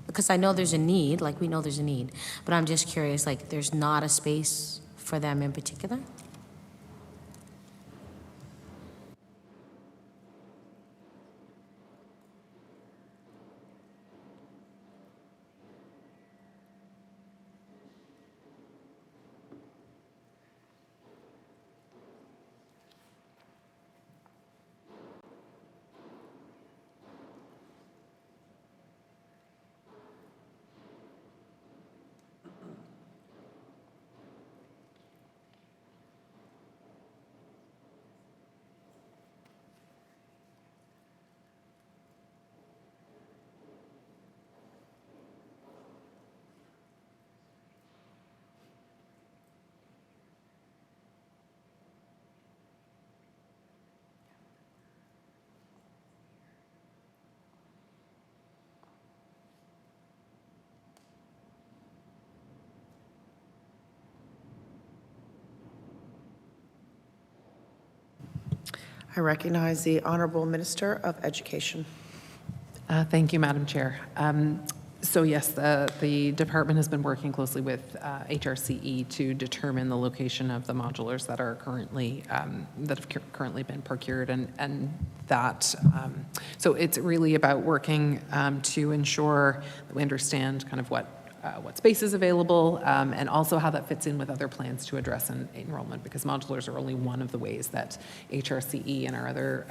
Because I know there's a need, like we know there's a need, but I'm just curious, like there's not a space for them in particular? I recognize the honourable Minister of Education. Thank you, Madam Chair. So yes, the department has been working closely with HRCE to determine the location of the modulars that are currently that have currently been procured, and that so it's really about working to ensure that we understand kind of what space is available, and also how that fits in with other plans to address enrollment, because modulars are only one of the ways that HRCE and our other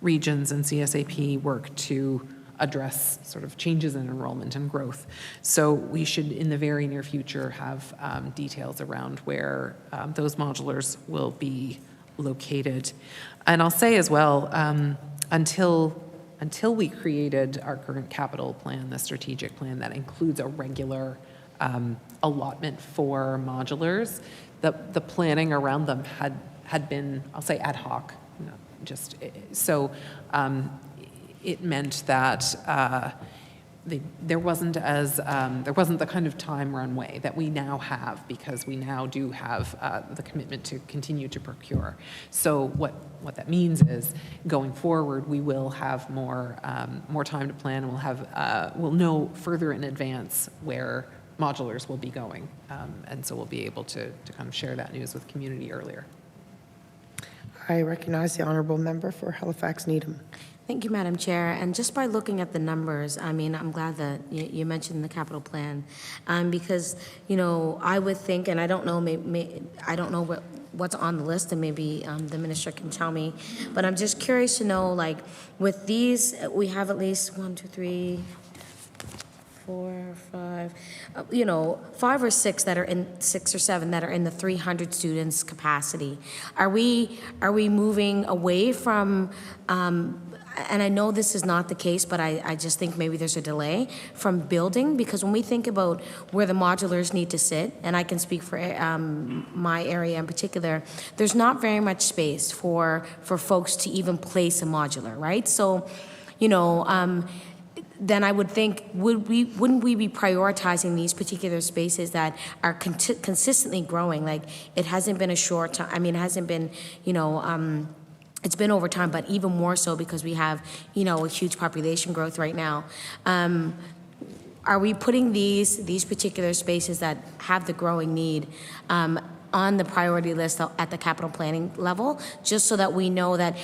regions and CSAP work to address sort of changes in enrollment and growth. So we should, in the very near future, have details around where those modulars will be located. And I'll say as well, until we created our current capital plan, the strategic plan that includes a regular allotment for modulars, the planning around them had been, I'll say, ad hoc. Just so it meant that there wasn't the kind of time runway that we now have, because we now do have the commitment to continue to procure. So what that means is, going forward, we will have more time to plan, and we'll know further in advance where modulars will be going, and so we'll be able to kind of share that news with community earlier. I recognize the honourable member for Halifax Needham. Thank you, Madam Chair. And just by looking at the numbers, I mean, I'm glad that you mentioned the capital plan, because, I would think, and I don't know, I don't know what's on the list, and maybe the minister can tell me, but I'm just curious to know, like, with these, we have at least 1, 2, 3, 4, 5, 5 or 6 that are in 6 or 7 that are in the 300 students capacity. Are we moving away from? And I know this is not the case, but I just think maybe there's a delay from building, because when we think about where the modulars need to sit, and I can speak for my area in particular, there's not very much space for folks to even place a modular, right? So, then I would think, wouldn't we be prioritizing these particular spaces that are consistently growing? Like, it hasn't been a short time, it hasn't been, it's been over time, but even more so because we have, a huge population growth right now. Are we putting these particular spaces that have the growing need on the priority list at the capital planning level, just so that we know that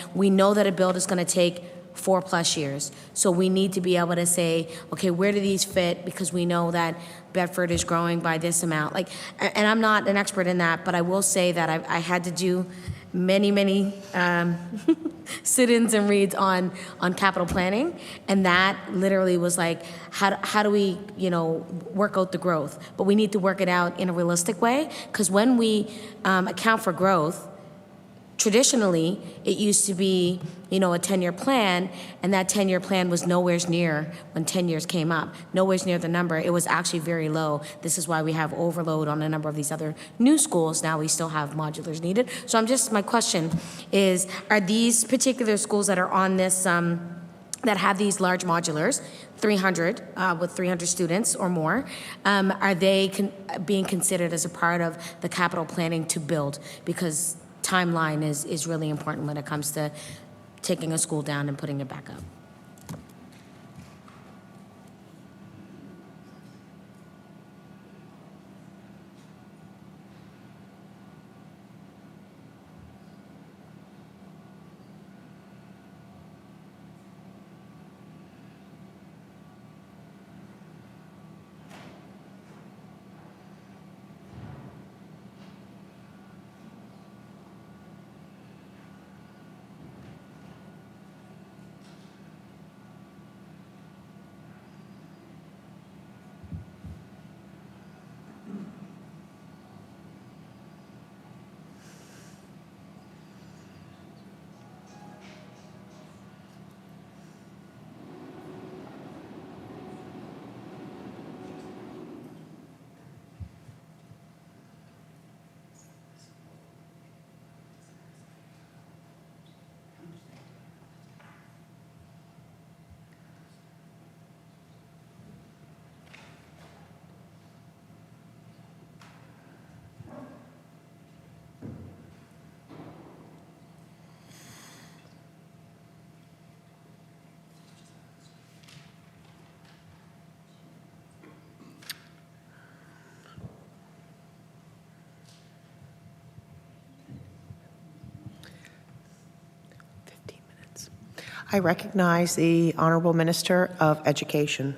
a build is going to take 4+ years? So we need to be able to say, okay, where do these fit? Because we know that Bedford is growing by this amount. And I'm not an expert in that, but I will say that I had to do many sit-ins and reads on capital planning, and that literally was like, how do we work out the growth? But we need to work it out in a realistic way, because when we account for growth, traditionally it used to be a 10-year plan, and that 10-year plan was nowhere near, when 10 years came up, nowhere near the number. It was actually very low. This is why we have overload on a number of these other new schools. Now we still have modulars needed. So my question is, are these particular schools that are on this, that have these large modulars, 300, with 300 students or more, are they being considered as a part of the capital planning to build? Because timeline is really important when it comes to taking a school down and putting it back up. I recognize the Honorable Minister of Education.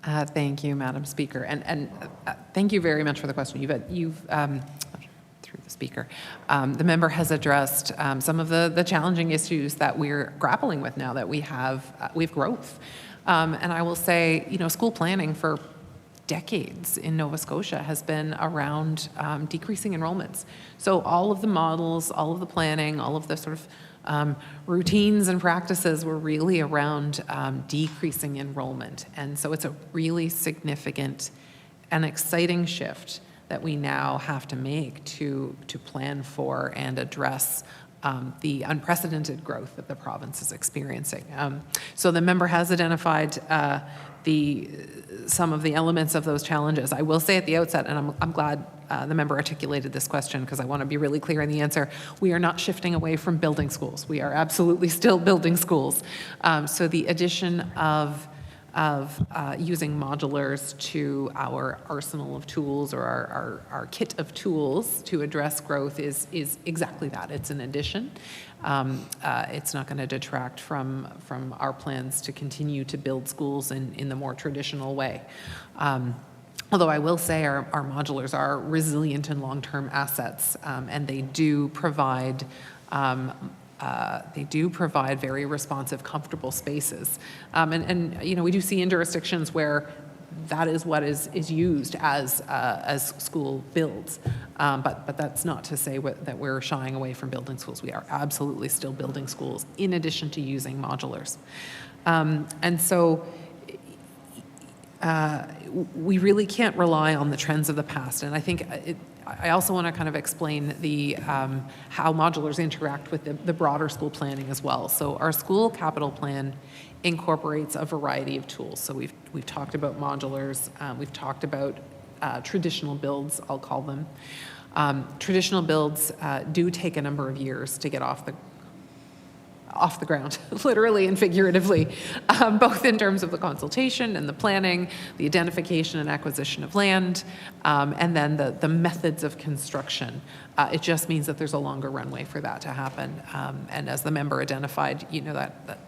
Thank you, Madam Speaker, and thank you very much for the question. Through the Speaker, the member has addressed some of the challenging issues that we're grappling with now that we have growth, and I will say, school planning for decades in Nova Scotia has been around decreasing enrollments. So all of the models, all of the planning, all of the sort of routines and practices were really around decreasing enrollment. And so it's a really significant and exciting shift that we now have to make to plan for and address the unprecedented growth that the province is experiencing. So the member has identified some of the elements of those challenges. I will say at the outset, and I'm glad the member articulated this question because I want to be really clear in the answer, we are not shifting away from building schools. We are absolutely still building schools. So the addition of using modulars to our arsenal of tools or our kit of tools to address growth is exactly that. It's an addition. It's not going to detract from our plans to continue to build schools in the more traditional way. Although I will say our modulars are resilient and long-term assets, and they do provide They do provide very responsive, comfortable spaces. And you know, we do see in jurisdictions where that is what is used as school builds. But that's not to say that we're shying away from building schools. We are absolutely still building schools in addition to using modulars. And so we really can't rely on the trends of the past. And I think I also want to kind of explain how modulars interact with the broader school planning as well. So our school capital plan incorporates a variety of tools. So we've talked about modulars, we've talked about traditional builds, I'll call them. Traditional builds do take a number of years to get off the ground, literally and figuratively, both in terms of the consultation and the planning, the identification and acquisition of land, and then the methods of construction. It just means that there's a longer runway for that to happen. And as the member identified, you know, that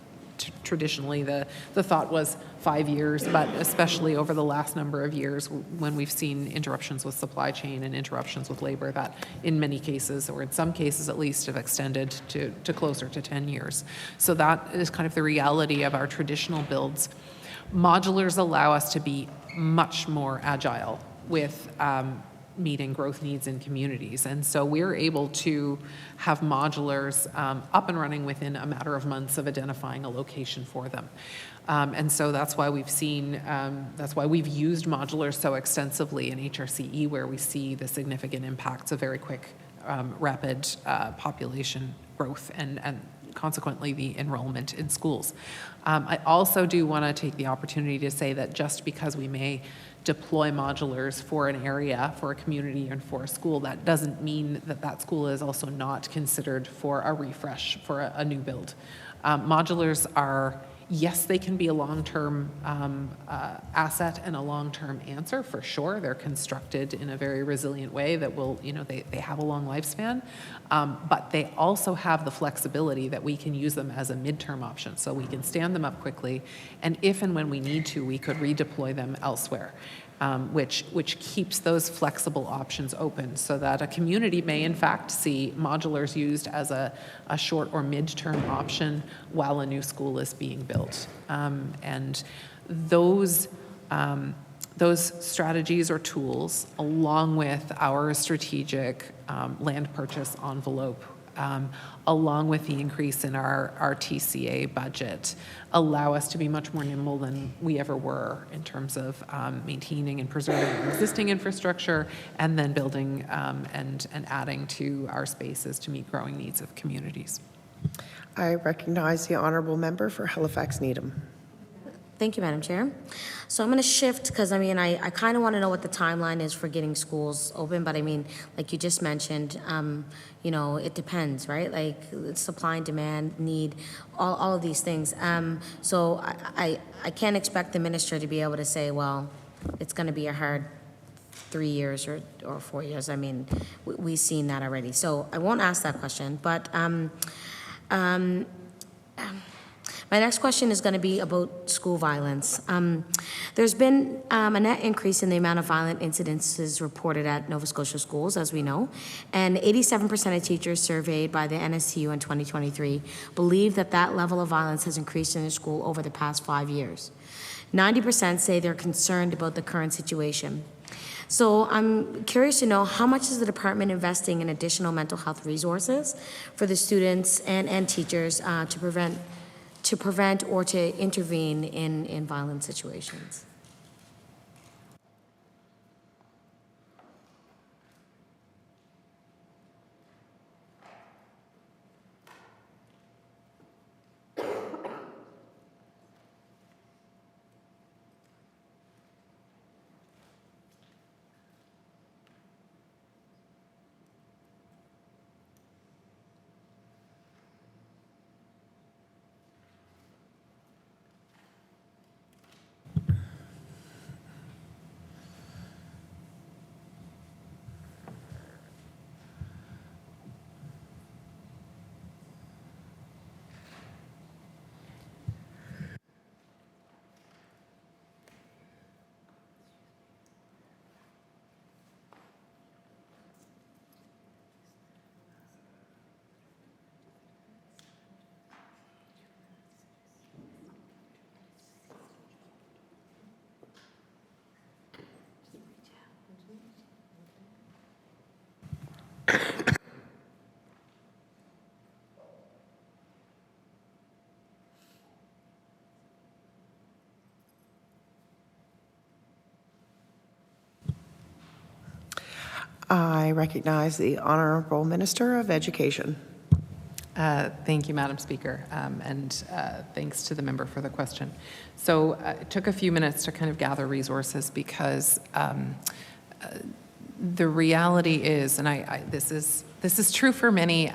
traditionally the thought was 5 years, but especially over the last number of years when we've seen interruptions with supply chain and interruptions with labor that in many cases, or in some cases at least, have extended to closer to 10 years. So that is kind of the reality of our traditional builds. Modulars allow us to be much more agile with meeting growth needs in communities. And so we're able to have modulars up and running within a matter of months of identifying a location for them. And so that's why we've seen, that's why we've used modulars so extensively in HRCE, where we see the significant impacts of very quick, rapid population growth and consequently the enrollment in schools. I also do want to take the opportunity to say that just because we may deploy modulars for an area, for a community, and for a school, that doesn't mean that that school is also not considered for a refresh, for a new build. Modulars are, yes, they can be a long-term asset and a long-term answer for sure. They're constructed in a very resilient way that will, you know, they have a long lifespan, but they also have the flexibility that we can use them as a midterm option. So we can stand them up quickly, and if and when we need to, we could redeploy them elsewhere. Which keeps those flexible options open so that a community may in fact see modulars used as a short or mid-term option while a new school is being built. And those strategies or tools, along with our strategic land purchase envelope, along with the increase in our TCA budget, allow us to be much more nimble than we ever were in terms of maintaining and preserving existing infrastructure and then building and adding to our spaces to meet growing needs of communities. I recognize the honourable member for Halifax Needham. Thank you, Madam Chair. So I'm going to shift because, I mean, I kind of want to know what the timeline is for getting schools open, but I mean, like you just mentioned, you know, it depends, right? Like supply and demand, need, all of these things. So I can't expect the minister to be able to say, well, it's going to be a hard 3 years or 4 years. I mean, we've seen that already. So I won't ask that question, but my next question is going to be about school violence. There's been a net increase in the amount of violent incidences reported at Nova Scotia schools, as we know, and 87% of teachers surveyed by the NSTU in 2023 believe that that level of violence has increased in their school over the past 5 years. 90% say they're concerned about the current situation. So I'm curious to know, how much is the department investing in additional mental health resources for the students and teachers to prevent or to intervene in violent situations? I recognize the Honorable Minister of Education. Thank you, Madam Speaker, and thanks to the member for the question. So it took a few minutes to kind of gather resources because the reality is, and this is true for many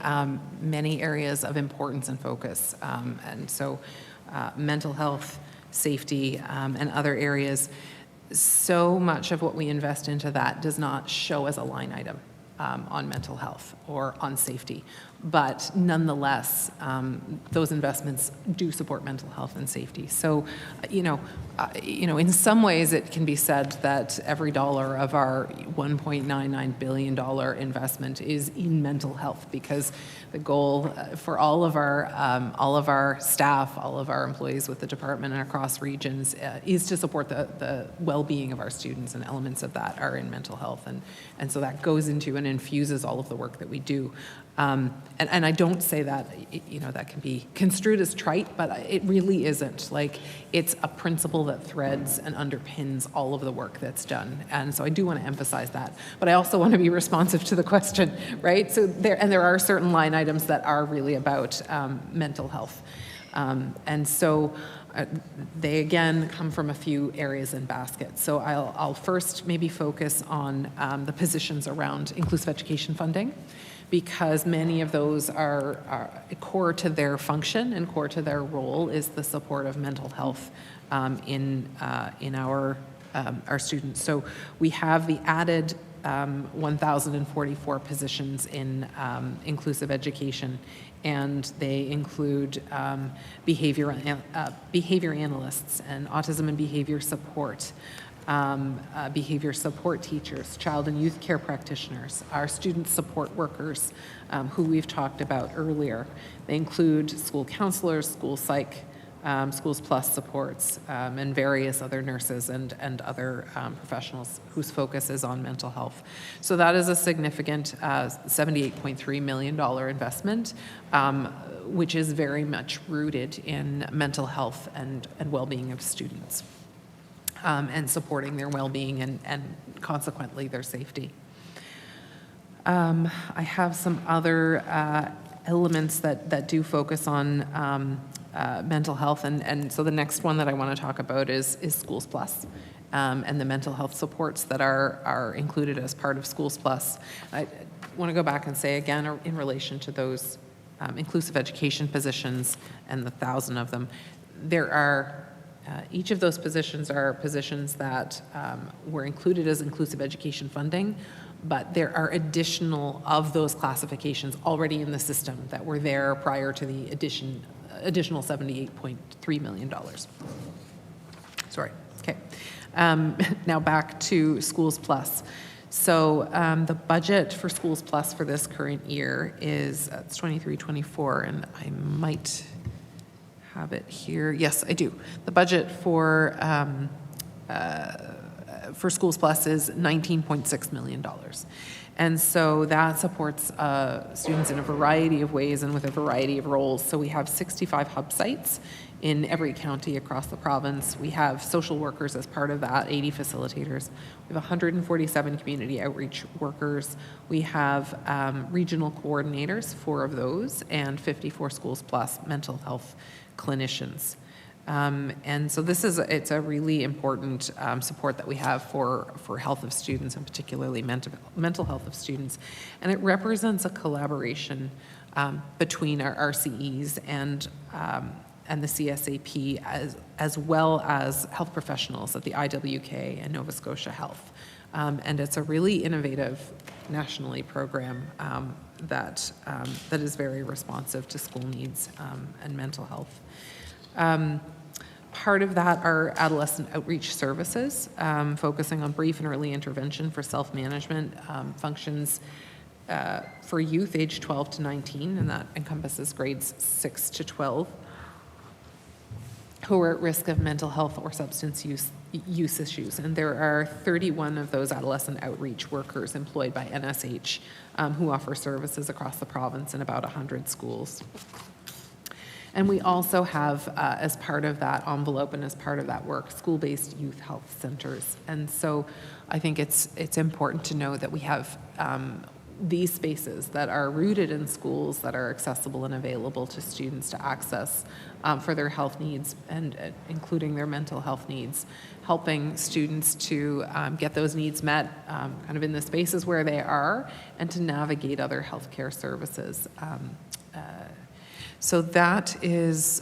many areas of importance and focus, and so mental health, safety, and other areas. So much of what we invest into that does not show as a line item on mental health or on safety. But nonetheless, those investments do support mental health and safety. So, in some ways it can be said that every dollar of our $1.99 billion investment is in mental health, because the goal for all of our staff, all of our employees with the department and across regions is to support the well-being of our students, and elements of that are in mental health. And so that goes into and infuses all of the work that we do. And I don't say that, that can be construed as trite, but it really isn't. Like, it's a principle that threads and underpins all of the work that's done. And so I do want to emphasize that. But I also want to be responsive to the question, right? So there are certain line items that are really about mental health. And so they, again, come from a few areas and baskets. So I'll first maybe focus on the positions around inclusive education funding, because many of those are core to their function and core to their role is the support of mental health in our students. So we have the added 1,044 positions in inclusive education, and they include behavior analysts and autism and behavior support, behavior support teachers, child and youth care practitioners, our student support workers, who we've talked about earlier. They include school counselors, school psych, Schools Plus supports, and various other nurses and other professionals whose focus is on mental health. So that is a significant $78.3 million investment, which is very much rooted in mental health and well-being of students, and supporting their well-being and consequently their safety. I have some other elements that do focus on mental health, and so the next one that I want to talk about is Schools Plus, and the mental health supports that are included as part of Schools Plus. I want to go back and say again, in relation to those inclusive education positions and the 1,000 of them, there are each of those positions are positions that were included as inclusive education funding, but there are additional of those classifications already in the system that were there prior to the additional $78.3 million. Sorry, okay. Now back to Schools Plus. So the budget for Schools Plus for this current year is, it's 23-24, and I might have it here. Yes, I do. The budget for Schools Plus is $19.6 million. And so that supports students in a variety of ways and with a variety of roles. So we have 65 hub sites in every county across the province. We have social workers as part of that, 80 facilitators. We have 147 community outreach workers. We have regional coordinators, 4 of those, and 54 Schools Plus mental health clinicians. And so it's a really important support that we have for health of students, and particularly mental health of students. And it represents a collaboration between our RCEs and the CSAP, as well as health professionals at the IWK and Nova Scotia Health. And it's a really innovative nationally program that is very responsive to school needs and mental health. Part of that are adolescent outreach services, focusing on brief and early intervention for self-management functions for youth aged 12 to 19, and that encompasses grades 6 to 12, who are at risk of mental health or substance use issues. And there are 31 of those adolescent outreach workers employed by NSH who offer services across the province in about 100 schools. And we also have, as part of that envelope and as part of that work, school-based youth health centers. And so I think it's important to know that we have these spaces that are rooted in schools that are accessible and available to students to access for their health needs and including their mental health needs, helping students to get those needs met kind of in the spaces where they are and to navigate other healthcare services. So that is,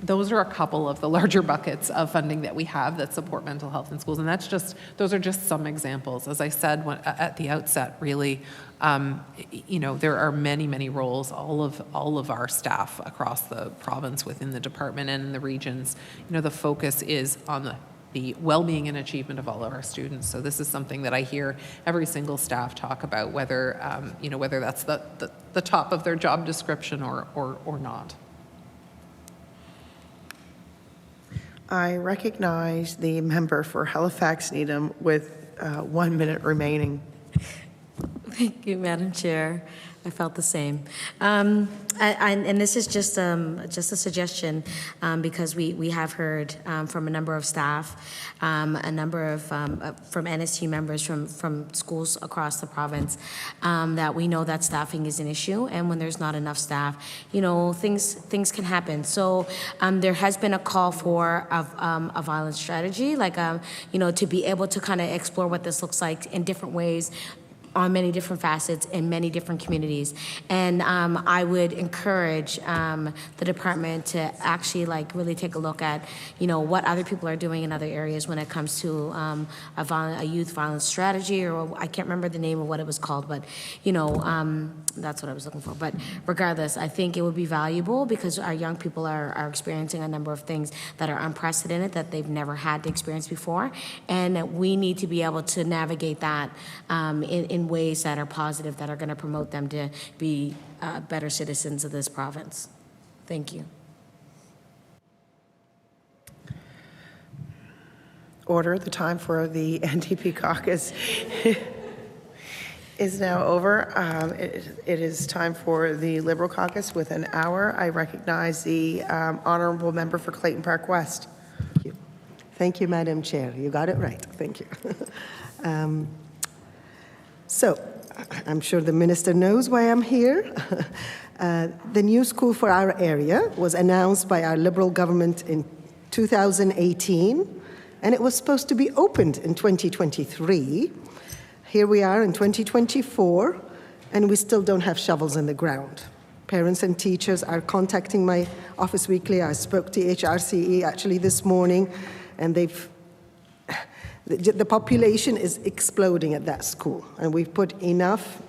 those are a couple of the larger buckets of funding that we have that support mental health in schools. And those are just some examples. As I said at the outset, really, there are many, many roles. All of our staff across the province within the department and in the regions, the focus is on the well-being and achievement of all of our students. So this is something that I hear every single staff talk about, whether that's the top of their job description or not. I recognize the member for Halifax Needham with 1 minute remaining. Thank you, Madam Chair. I felt the same. And this is just a suggestion because we have heard from a number of staff, a number of from NSU members from schools across the province that we know that staffing is an issue, and when there's not enough staff, things can happen. So there has been a call for a violence strategy, like to be able to kind of explore what this looks like in different ways, on many different facets in many different communities. And I would encourage the department to actually really take a look at, what other people are doing in other areas when it comes to a youth violence strategy, or I can't remember the name of what it was called, but, that's what I was looking for. But regardless, I think it would be valuable because our young people are experiencing a number of things that are unprecedented, that they've never had to experience before. And we need to be able to navigate that in ways that are positive, that are going to promote them to be better citizens of this province. Thank you. Order. The time for the NDP caucus is now over. It is time for the Liberal caucus with an hour. I recognize the honourable member for Clayton Park West. Thank you. Thank you, Madam Chair. You got it right. Thank you. So, I'm sure the minister knows why I'm here. The new school for our area was announced by our Liberal government in 2018, and it was supposed to be opened in 2023. Here we are in 2024, and we still don't have shovels in the ground. Parents and teachers are contacting my office weekly. I spoke to HRCE actually this morning, and the population is exploding at that school, and we've put enough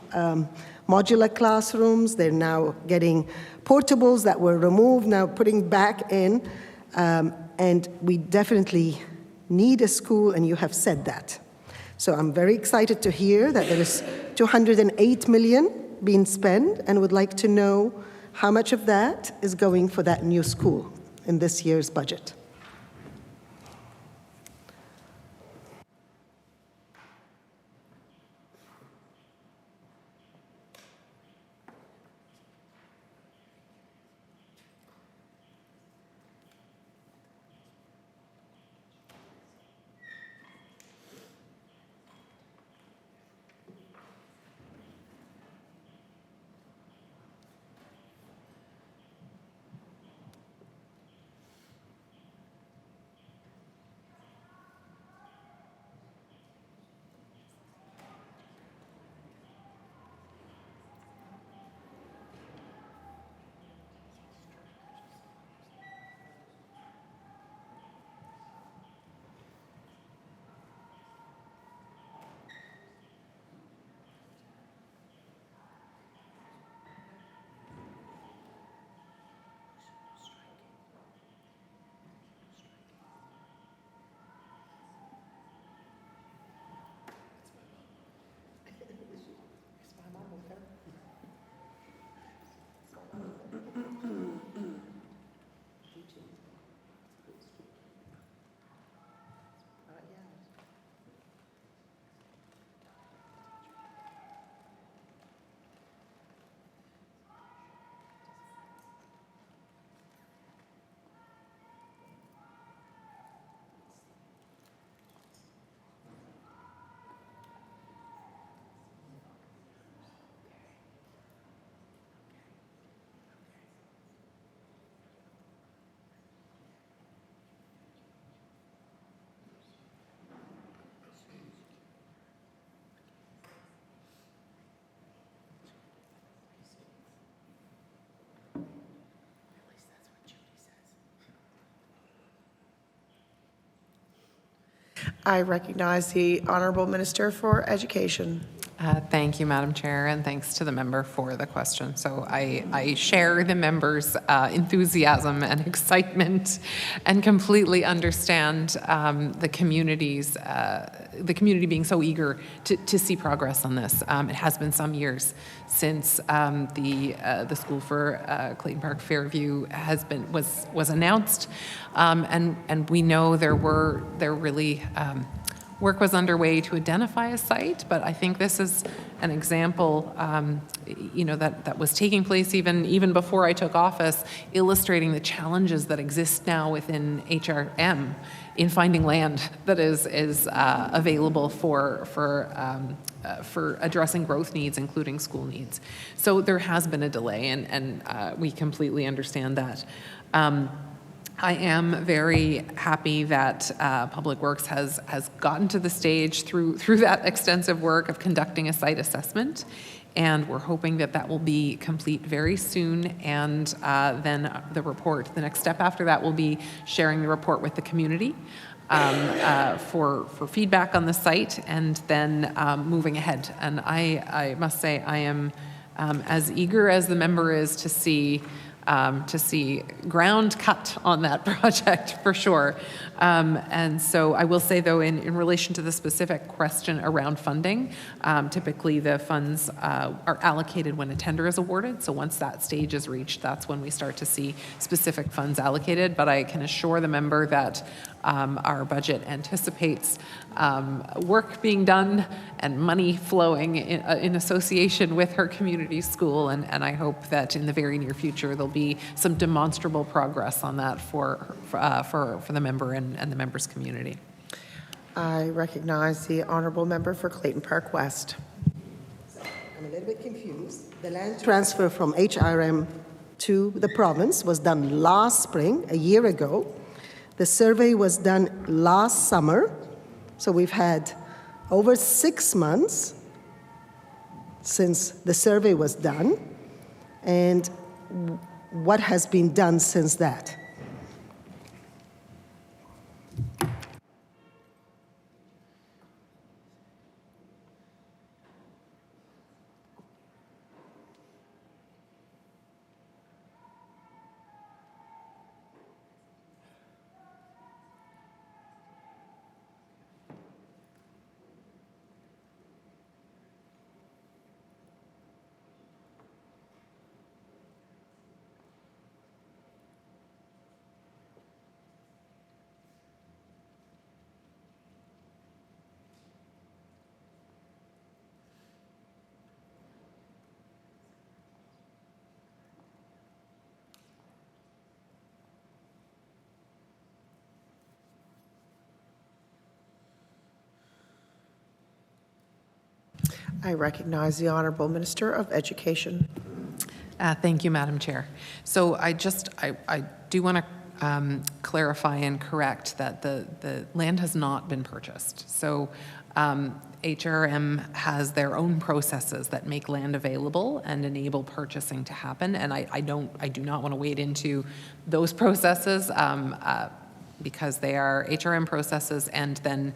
modular classrooms. They're now getting portables that were removed, now putting back in, and we definitely need a school, and you have said that. So I'm very excited to hear that there is 208 million being spent, and would like to know how much of that is going for that new school in this year's budget. I recognize the Honorable Minister for Education. Thank you, Madam Chair, and thanks to the member for the question. So I share the member's enthusiasm and excitement and completely understand the community being so eager to see progress on this. It has been some years since the school for Clayton Park Fairview was announced, and we know there really work was underway to identify a site, but I think this is an example, that was taking place even before I took office, illustrating the challenges that exist now within HRM in finding land that is available for addressing growth needs, including school needs. So there has been a delay, and we completely understand that. I am very happy that Public Works has gotten to the stage through that extensive work of conducting a site assessment, and we're hoping that will be complete very soon, and then the next step after that will be sharing the report with the community for feedback on the site, and then moving ahead. And I must say I am as eager as the member is to see ground cut on that project for sure. And so I will say, though, in relation to the specific question around funding, typically the funds are allocated when a tender is awarded. So once that stage is reached, that's when we start to see specific funds allocated. But I can assure the member that our budget anticipates work being done and money flowing in association with her community school, and I hope that in the very near future there'll be some demonstrable progress on that for the member and the member's community. I recognize the Honorable Member for Clayton Park West. I'm a little bit confused. The land transfer from HRM to the province was done last spring, a year ago. The survey was done last summer, so we've had over 6 months since the survey was done, and what has been done since that? I recognize the Honorable Minister of Education. Thank you, Madam Chair. So I do want to clarify and correct that the land has not been purchased. So HRM has their own processes that make land available and enable purchasing to happen, and I do not want to wade into those processes because they are HRM processes, and then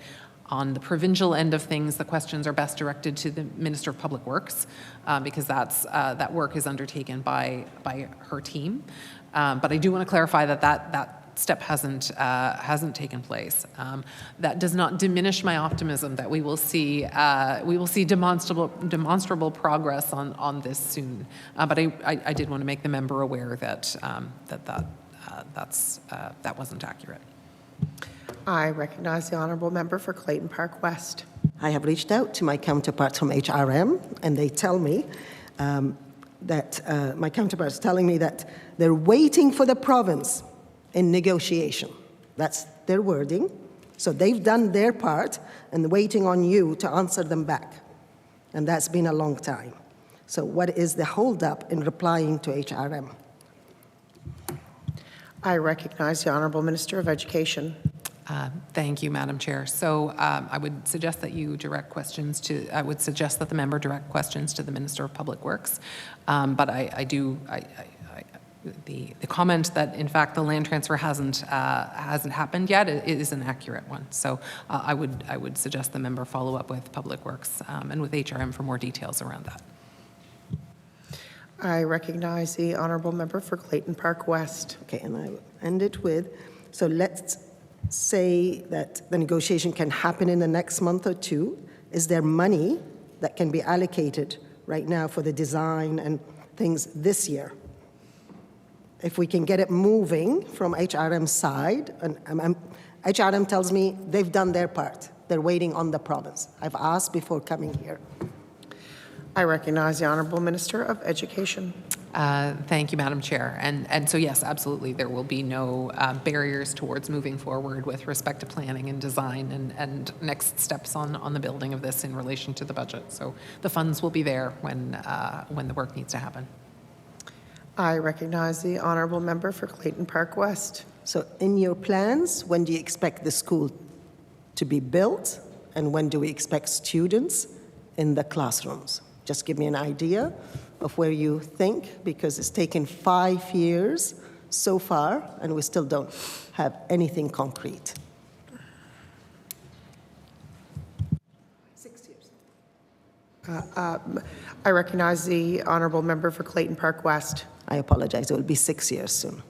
on the provincial end of things, the questions are best directed to the Minister of Public Works because that work is undertaken by her team. But I do want to clarify that step hasn't taken place. That does not diminish my optimism that we will see demonstrable progress on this soon. But I did want to make the member aware that that wasn't accurate. I recognize the Honorable Member for Clayton Park West. I have reached out to my counterparts from HRM, and they tell me that my counterparts telling me that they're waiting for the province in negotiation. That's their wording. So they've done their part and waiting on you to answer them back. And that's been a long time. So what is the holdup in replying to HRM? I recognize the Honorable Minister of Education. Thank you, Madam Chair. So I would suggest that the member direct questions to the Minister of Public Works. But I the comment that in fact the land transfer hasn't happened yet is an accurate one. So I would suggest the member follow up with Public Works and with HRM for more details around that. I recognize the honorable member for Clayton Park West. Okay, and I will end it with, so let's say that the negotiation can happen in the next month or two. Is there money that can be allocated right now for the design and things this year? If we can get it moving from HRM's side, and HRM tells me they've done their part. They're waiting on the province. I've asked before coming here. I recognize the honorable Minister of Education. Thank you, Madam Chair. And so, yes, absolutely, there will be no barriers towards moving forward with respect to planning and design and next steps on the building of this in relation to the budget. So the funds will be there when the work needs to happen. I recognize the honorable member for Clayton Park West. So in your plans, when do you expect the school to be built? And when do we expect students in the classrooms? Just give me an idea of where you think, because it's taken 5 years so far, and we still don't have anything concrete. 6 years. I recognize the honorable member for Clayton Park West. I apologize, it will be 6 years soon.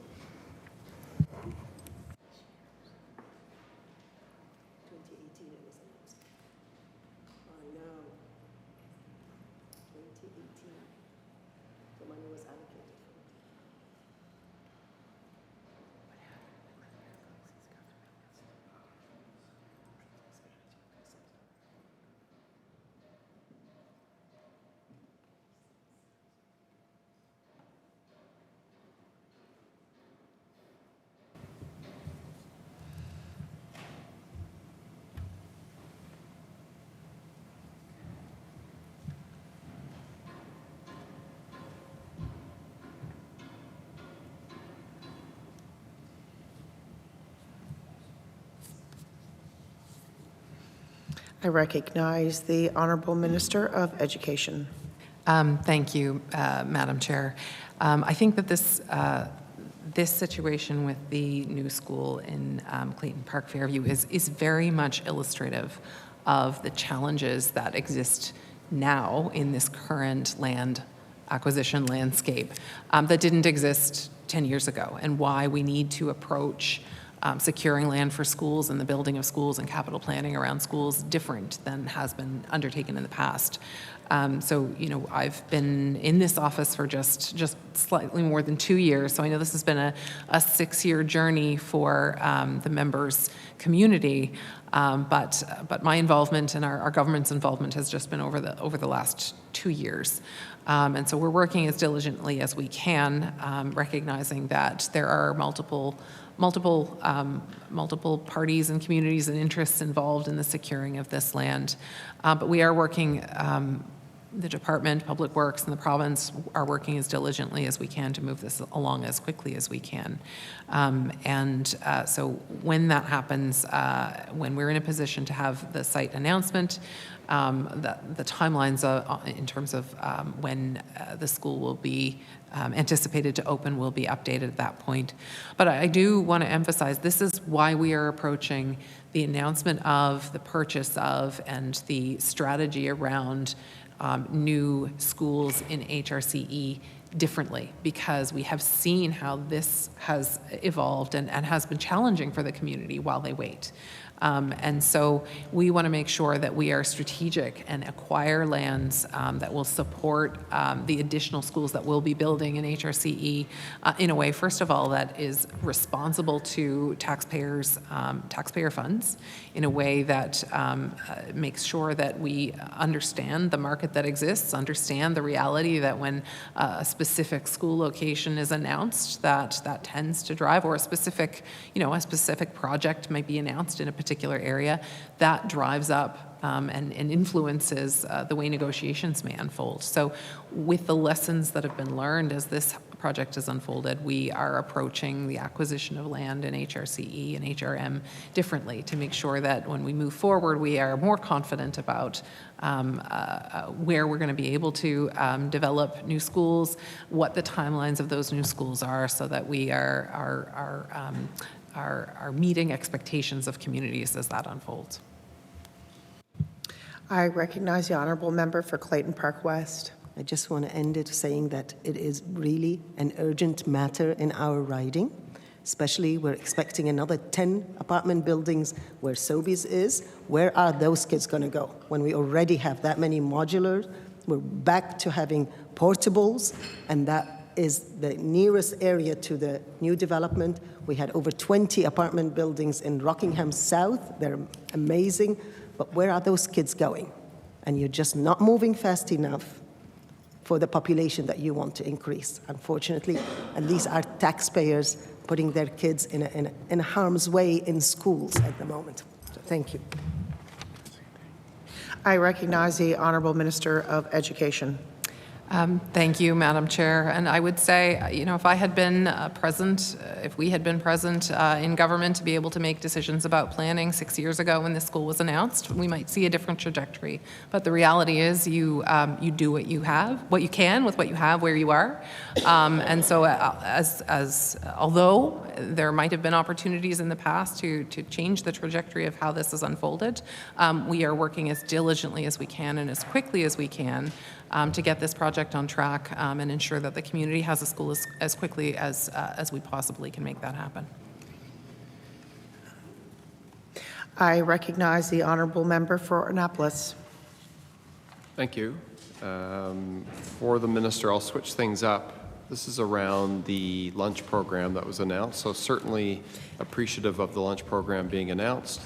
I recognize the honorable Minister of Education. Thank you, Madam Chair. I think that this situation with the new school in Clayton Park Fairview is very much illustrative of the challenges that exist now in this current land acquisition landscape that didn't exist 10 years ago, and why we need to approach securing land for schools and the building of schools and capital planning around schools different than has been undertaken in the past. So, you know, I've been in this office for just slightly more than 2 years, so I know this has been a 6-year journey for the members' community, but my involvement and our government's involvement has just been over the last 2 years. And so we're working as diligently as we can, recognizing that there are multiple parties and communities and interests involved in the securing of this land. But we are working, the department, Public Works, and the province are working as diligently as we can to move this along as quickly as we can. So when that happens, when we're in a position to have the site announcement, the timelines in terms of when the school will be anticipated to open will be updated at that point. But I do want to emphasize this is why we are approaching the announcement of, the purchase of, and the strategy around new schools in HRCE differently, because we have seen how this has evolved and has been challenging for the community while they wait. And so we want to make sure that we are strategic and acquire lands that will support the additional schools that we'll be building in HRCE in a way, first of all, that is responsible to taxpayers, taxpayer funds, in a way that makes sure that we understand the market that exists, understand the reality that when a specific school location is announced, that tends to drive, or a specific project might be announced in a particular area, that drives up and influences the way negotiations may unfold. So with the lessons that have been learned as this project has unfolded, we are approaching the acquisition of land in HRCE and HRM differently to make sure that when we move forward, we are more confident about where we're going to be able to develop new schools, what the timelines of those new schools are, so that we are meeting expectations of communities as that unfolds. I recognize the honorable member for Clayton Park West. I just want to end it saying that it is really an urgent matter in our riding, especially we're expecting another 10 apartment buildings where Sobeys is. Where are those kids going to go? When we already have that many modulars, we're back to having portables, and that is the nearest area to the new development. We had over 20 apartment buildings in Rockingham South. They're amazing, but where are those kids going? And you're just not moving fast enough for the population that you want to increase, unfortunately. And these are taxpayers putting their kids in harm's way in schools at the moment. So thank you. I recognize the honorable Minister of Education. Thank you, Madam Chair. And I would say, you know, if I had been present, if we had been present in government to be able to make decisions about planning 6 years ago when this school was announced, we might see a different trajectory. But the reality is you do what you have, what you can with what you have where you are. And so although there might have been opportunities in the past to change the trajectory of how this has unfolded, we are working as diligently as we can and as quickly as we can to get this project on track and ensure that the community has a school as quickly as we possibly can make that happen. I recognize the honorable member for Annapolis. Thank you. For the minister, I'll switch things up. This is around the lunch program that was announced, so certainly appreciative of the lunch program being announced.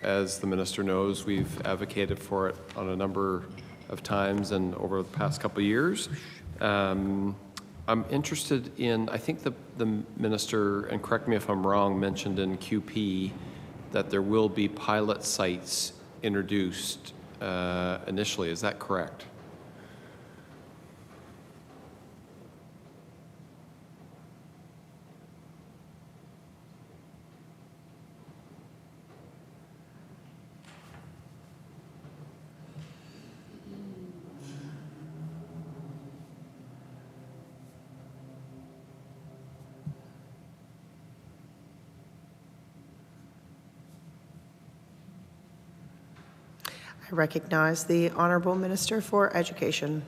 As the minister knows, we've advocated for it on a number of times and over the past couple of years. I'm interested in, I think the minister, and correct me if I'm wrong, mentioned in QP that there will be pilot sites introduced initially. Is that correct? I recognize the honorable Minister for Education.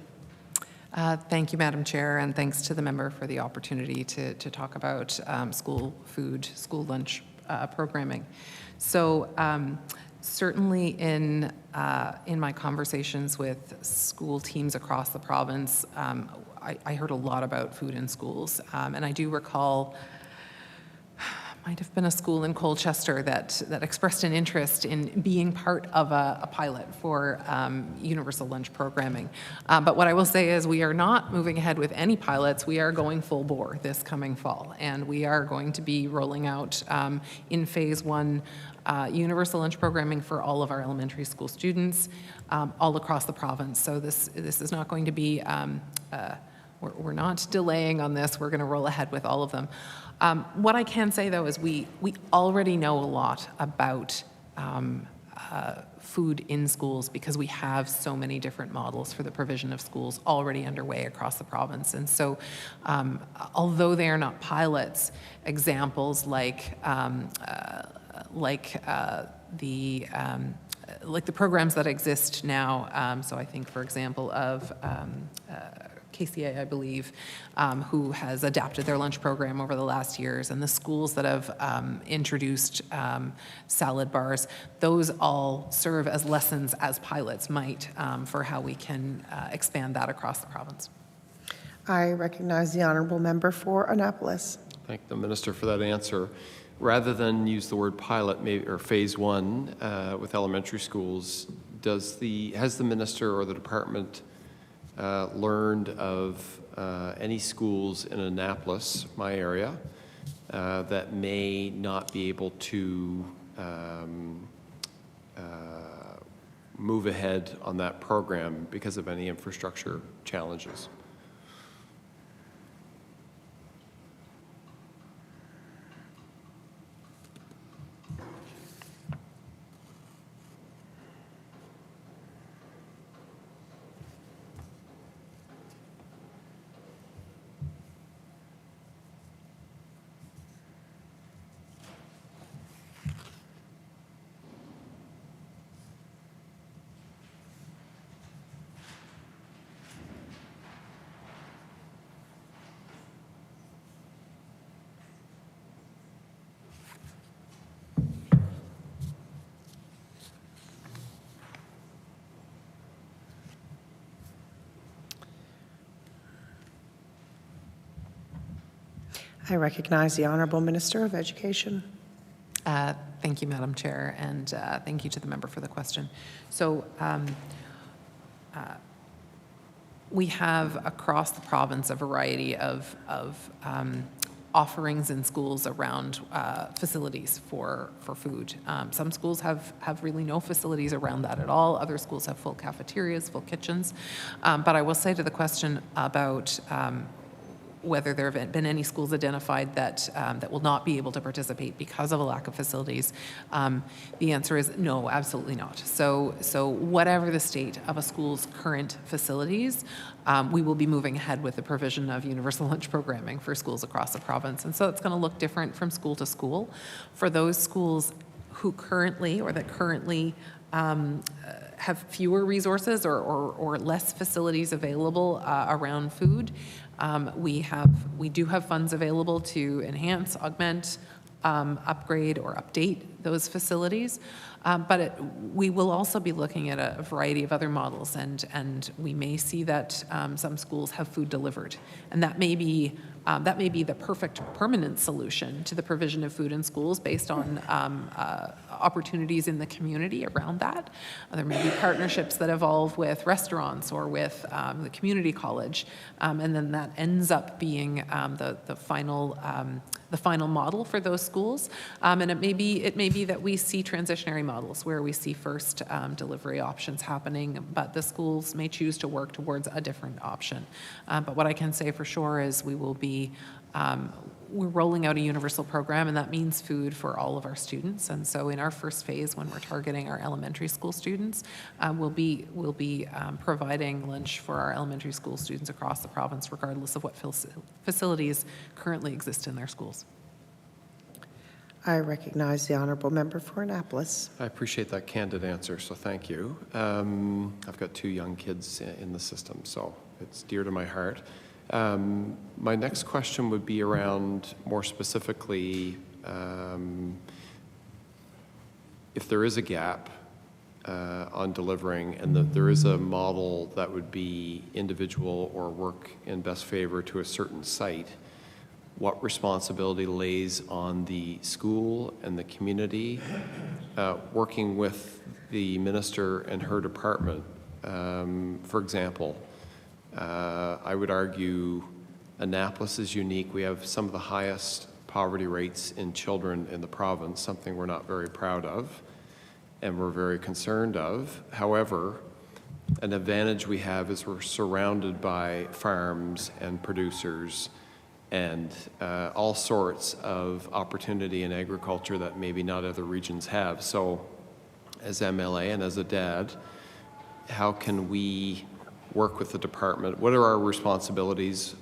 Thank you, Madam Chair, and thanks to the member for the opportunity to talk about school food, school lunch programming. So certainly in my conversations with school teams across the province, I heard a lot about food in schools, and I do recall might have been a school in Colchester that expressed an interest in being part of a pilot for universal lunch programming. But what I will say is we are not moving ahead with any pilots. We are going full bore this coming fall, and we are going to be rolling out in phase one universal lunch programming for all of our elementary school students all across the province. So this is not going to be, we're not delaying on this. We're going to roll ahead with all of them. What I can say, though, is we already know a lot about food in schools because we have so many different models for the provision of schools already underway across the province. And so although they are not pilots, examples like the programs that exist now, so I think, for example, of KCA, I believe, who has adapted their lunch program over the last years, and the schools that have introduced salad bars, those all serve as lessons as pilots might for how we can expand that across the province. I recognize the honorable member for Annapolis. Thank the minister for that answer. Rather than use the word pilot, maybe, or phase one with elementary schools, has the minister or the department learned of any schools in Annapolis, my area, that may not be able to move ahead on that program because of any infrastructure challenges. I recognize the Honorable Minister of Education. Thank you, Madam Chair, and thank you to the member for the question. So we have across the province a variety of offerings in schools around facilities for food. Some schools have really no facilities around that at all. Other schools have full cafeterias, full kitchens. But I will say to the question about whether there have been any schools identified that that will not be able to participate because of a lack of facilities, the answer is no, absolutely not. So whatever the state of a school's current facilities, we will be moving ahead with the provision of universal lunch programming for schools across the province. And so it's going to look different from school to school. For those schools who currently have fewer resources or less facilities available around food, we do have funds available to enhance, augment, upgrade, or update those facilities. But we will also be looking at a variety of other models, and we may see that some schools have food delivered, and that may be the perfect permanent solution to the provision of food in schools based on opportunities in the community around that. There may be partnerships that evolve with restaurants or with the community college, and then that ends up being the final model for those schools. And it may be that we see transitionary models where we see first delivery options happening, but the schools may choose to work towards a different option. But what I can say for sure is we're rolling out a universal program, and that means food for all of our students. And so in our first phase, when we're targeting our elementary school students, we'll be providing lunch for our elementary school students across the province, regardless of what facilities currently exist in their schools. I recognize the Honorable Member for Annapolis. I appreciate that candid answer, so thank you. I've got 2 young kids in the system, so it's dear to my heart. My next question would be around, more specifically, if there is a gap on delivering and that there is a model that would be individual or work in best favor to a certain site, what responsibility lays on the school and the community working with the minister and her department? For example, I would argue Annapolis is unique. We have some of the highest poverty rates in children in the province, something we're not very proud of and we're very concerned of. However, an advantage we have is we're surrounded by farms and producers and all sorts of opportunity in agriculture that maybe not other regions have. So as MLA and as a dad, how can we work with the department? What are our responsibilities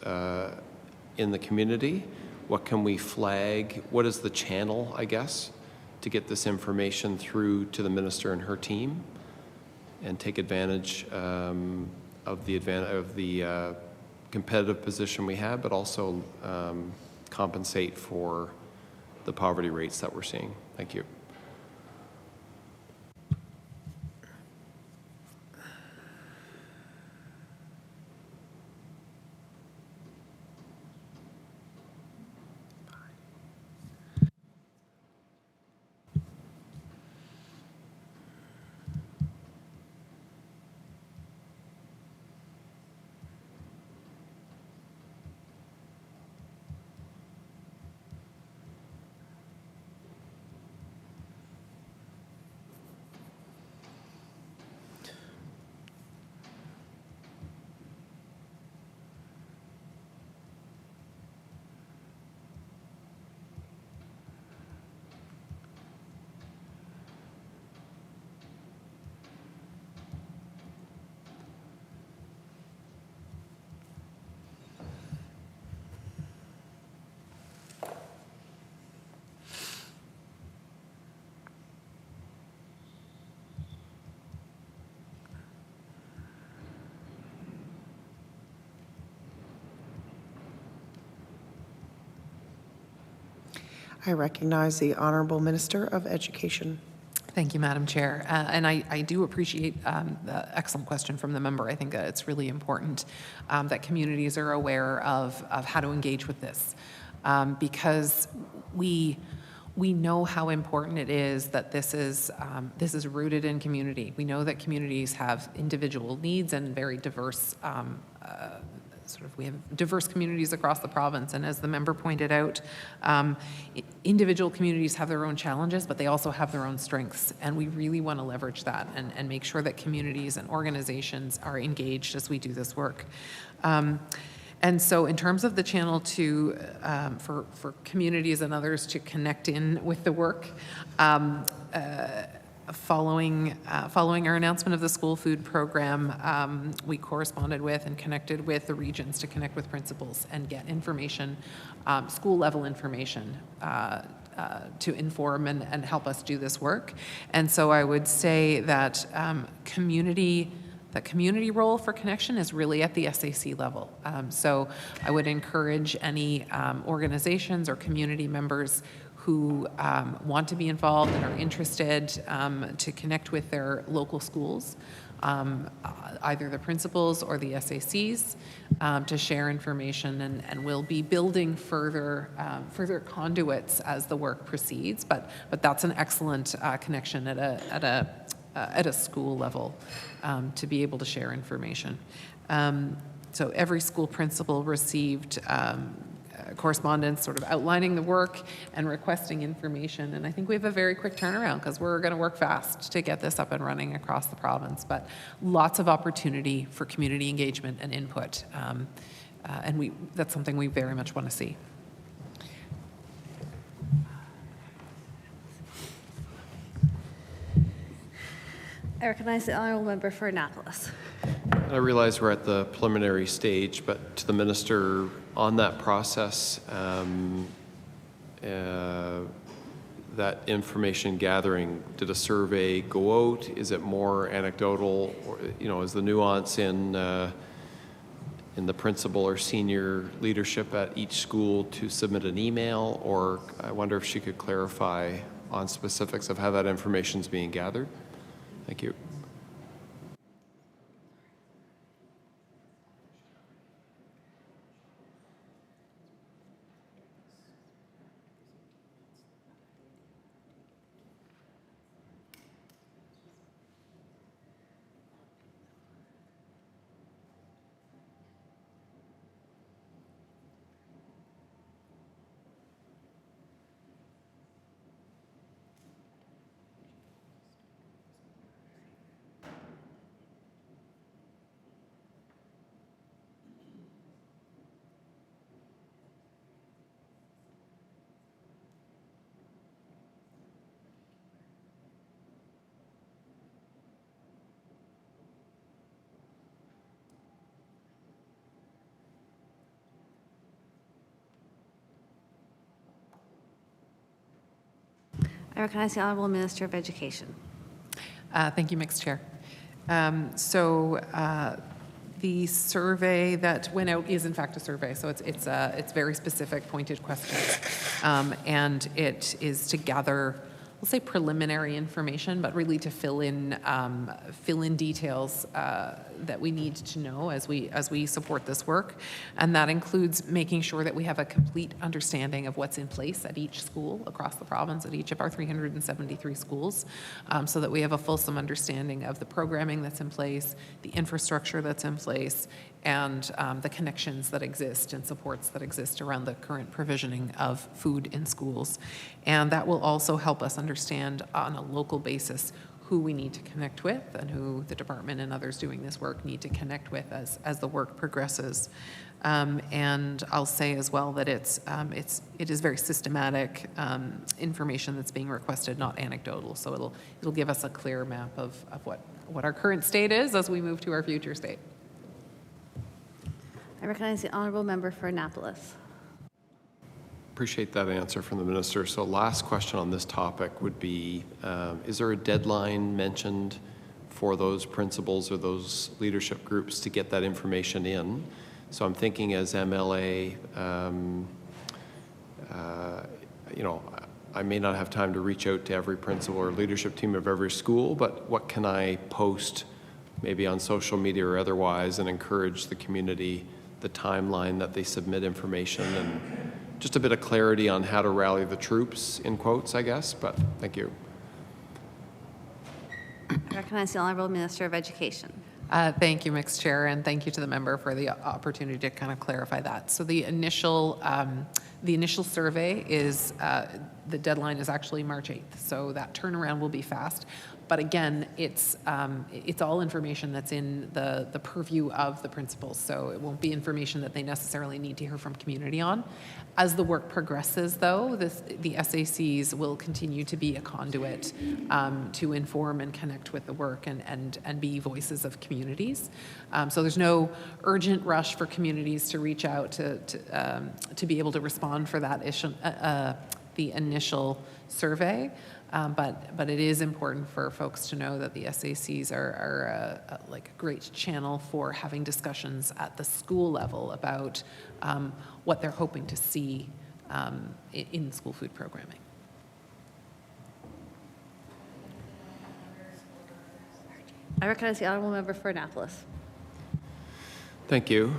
in the community? What can we flag? What is the channel, I guess, to get this information through to the minister and her team and take advantage of the competitive position we have, but also compensate for the poverty rates that we're seeing? Thank you. I recognize the Honorable Minister of Education. Thank you, Madam Chair. And I do appreciate the excellent question from the member. I think that it's really important that communities are aware of how to engage with this, because we know how important it is that this is rooted in community. We know that communities have individual needs and very diverse we have diverse communities across the province, and as the member pointed out, individual communities have their own challenges, but they also have their own strengths, and we really want to leverage that and make sure that communities and organizations are engaged as we do this work. And so in terms of the channel to, for communities and others to connect in with the work, following our announcement of the school food program, we corresponded with and connected with the regions to connect with principals and get information, school level information, to inform and help us do this work. And so I would say that community role for connection is really at the SAC level. So I would encourage any organizations or community members who want to be involved and are interested to connect with their local schools, either the principals or the SACs, to share information, and we'll be building further conduits as the work proceeds. But that's an excellent connection at a school level to be able to share information. So every school principal received correspondence sort of outlining the work and requesting information. And I think we have a very quick turnaround because we're going to work fast to get this up and running across the province. But lots of opportunity for community engagement and input. And that's something we very much want to see. I recognize the honourable member for Annapolis. I realize we're at the preliminary stage, but to the minister on that process, that information gathering, did a survey go out? Is it more anecdotal? Or, is the nuance in the principal or senior leadership at each school to submit an email? Or I wonder if she could clarify on specifics of how that information is being gathered. Thank you. I recognize the Honourable Minister of Education. Thank you, Mixed Chair. The survey that went out is in fact a survey, so it's very specific, pointed questions, and it is to gather, we'll say, preliminary information, but really to fill in details that we need to know as we support this work, and that includes making sure that we have a complete understanding of what's in place at each school across the province, at each of our 373 schools, so that we have a fulsome understanding of the programming that's in place, the infrastructure that's in place, and the connections that exist and supports that exist around the current provisioning of food in schools. And that will also help us understand on a local basis who we need to connect with and who the department and others doing this work need to connect with as the work progresses. And I'll say as well that it is very systematic information that's being requested, not anecdotal. So it'll give us a clear map of what our current state is as we move to our future state. I recognize the Honourable Member for Annapolis. Appreciate that answer from the minister. So last question on this topic would be, is there a deadline mentioned for those principals or those leadership groups to get that information in? So I'm thinking as MLA, I may not have time to reach out to every principal or leadership team of every school, but what can I post maybe on social media or otherwise and encourage the community, the timeline that they submit information, and just a bit of clarity on how to rally the troops, in quotes, I guess, but thank you. I recognize the Honorable Minister of Education. Thank you, Mixed Chair, and thank you to the member for the opportunity to kind of clarify that. So the initial survey is, the deadline is actually March 8th, so that turnaround will be fast. But again, it's all information that's in the purview of the principals, so it won't be information that they necessarily need to hear from community on. As the work progresses, though, the SACs will continue to be a conduit to inform and connect with the work and be voices of communities. So there's no urgent rush for communities to reach out to be able to respond for that issue, the initial survey. But it is important for folks to know that the SACs are like a great channel for having discussions at the school level about what they're hoping to see in school food programming. I recognize the Honorable Member for Annapolis. Thank you.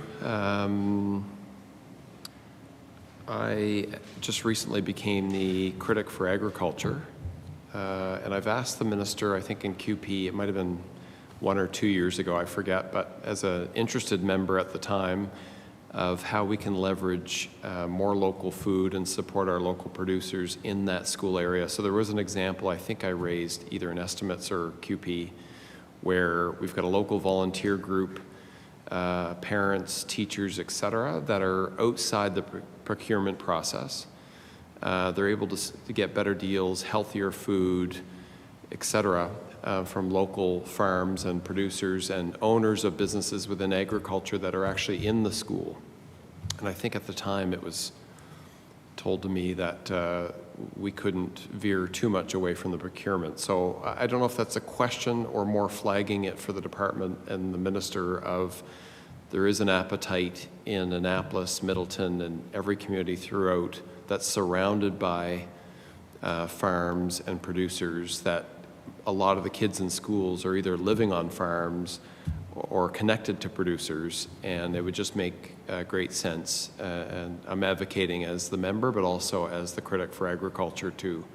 I just recently became the critic for agriculture. And I've asked the minister, I think in QP, it might have been 1 or 2 years ago, I forget, but as an interested member at the time, of how we can leverage more local food and support our local producers in that school area. So there was an example I think I raised either in estimates or QP, where we've got a local volunteer group, parents, teachers, et cetera, that are outside the procurement process. They're able to get better deals, healthier food, et cetera, from local farms and producers and owners of businesses within agriculture that are actually in the school. And I think at the time it was told to me that we couldn't veer too much away from the procurement. So I don't know if that's a question or more flagging it for the department and the minister of there is an appetite in Annapolis, Middleton, and every community throughout that's surrounded by farms and producers, that a lot of the kids in schools are either living on farms or connected to producers, and it would just make great sense. And I'm advocating as the member, but also as the critic for agriculture to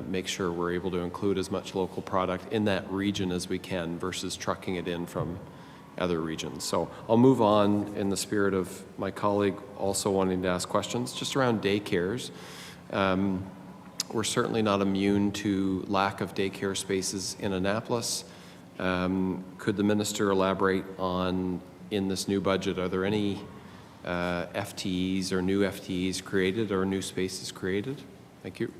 make sure we're able to include as much local product in that region as we can versus trucking it in from other regions. So I'll move on in the spirit of my colleague also wanting to ask questions just around daycares. We're certainly not immune to lack of daycare spaces in Annapolis. Could the minister elaborate on, in this new budget, are there any FTEs or new FTEs created or new spaces created? Thank you.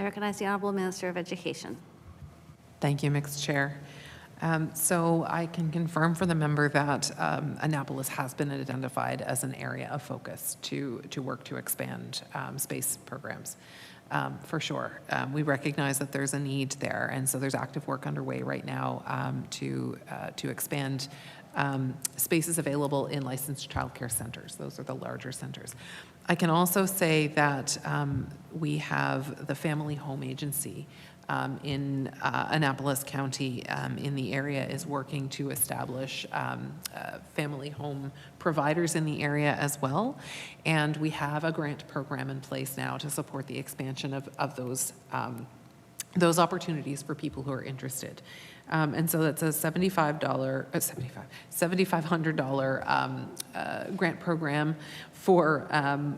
I recognize the Honorable Minister of Education. Thank you, Mixed Chair. So I can confirm for the member that Annapolis has been identified as an area of focus to work to expand space programs. For sure. We recognize that there's a need there, and so there's active work underway right now to expand spaces available in licensed childcare centers. Those are the larger centers. I can also say that we have the Family Home Agency in Annapolis County in the area is working to establish family home providers in the area as well. And we have a grant program in place now to support the expansion of those opportunities for people who are interested. And so that's a $7,500 grant program for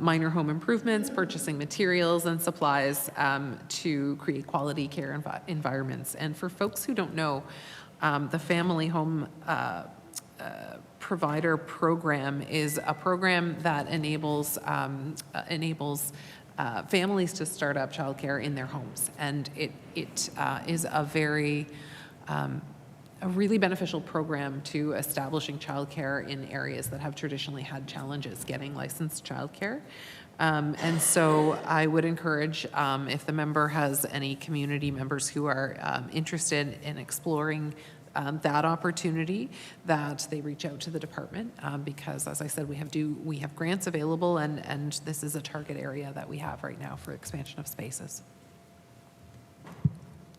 minor home improvements, purchasing materials and supplies to create quality care environments. And for folks who don't know, the Family Home Provider Program is a program that enables families to start up childcare in their homes. And it is a really beneficial program to establishing childcare in areas that have traditionally had challenges getting licensed childcare. And so I would encourage, if the member has any community members who are interested in exploring that opportunity, that they reach out to the department because, as I said, we have grants available, and this is a target area that we have right now for expansion of spaces.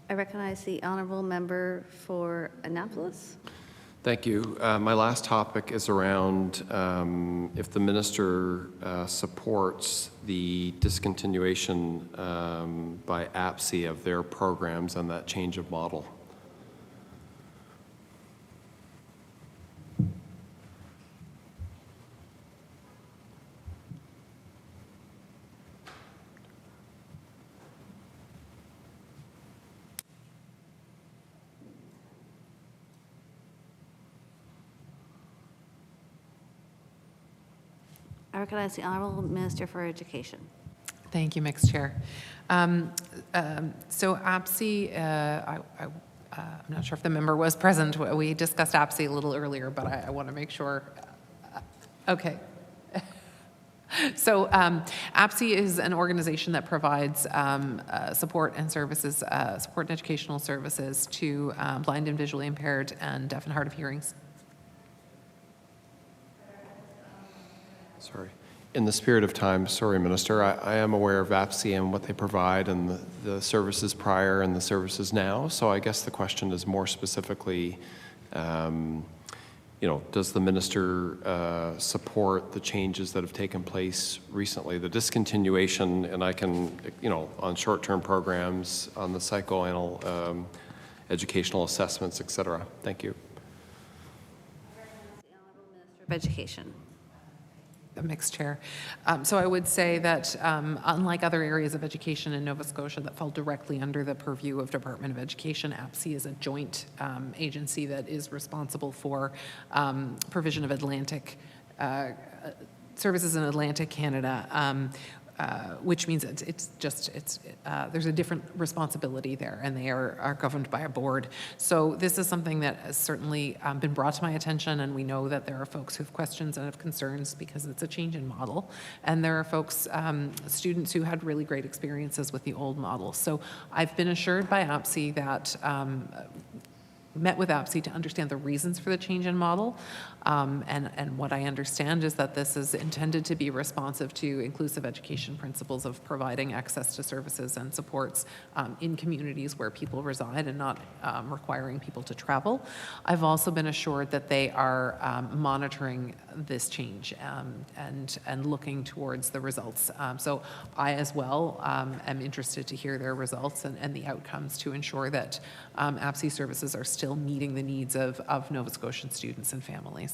I recognize the Honorable Member for Annapolis. Thank you. My last topic is around if the minister supports the discontinuation by APSI of their programs and that change of model. I recognize the Honorable Minister for Education. Thank you, Mixed Chair. So APSI, I'm not sure if the member was present. We discussed APSI a little earlier, but I want to make sure. Okay. So APSI is an organization that provides support and services, support and educational services to blind and visually impaired and deaf and hard of hearing. Sorry. In the spirit of time, sorry, Minister, I am aware of APSI and what they provide and the services prior and the services now. So I guess the question is more specifically, does the minister support the changes that have taken place recently, the discontinuation, and I can, on short-term programs, on the psychoanal educational assessments, et cetera. Thank you. The Honorable Minister of Education. Mixed Chair. So I would say that unlike other areas of education in Nova Scotia that fall directly under the purview of Department of Education, APSI is a joint agency that is responsible for provision of Atlantic services in Atlantic Canada, which means there's a different responsibility there, and they are governed by a board. So this is something that has certainly been brought to my attention, and we know that there are folks who have questions and have concerns because it's a change in model, and there are folks, students who had really great experiences with the old model. So I've been assured by APSI that met with APSI to understand the reasons for the change in model. And what I understand is that this is intended to be responsive to inclusive education principles of providing access to services and supports in communities where people reside and not requiring people to travel. I've also been assured that they are monitoring this change and looking towards the results. So I as well am interested to hear their results and the outcomes to ensure that APSI services are still meeting the needs of Nova Scotian students and families.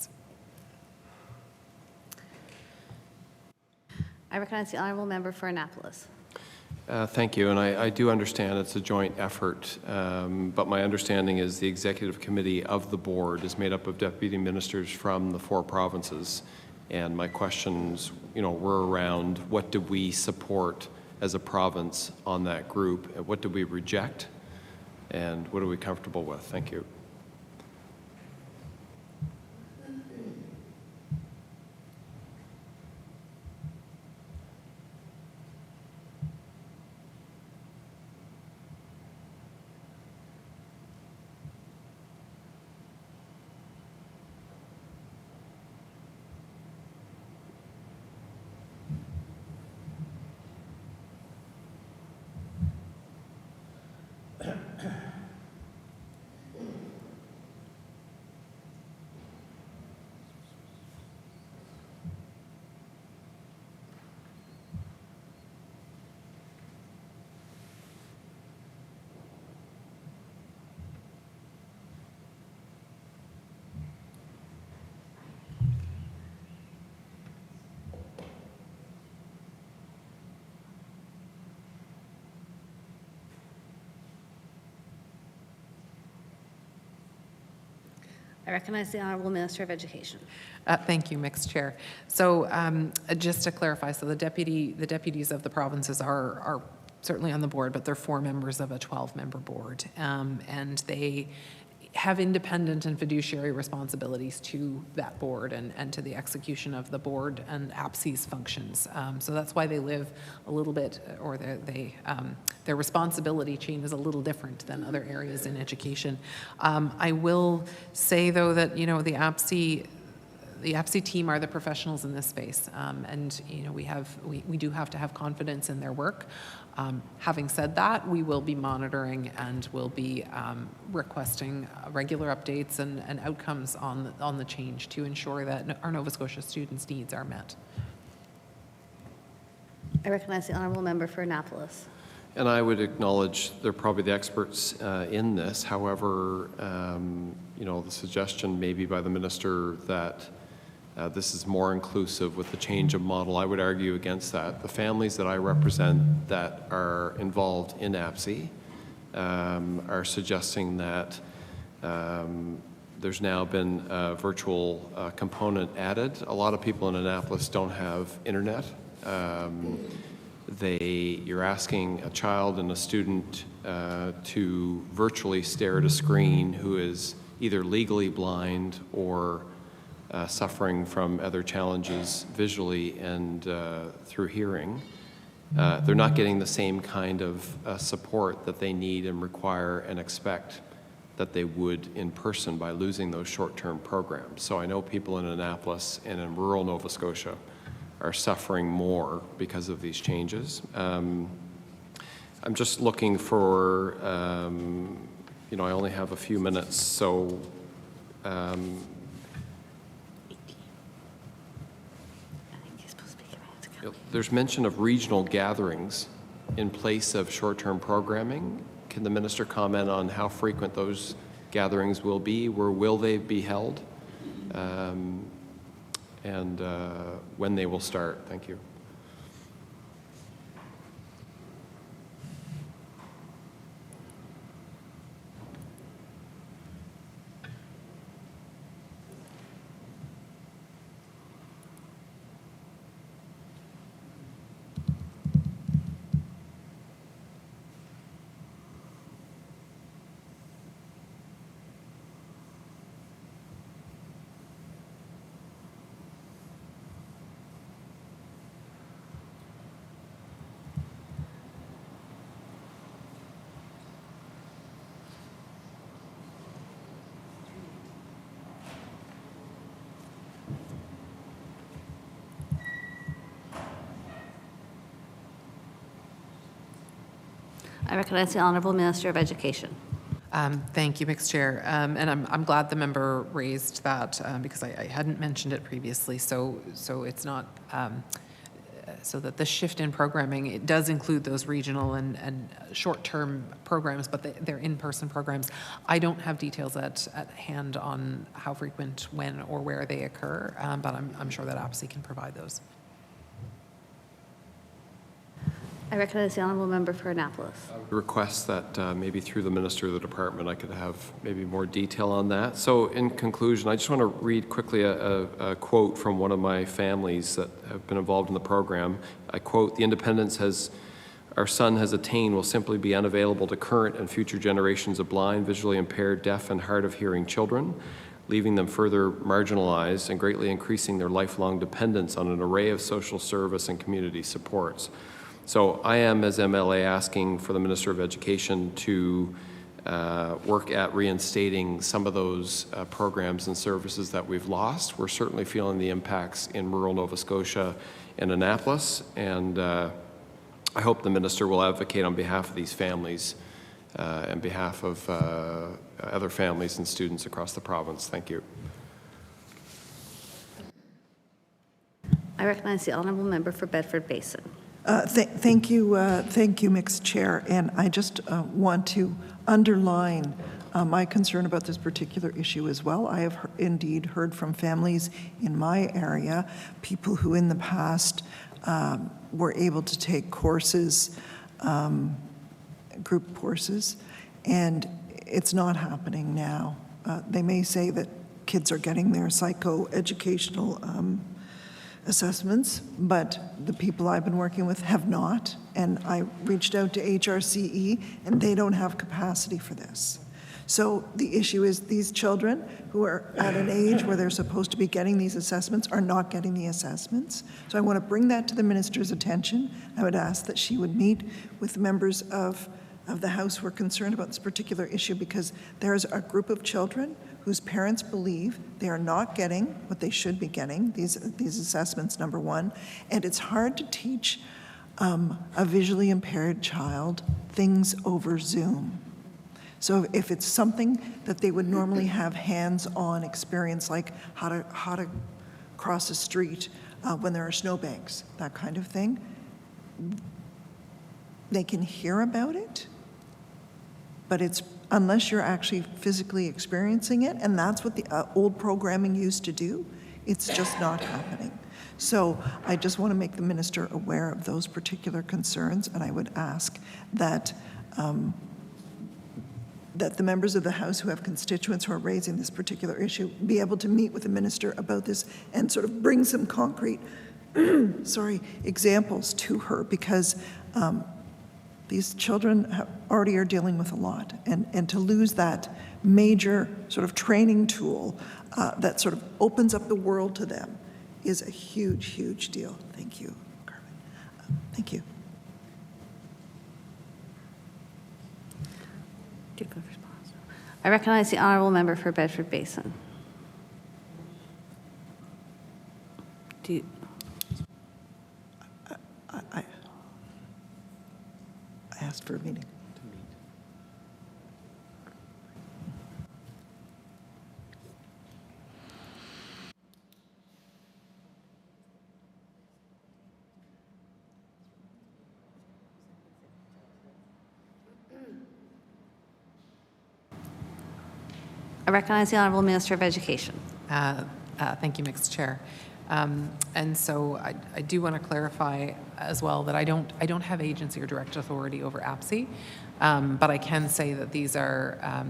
I recognize the Honorable Member for Annapolis. Thank you, and I do understand it's a joint effort, but my understanding is the executive committee of the board is made up of deputy ministers from the 4 provinces, and my questions, were around what do we support as a province on that group. And what did we reject? And what are we comfortable with? Thank you. I recognize the Honorable Minister of Education. Thank you, Mixed Chair. So just to clarify, so the deputies of the provinces are certainly on the board, but they're 4 members of a 12-member board, and they have independent and fiduciary responsibilities to that board and to the execution of the board and APSE's functions. So that's why they live a little bit, or their responsibility chain is a little different than other areas in education. I will say, though, that, you know, the APSE team are the professionals in this space, and, you know, we do have to have confidence in their work. Having said that, we will be monitoring and will be requesting regular updates and outcomes on the change to ensure that our Nova Scotia students' needs are met. I recognize the Honorable Member for Annapolis. And I would acknowledge they're probably the experts in this. However, you know, the suggestion maybe by the minister that this is more inclusive with the change of model, I would argue against that. The families that I represent that are involved in APSE are suggesting that there's now been a virtual component added. A lot of people in Annapolis don't have internet. You're asking a child and a student to virtually stare at a screen who is either legally blind or suffering from other challenges visually and through hearing. They're not getting the same kind of support that they need and require and expect that they would in person by losing those short-term programs. So I know people in Annapolis and in rural Nova Scotia are suffering more because of these changes. I'm just looking for, you know, I only have a few minutes, so there's mention of regional gatherings in place of short-term programming. Can the minister comment on how frequent those gatherings will be? Where will they be held? And when they will start? Thank you. I recognize the Honorable Minister of Education. Thank you, Mixed Chair. And I'm glad the member raised that because I hadn't mentioned it previously. So it's not, so that the shift in programming, it does include those regional and short-term programs, but they're in-person programs. I don't have details at hand on how frequent, when, or where they occur, but I'm sure that APSE can provide those. I recognize the Honorable Member for Annapolis. I would request that maybe through the Minister of the Department I could have maybe more detail on that. So in conclusion, I just want to read quickly a quote from one of my families that have been involved in the program. I quote, "The Independence has our son has attained will simply be unavailable to current and future generations of blind, visually impaired, deaf, and hard of hearing children, leaving them further marginalized and greatly increasing their lifelong dependence on an array of social service and community supports. So I am, as MLA, asking for the Minister of Education to work at reinstating some of those programs and services that we've lost. We're certainly feeling the impacts in rural Nova Scotia and Annapolis, and I hope the Minister will advocate on behalf of these families and behalf of other families and students across the province. Thank you. I recognize the honourable member for Bedford Basin. Thank you, Mixed Chair. And I just want to underline my concern about this particular issue as well. I have indeed heard from families in my area, people who in the past were able to take courses, group courses, and it's not happening now. They may say that kids are getting their psychoeducational assessments, but the people I've been working with have not, and I reached out to HRCE, and they don't have capacity for this. So the issue is these children who are at an age where they're supposed to be getting these assessments are not getting the assessments. So I want to bring that to the Minister's attention. I would ask that she would meet with members of the House who are concerned about this particular issue, because there's a group of children whose parents believe they are not getting what they should be getting, these assessments, number one, and it's hard to teach a visually impaired child things over Zoom. So if it's something that they would normally have hands-on experience, like how to cross a street when there are snowbanks, that kind of thing, they can hear about it, but it's unless you're actually physically experiencing it, and that's what the old programming used to do, it's just not happening. So I just want to make the Minister aware of those particular concerns, and I would ask that that the members of the House who have constituents who are raising this particular issue be able to meet with the Minister about this and sort of bring some concrete examples to her, because these children already are dealing with a lot, and to lose that major sort of training tool that sort of opens up the world to them is a huge, huge deal. Thank you, Carmen. Thank you. I recognize the honourable member for Bedford Basin. I asked for a meeting. I recognize the honourable Minister of Education. Thank you, Mixed Chair. And so I do want to clarify as well that I don't have agency or direct authority over APSI, but I can say that these are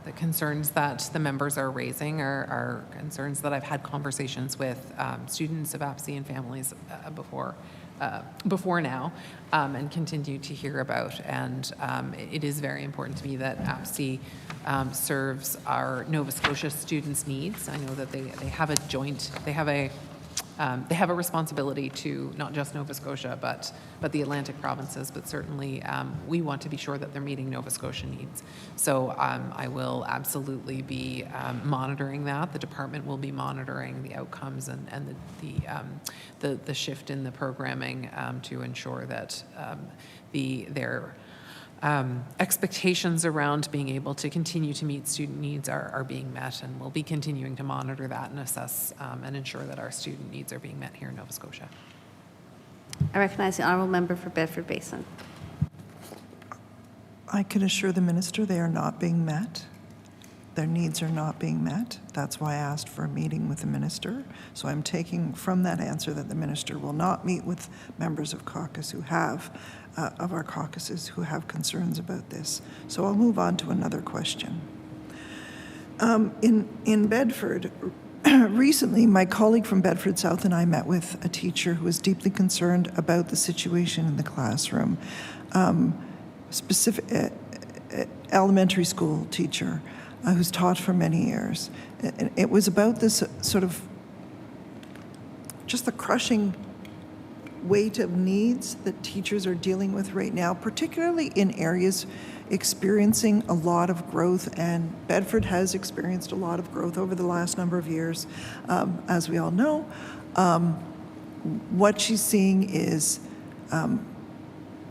the concerns that the members are raising are concerns that I've had conversations with students of APSI and families before now, and continue to hear about. And it is very important to me that APSI serves our Nova Scotia students' needs. I know that they have a responsibility to not just Nova Scotia, but the Atlantic provinces, but certainly we want to be sure that they're meeting Nova Scotia needs. So I will absolutely be monitoring that. The department will be monitoring the outcomes and the shift in the programming to ensure that their expectations around being able to continue to meet student needs are being met, and we'll be continuing to monitor that and assess and ensure that our student needs are being met here in Nova Scotia. I recognize the honourable member for Bedford Basin. I can assure the Minister they are not being met. Their needs are not being met. That's why I asked for a meeting with the Minister. So I'm taking from that answer that the Minister will not meet with members of caucus who have of our caucuses who have concerns about this. So I'll move on to another question. In Bedford, recently, my colleague from Bedford South and I met with a teacher who was deeply concerned about the situation in the classroom. Elementary school teacher who's taught for many years. And it was about this sort of just the crushing weight of needs that teachers are dealing with right now, particularly in areas experiencing a lot of growth, and Bedford has experienced a lot of growth over the last number of years, as we all know. What she's seeing is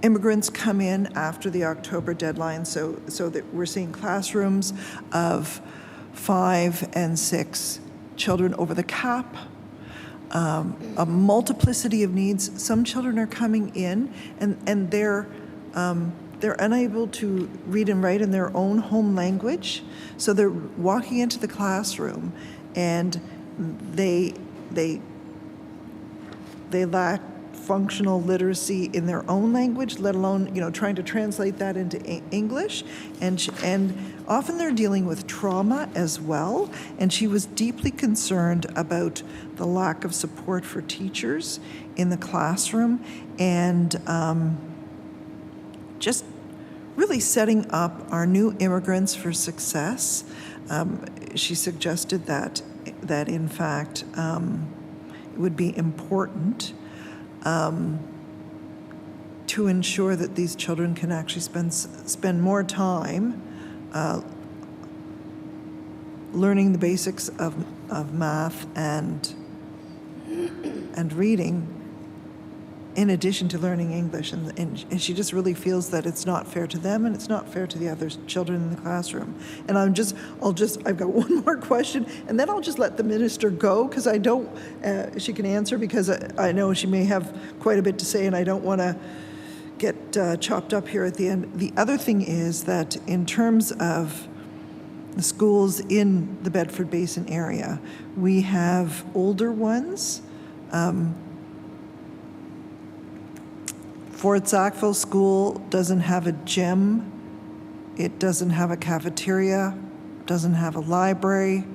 immigrants come in after the October deadline, so that we're seeing classrooms of 5 and 6 children over the cap, a multiplicity of needs. Some children are coming in and they're unable to read and write in their own home language, so they're walking into the classroom and they lack functional literacy in their own language, let alone, trying to translate that into English. And often they're dealing with trauma as well. And she was deeply concerned about the lack of support for teachers in the classroom, and just really setting up our new immigrants for success. She suggested that in fact, it would be important to ensure that these children can actually spend more time learning the basics of math and reading, in addition to learning English. And she just really feels that it's not fair to them and it's not fair to the other children in the classroom. And I've got one more question, and then I'll just let the minister go, because I don't, she can answer, because I know she may have quite a bit to say, and I don't want to get chopped up here at the end. The other thing is that in terms of the schools in the Bedford Basin area, we have older ones. Fort Sackville School doesn't have a gym, it doesn't have a cafeteria, doesn't have a library.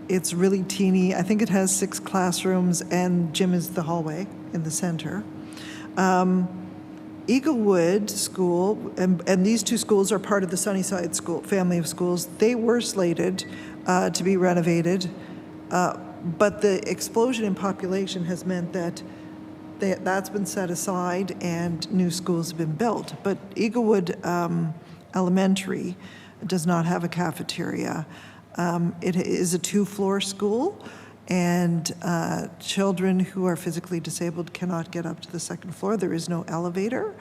It's really teeny. I think it has 6 classrooms, and gym is the hallway in the center. Eaglewood School, and these 2 schools are part of the Sunnyside School family of schools. They were slated to be renovated, but the explosion in population has meant that that's been set aside and new schools have been built. But Eaglewood Elementary does not have a cafeteria. It is a 2-floor school, and children who are physically disabled cannot get up to the 2nd floor. There is no elevator.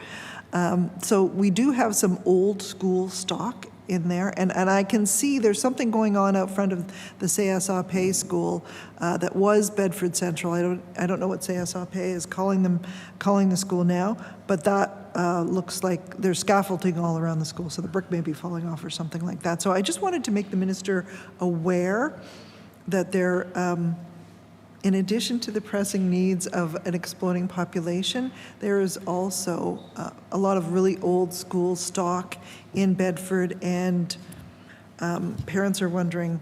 So we do have some old school stock in there, and I can see there's something going on out front of the CSAP school that was Bedford Central. I don't know what CSAP is calling the school now, but that looks like there's scaffolding all around the school, so the brick may be falling off or something like that. So I just wanted to make the minister aware that there, in addition to the pressing needs of an exploding population, there is also a lot of really old school stock in Bedford, and parents are wondering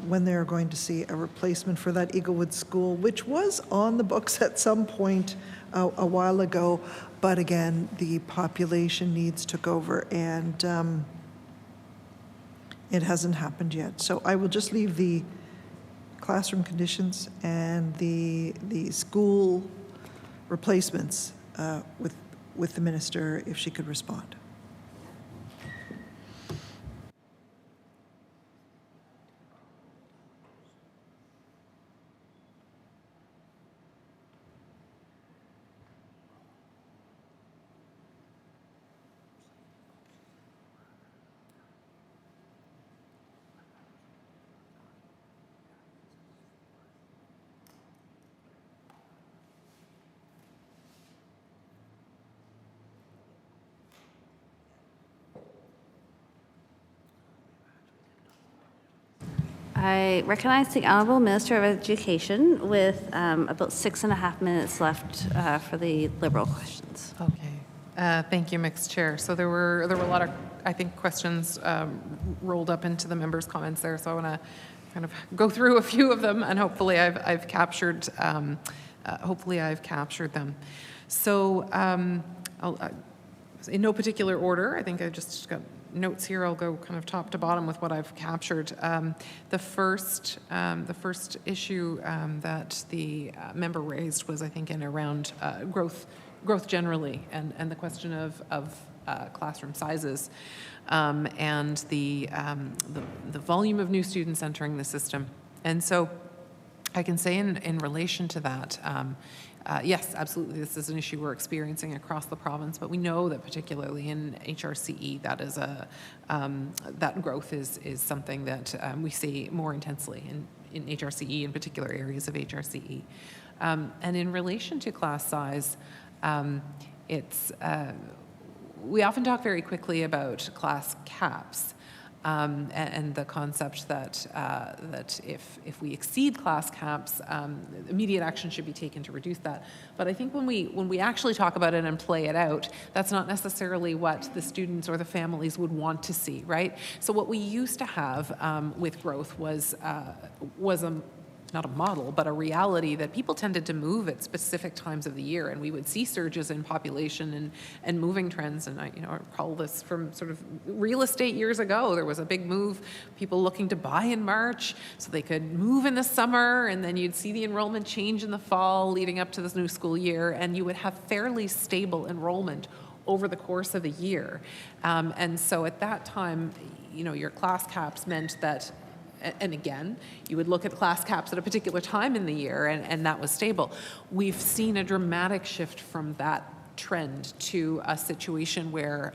when they're going to see a replacement for that Eaglewood School, which was on the books at some point a while ago, but again, the population needs took over, and it hasn't happened yet. So I will just leave the classroom conditions and the school replacements with the minister, if she could respond. I recognize the Honorable Minister of Education with about 6.5 minutes left for the Liberal questions. Okay. Thank you, Mixed Chair. So there were a lot of I think, questions rolled up into the members' comments there, so I want to kind of go through a few of them, and hopefully I've captured them. So in no particular order, I think I just got notes here. I'll go kind of top to bottom with what I've captured. The first issue that the member raised was, I think, in around growth generally, and the question of classroom sizes, and the volume of new students entering the system. And so I can say in relation to that, yes, absolutely, this is an issue we're experiencing across the province, but we know that particularly in HRCE, that is that growth is something that we see more intensely in HRCE, in particular areas of HRCE. And in relation to class size, we often talk very quickly about class caps, and the concept that if we exceed class caps, immediate action should be taken to reduce that. But I think when we actually talk about it and play it out, that's not necessarily what the students or the families would want to see, right? So what we used to have with growth was not a model, but a reality that people tended to move at specific times of the year, and we would see surges in population and moving trends. And I recall this from sort of real estate years ago. There was a big move, people looking to buy in March so they could move in the summer, and then you'd see the enrollment change in the fall leading up to this new school year, and you would have fairly stable enrollment over the course of a year. And so at that time, your class caps meant that, and again, you would look at class caps at a particular time in the year, and that was stable. We've seen a dramatic shift from that trend to a situation where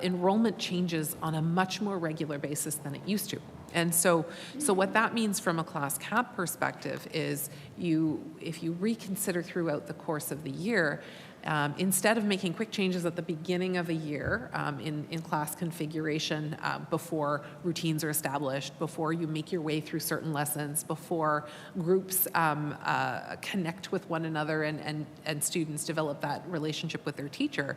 enrollment changes on a much more regular basis than it used to. And so what that means from a class cap perspective is if you reconsider throughout the course of the year, instead of making quick changes at the beginning of a year in class configuration, before routines are established, before you make your way through certain lessons, before groups connect with one another and students develop that relationship with their teacher,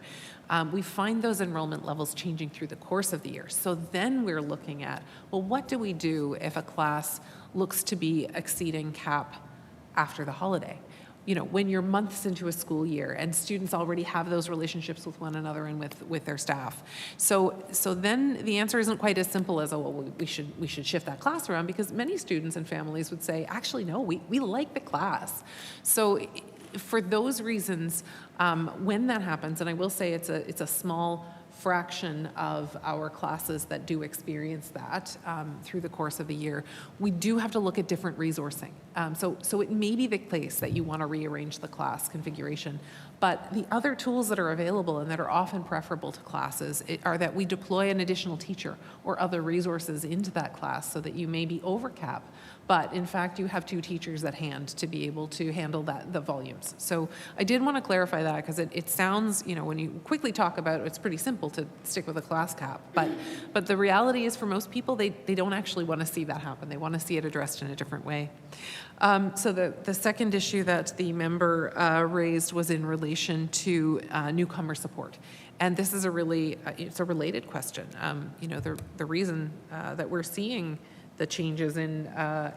we find those enrollment levels changing through the course of the year. So then we're looking at, well, what do we do if a class looks to be exceeding cap after the holiday? When you're months into a school year and students already have those relationships with one another and with their staff. So then the answer isn't quite as simple as, we should shift that class around, because many students and families would say, actually, no, we like the class. So for those reasons, when that happens, and I will say it's a small fraction of our classes that do experience that through the course of the year, we do have to look at different resourcing. So it may be the case that you want to rearrange the class configuration, but the other tools that are available and that are often preferable to classes are that we deploy an additional teacher or other resources into that class so that you may be over cap, but in fact you have 2 teachers at hand to be able to handle the volumes. So I did want to clarify that, because it sounds, when you quickly talk about it, it's pretty simple to stick with a class cap, but the reality is for most people, they don't actually want to see that happen. They want to see it addressed in a different way. So the second issue that the member raised was in relation to newcomer support. And this is it's a related question. The reason that we're seeing the changes in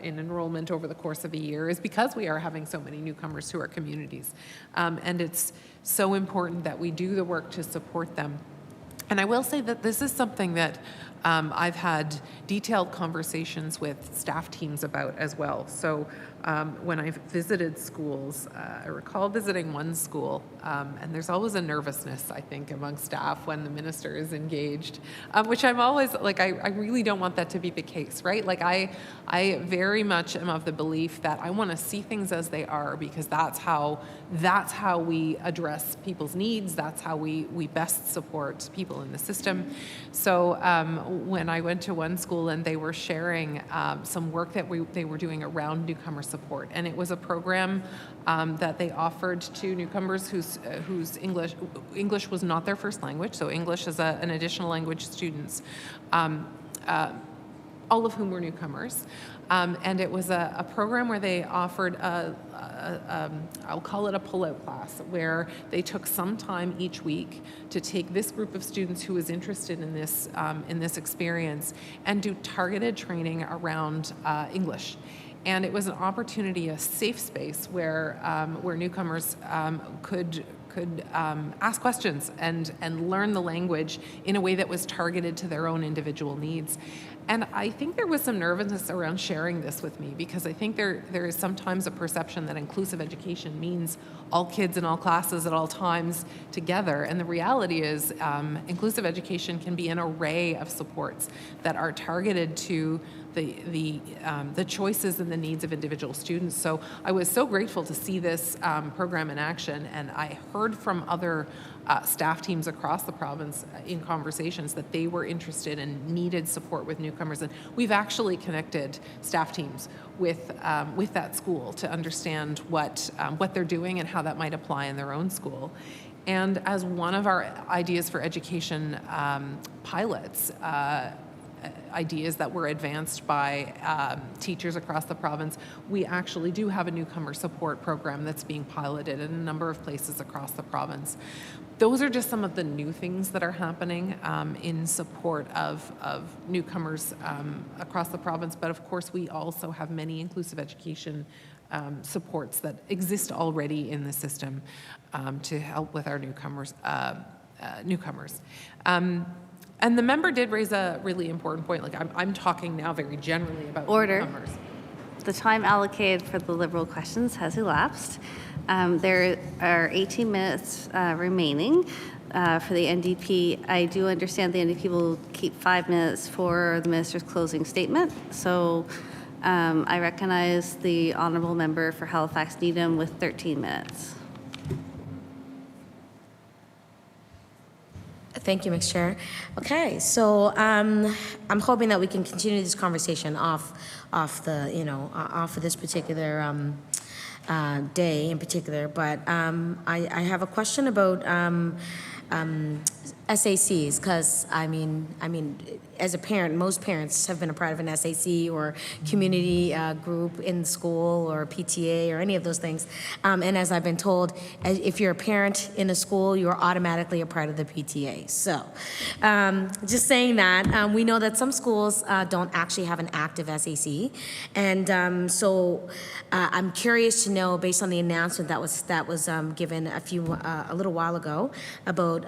enrollment over the course of a year is because we are having so many newcomers to our communities. And it's so important that we do the work to support them. And I will say that this is something that I've had detailed conversations with staff teams about as well. So when I've visited schools, I recall visiting one school, and there's always a nervousness, I think, among staff when the minister is engaged, which I'm always, I really don't want that to be the case, right? I very much am of the belief that I want to see things as they are, because that's how we address people's needs, that's how we best support people in the system. So when I went to one school and they were sharing some work that they were doing around newcomer support, and it was a program that they offered to newcomers whose English was not their first language, so English as an additional language students, all of whom were newcomers. And it was a program where they offered a I'll call it a pull-out class, where they took some time each week to take this group of students who was interested in this experience and do targeted training around English. And it was an opportunity, a safe space where newcomers could ask questions and learn the language in a way that was targeted to their own individual needs. And I think there was some nervousness around sharing this with me, because I think there is sometimes a perception that inclusive education means all kids in all classes at all times together. And the reality is inclusive education can be an array of supports that are targeted to the choices and the needs of individual students. So I was so grateful to see this program in action, and I heard from other staff teams across the province in conversations that they were interested and needed support with newcomers. And we've actually connected staff teams with that school to understand what they're doing and how that might apply in their own school. And as one of our ideas for education pilots, ideas that were advanced by teachers across the province, we actually do have a newcomer support program that's being piloted in a number of places across the province. Those are just some of the new things that are happening in support of newcomers across the province. But of course, we also have many inclusive education supports that exist already in the system to help with our newcomers. And the member did raise a really important point. Like, I'm talking now very generally about Order. newcomers. The time allocated for the Liberal questions has elapsed. There are 18 minutes remaining for the NDP. I do understand the NDP will keep 5 minutes for the minister's closing statement. So I recognize the honourable member for Halifax Needham with 13 minutes. Thank you, Mr. Chair. Okay, so I'm hoping that we can continue this conversation off of this particular day in particular. But I have a question about SACs, because I mean, as a parent, most parents have been a part of an SAC or community group in school or PTA or any of those things. And as I've been told, if you're a parent in a school, you're automatically a part of the PTA. So just saying that, we know that some schools don't actually have an active SAC. And so I'm curious to know, based on the announcement that was given a little while ago about,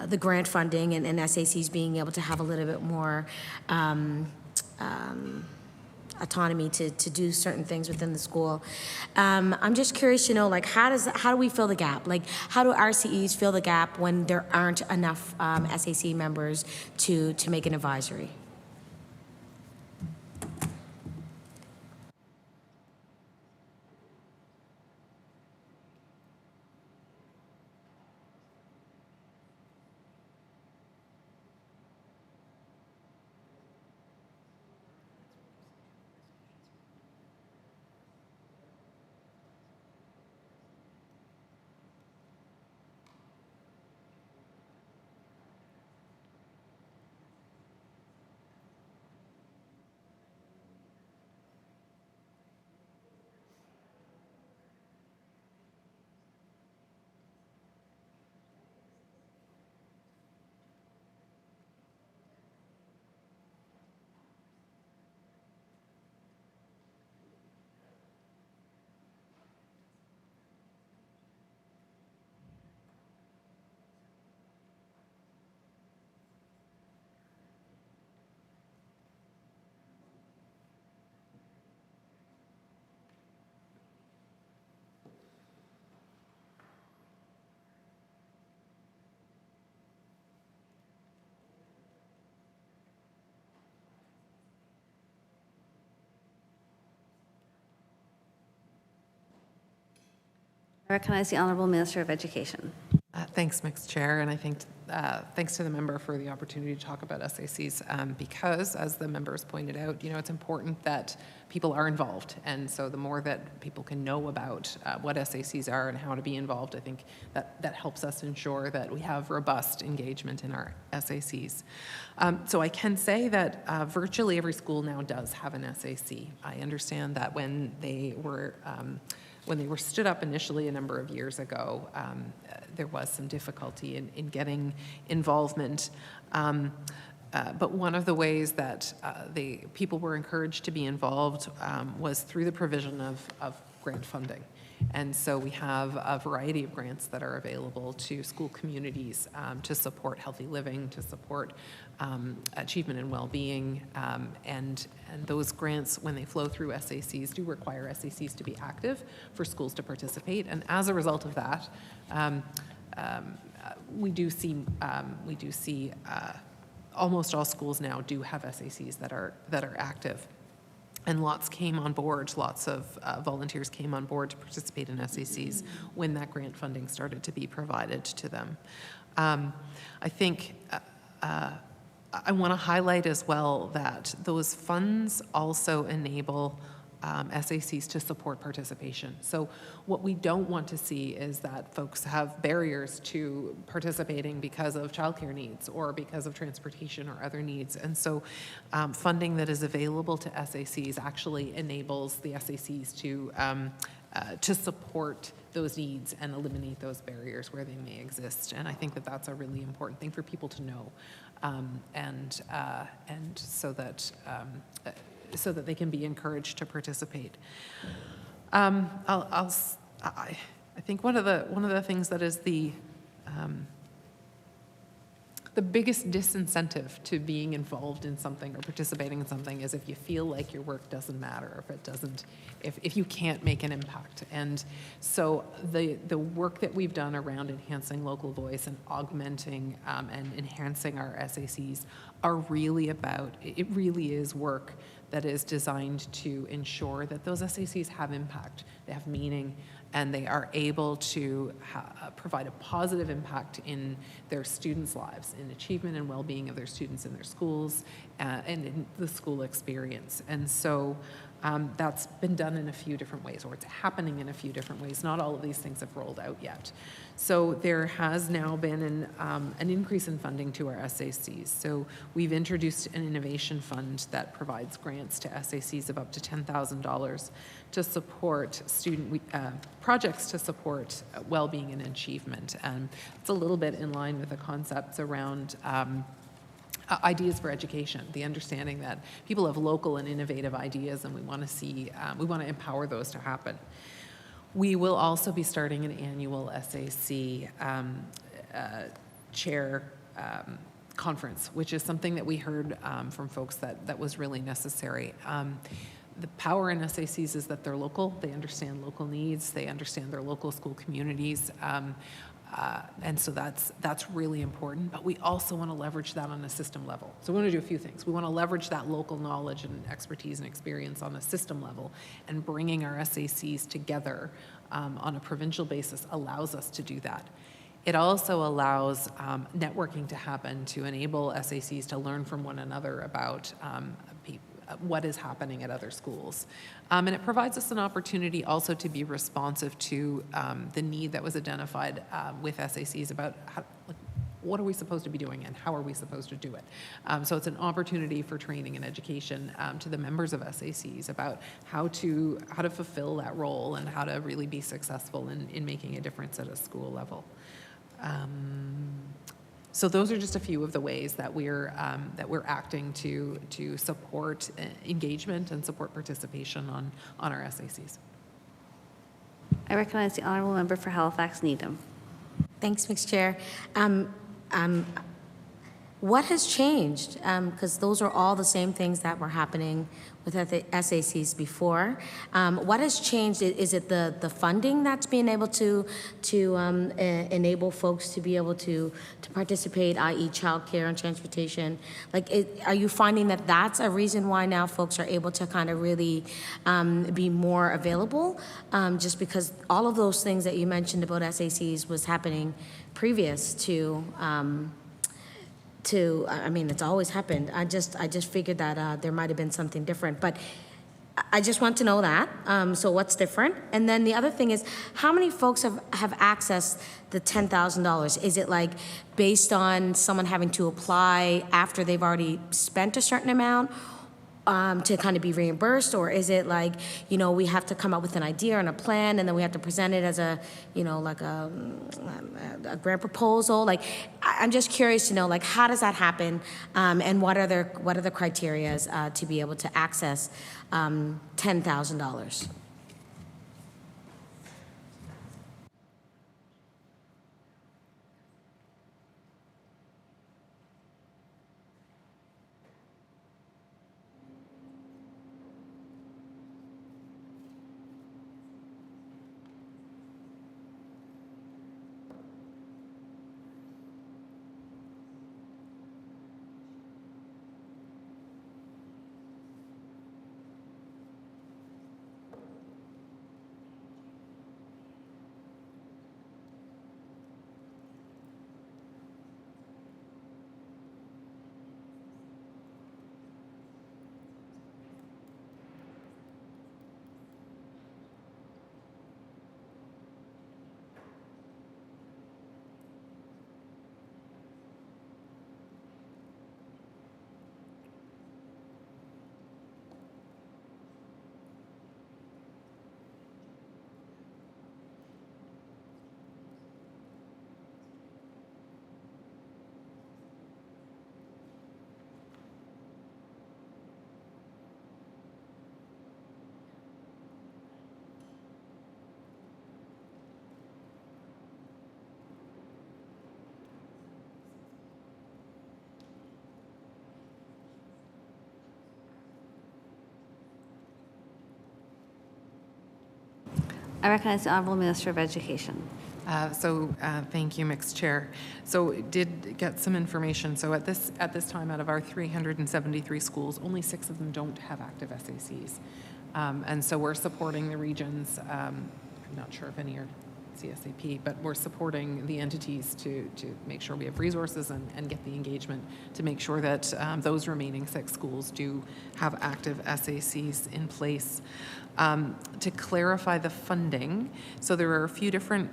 the grant funding and SACs being able to have a little bit more autonomy to do certain things within the school. I'm just curious to know, like, how do we fill the gap? Like, how do RCEs fill the gap when there aren't enough SAC members to make an advisory? I recognize the Honourable Minister of Education. Thanks, Mr. Chair, and I think thanks to the member for the opportunity to talk about SACs, because, as the members pointed out, it's important that people are involved. And so the more that people can know about what SACs are and how to be involved, I think that helps us ensure that we have robust engagement in our SACs. So I can say that virtually every school now does have an SAC. I understand that when they were stood up initially a number of years ago, there was some difficulty in getting involvement. But one of the ways that the people were encouraged to be involved was through the provision of grant funding. And so we have a variety of grants that are available to school communities to support healthy living, to support achievement and well-being, and those grants, when they flow through SACs, do require SACs to be active for schools to participate. And as a result of that, we do see almost all schools now do have SACs that are active. And lots of volunteers came on board to participate in SACs when that grant funding started to be provided to them. I think I want to highlight as well that those funds also enable SACs to support participation. So what we don't want to see is that folks have barriers to participating because of childcare needs or because of transportation or other needs. And so funding that is available to SACs actually enables the SACs to support those needs and eliminate those barriers where they may exist. And I think that that's a really important thing for people to know, and so that they can be encouraged to participate. I think one of the things that is the biggest disincentive to being involved in something or participating in something is if you feel like your work doesn't matter, if you can't make an impact. And so the work that we've done around enhancing local voice and augmenting and enhancing our SACs it really is work that is designed to ensure that those SACs have impact, they have meaning, and they are able to provide a positive impact in their students' lives, in achievement and well-being of their students in their schools, and in the school experience. And so that's been done in a few different ways, or it's happening in a few different ways. Not all of these things have rolled out yet. So there has now been an increase in funding to our SACs. So we've introduced an innovation fund that provides grants to SACs of up to $10,000 to support projects to support well-being and achievement. And it's a little bit in line with the concepts around ideas for education, the understanding that people have local and innovative ideas, and we want to empower those to happen. We will also be starting an annual SAC chair conference, which is something that we heard from folks that was really necessary. The power in SACs is that they're local, they understand local needs, they understand their local school communities, and so that's really important, but we also want to leverage that on a system level. So we want to do a few things. We want to leverage that local knowledge and expertise and experience on a system level, and bringing our SACs together on a provincial basis allows us to do that. It also allows networking to happen to enable SACs to learn from one another about what is happening at other schools. And it provides us an opportunity also to be responsive to the need that was identified with SACs about what are we supposed to be doing and how are we supposed to do it. So it's an opportunity for training and education to the members of SACs about how to fulfill that role and how to really be successful in making a difference at a school level. So those are just a few of the ways that we're acting to support engagement and support participation on our SACs. I recognize the honourable member for Halifax Needham. Thanks, Mr. Chair. What has changed? Because those are all the same things that were happening with SACs before. What has changed? Is it the funding that's being able to enable folks to be able to participate, i.e. childcare and transportation? Are you finding that that's a reason why now folks are able to kind of really be more available? Just because all of those things that you mentioned about SACs was happening previous to I mean, it's always happened. I just figured that there might have been something different, but I just want to know that. So what's different? And then the other thing is, how many folks have accessed the $10,000? Is it like based on someone having to apply after they've already spent a certain amount to kind of be reimbursed? Or is it like, we have to come up with an idea and a plan, and then we have to present it as a, like a grant proposal? Like, I'm just curious to know, like, how does that happen? And what are the criterias to be able to access $10,000? I recognize the Honorable Minister of Education. Thank you, Mixed Chair. So did get some information. So at this time, out of our 373 schools, only 6 of them don't have active SACs. And so we're supporting the regions. I'm not sure if any are CSAP, but we're supporting the entities to make sure we have resources and get the engagement to make sure that those remaining 6 schools do have active SACs in place. To clarify the funding, so there are a few different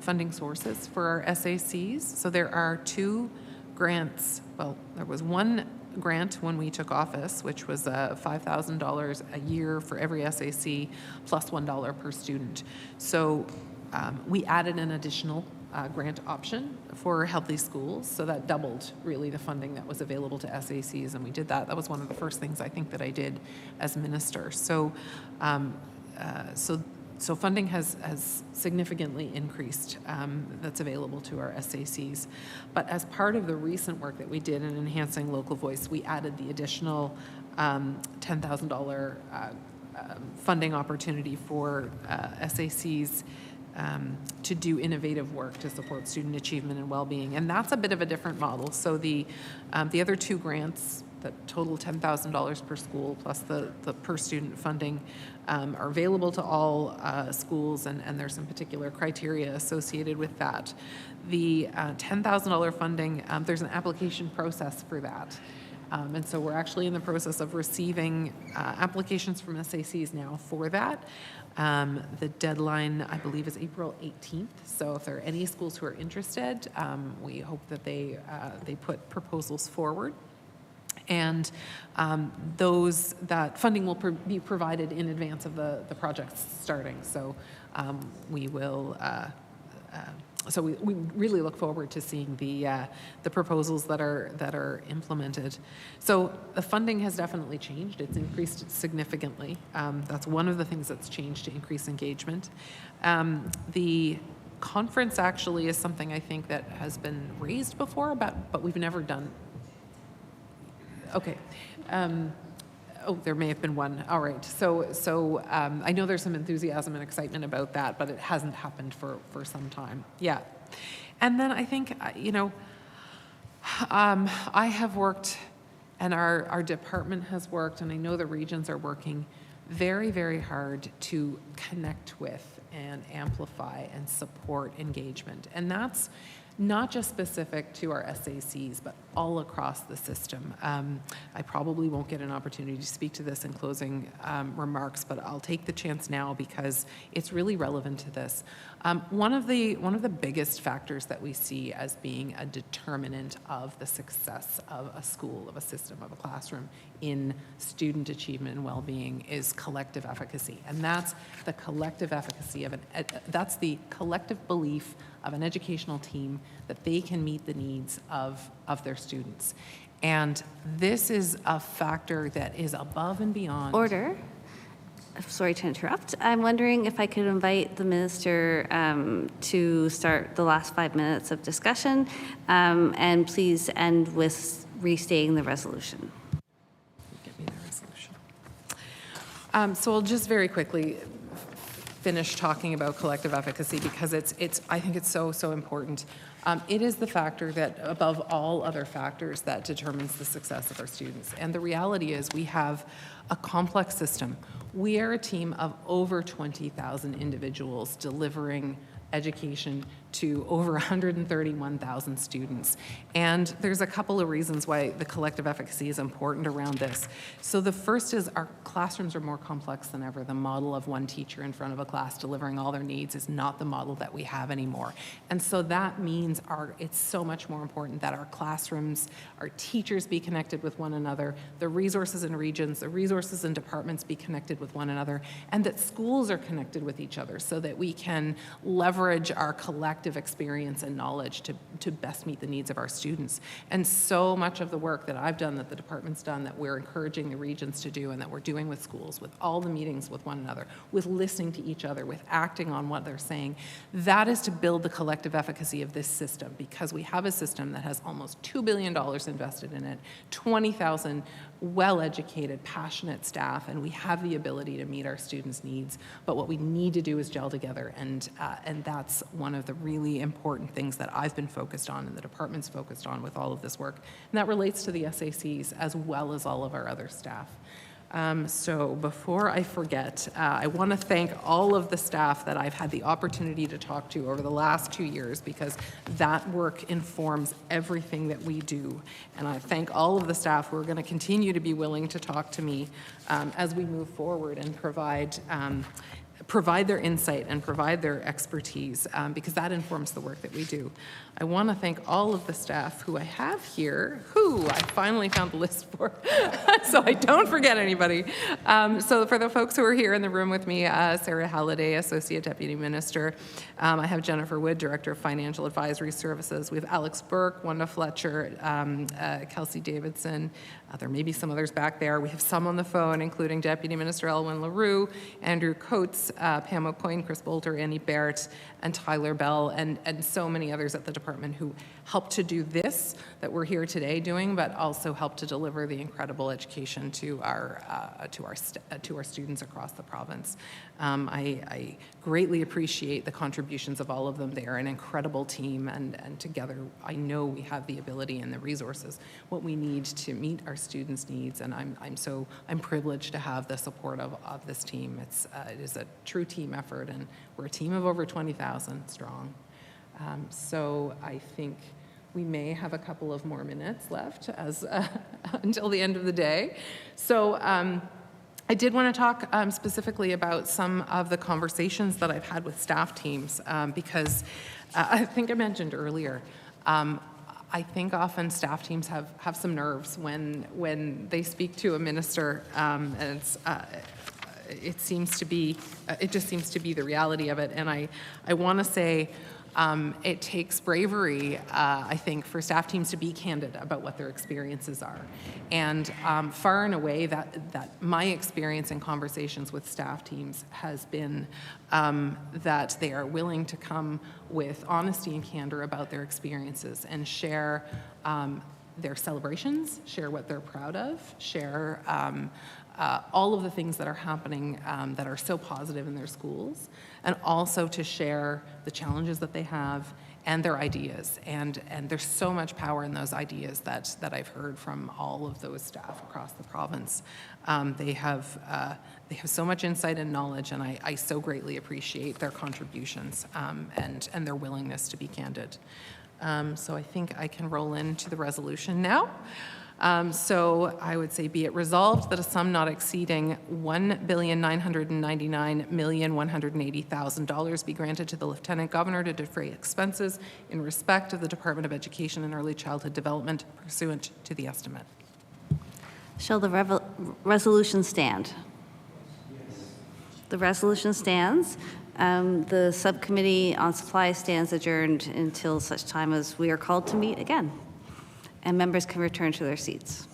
funding sources for our SACs. So there are 2 grants. Well, there was one grant when we took office, which was $5,000 a year for every SAC plus $1 per student. So we added an additional grant option for healthy schools, so that doubled really the funding that was available to SACs, and we did that. That was one of the first things I think that I did as minister. So, so funding has significantly increased that's available to our SACs. But as part of the recent work that we did in enhancing local voice, we added the additional $10,000 funding opportunity for SACs to do innovative work to support student achievement and well-being. And that's a bit of a different model. So the other 2 grants that total $10,000 per school plus the per student funding are available to all schools, and there's some particular criteria associated with that. The $10,000 funding, there's an application process for that. And so we're actually in the process of receiving applications from SACs now for that. The deadline, I believe, is April 18th. So if there are any schools who are interested, we hope that they put proposals forward. And that funding will be provided in advance of the projects starting. So we will. So we really look forward to seeing the proposals that are implemented. So the funding has definitely changed. It's increased significantly. That's one of the things that's changed to increase engagement. The conference actually is something I think that has been raised before, but we've never done. Okay. Oh, there may have been one. All right. So I know there's some enthusiasm and excitement about that, but it hasn't happened for some time. Yeah. And then I think, I have worked, and our department has worked, and I know the regions are working very, very hard to connect with and amplify and support engagement. And that's not just specific to our SACs, but all across the system. I probably won't get an opportunity to speak to this in closing remarks, but I'll take the chance now because it's really relevant to this. One of the biggest factors that we see as being a determinant of the success of a school, of a system, of a classroom in student achievement and well-being is collective efficacy. And that's the collective efficacy of that's the collective belief of an educational team that they can meet the needs of their students. And this is a factor that is above and beyond. Order. Sorry to interrupt. I'm wondering if I could invite the minister to start the last 5 minutes of discussion, and please end with restating the resolution. Give me the resolution. So I'll just very quickly finish talking about collective efficacy because I think it's so important. It is the factor that, above all other factors, that determines the success of our students. And the reality is we have a complex system. We are a team of over 20,000 individuals delivering education to over 131,000 students. And there's a couple of reasons why the collective efficacy is important around this. So the first is our classrooms are more complex than ever. The model of one teacher in front of a class delivering all their needs is not the model that we have anymore. And so that means it's so much more important that our classrooms, our teachers be connected with one another, the resources in regions, the resources in departments be connected with one another, and that schools are connected with each other so that we can leverage our collective experience and knowledge to best meet the needs of our students. And so much of the work that I've done, that the department's done, that we're encouraging the regions to do, and that we're doing with schools, with all the meetings with one another, with listening to each other, with acting on what they're saying, that is to build the collective efficacy of this system, because we have a system that has almost $2 billion invested in it, 20,000 well-educated, passionate staff, and we have the ability to meet our students' needs. But what we need to do is gel together, and that's one of the really important things that I've been focused on and the department's focused on with all of this work. And that relates to the SACs as well as all of our other staff. So before I forget, I want to thank all of the staff that I've had the opportunity to talk to over the last 2 years, because that work informs everything that we do. And I thank all of the staff who are going to continue to be willing to talk to me as we move forward and provide their insight and provide their expertise, because that informs the work that we do. I want to thank all of the staff who I have here, who I finally found the list for, so I don't forget anybody. So for the folks who are here in the room with me, Sarah Halliday, Associate Deputy Minister. I have Jennifer Wood, Director of Financial Advisory Services. We have Alex Burke, Wanda Fletcher, Kelsey Davidson. There may be some others back there. We have some on the phone, including Deputy Minister Elwyn LaRue, Andrew Coates, Pam O'Coin, Chris Bolter, Annie Barrett, and Tyler Bell, and so many others at the department who helped to do this that we're here today doing, but also helped to deliver the incredible education to our students across the province. I greatly appreciate the contributions of all of them. They are an incredible team, and together I know we have the ability and the resources, what we need to meet our students' needs, and I'm privileged to have the support of this team. It is a true team effort, and we're a team of over 20,000 strong. So I think we may have a couple of more minutes left until the end of the day. So I did want to talk specifically about some of the conversations that I've had with staff teams, because I think I mentioned earlier, I think often staff teams have some nerves when they speak to a minister, and it just seems to be the reality of it. And I want to say it takes bravery, I think, for staff teams to be candid about what their experiences are. And far and away, that my experience in conversations with staff teams has been that they are willing to come with honesty and candor about their experiences and share their celebrations, share what they're proud of, share all of the things that are happening that are so positive in their schools, and also to share the challenges that they have and their ideas. And there's so much power in those ideas that I've heard from all of those staff across the province. They have so much insight and knowledge, and I so greatly appreciate their contributions and their willingness to be candid. So I think I can roll into the resolution now. So I would say, be it resolved that a sum not exceeding $1,999,180,000 be granted to the Lieutenant Governor to defray expenses in respect of the Department of Education and Early Childhood Development pursuant to the estimate. Shall the resolution stand? The resolution stands. The subcommittee on supply stands adjourned until such time as we are called to meet again, and members can return to their seats.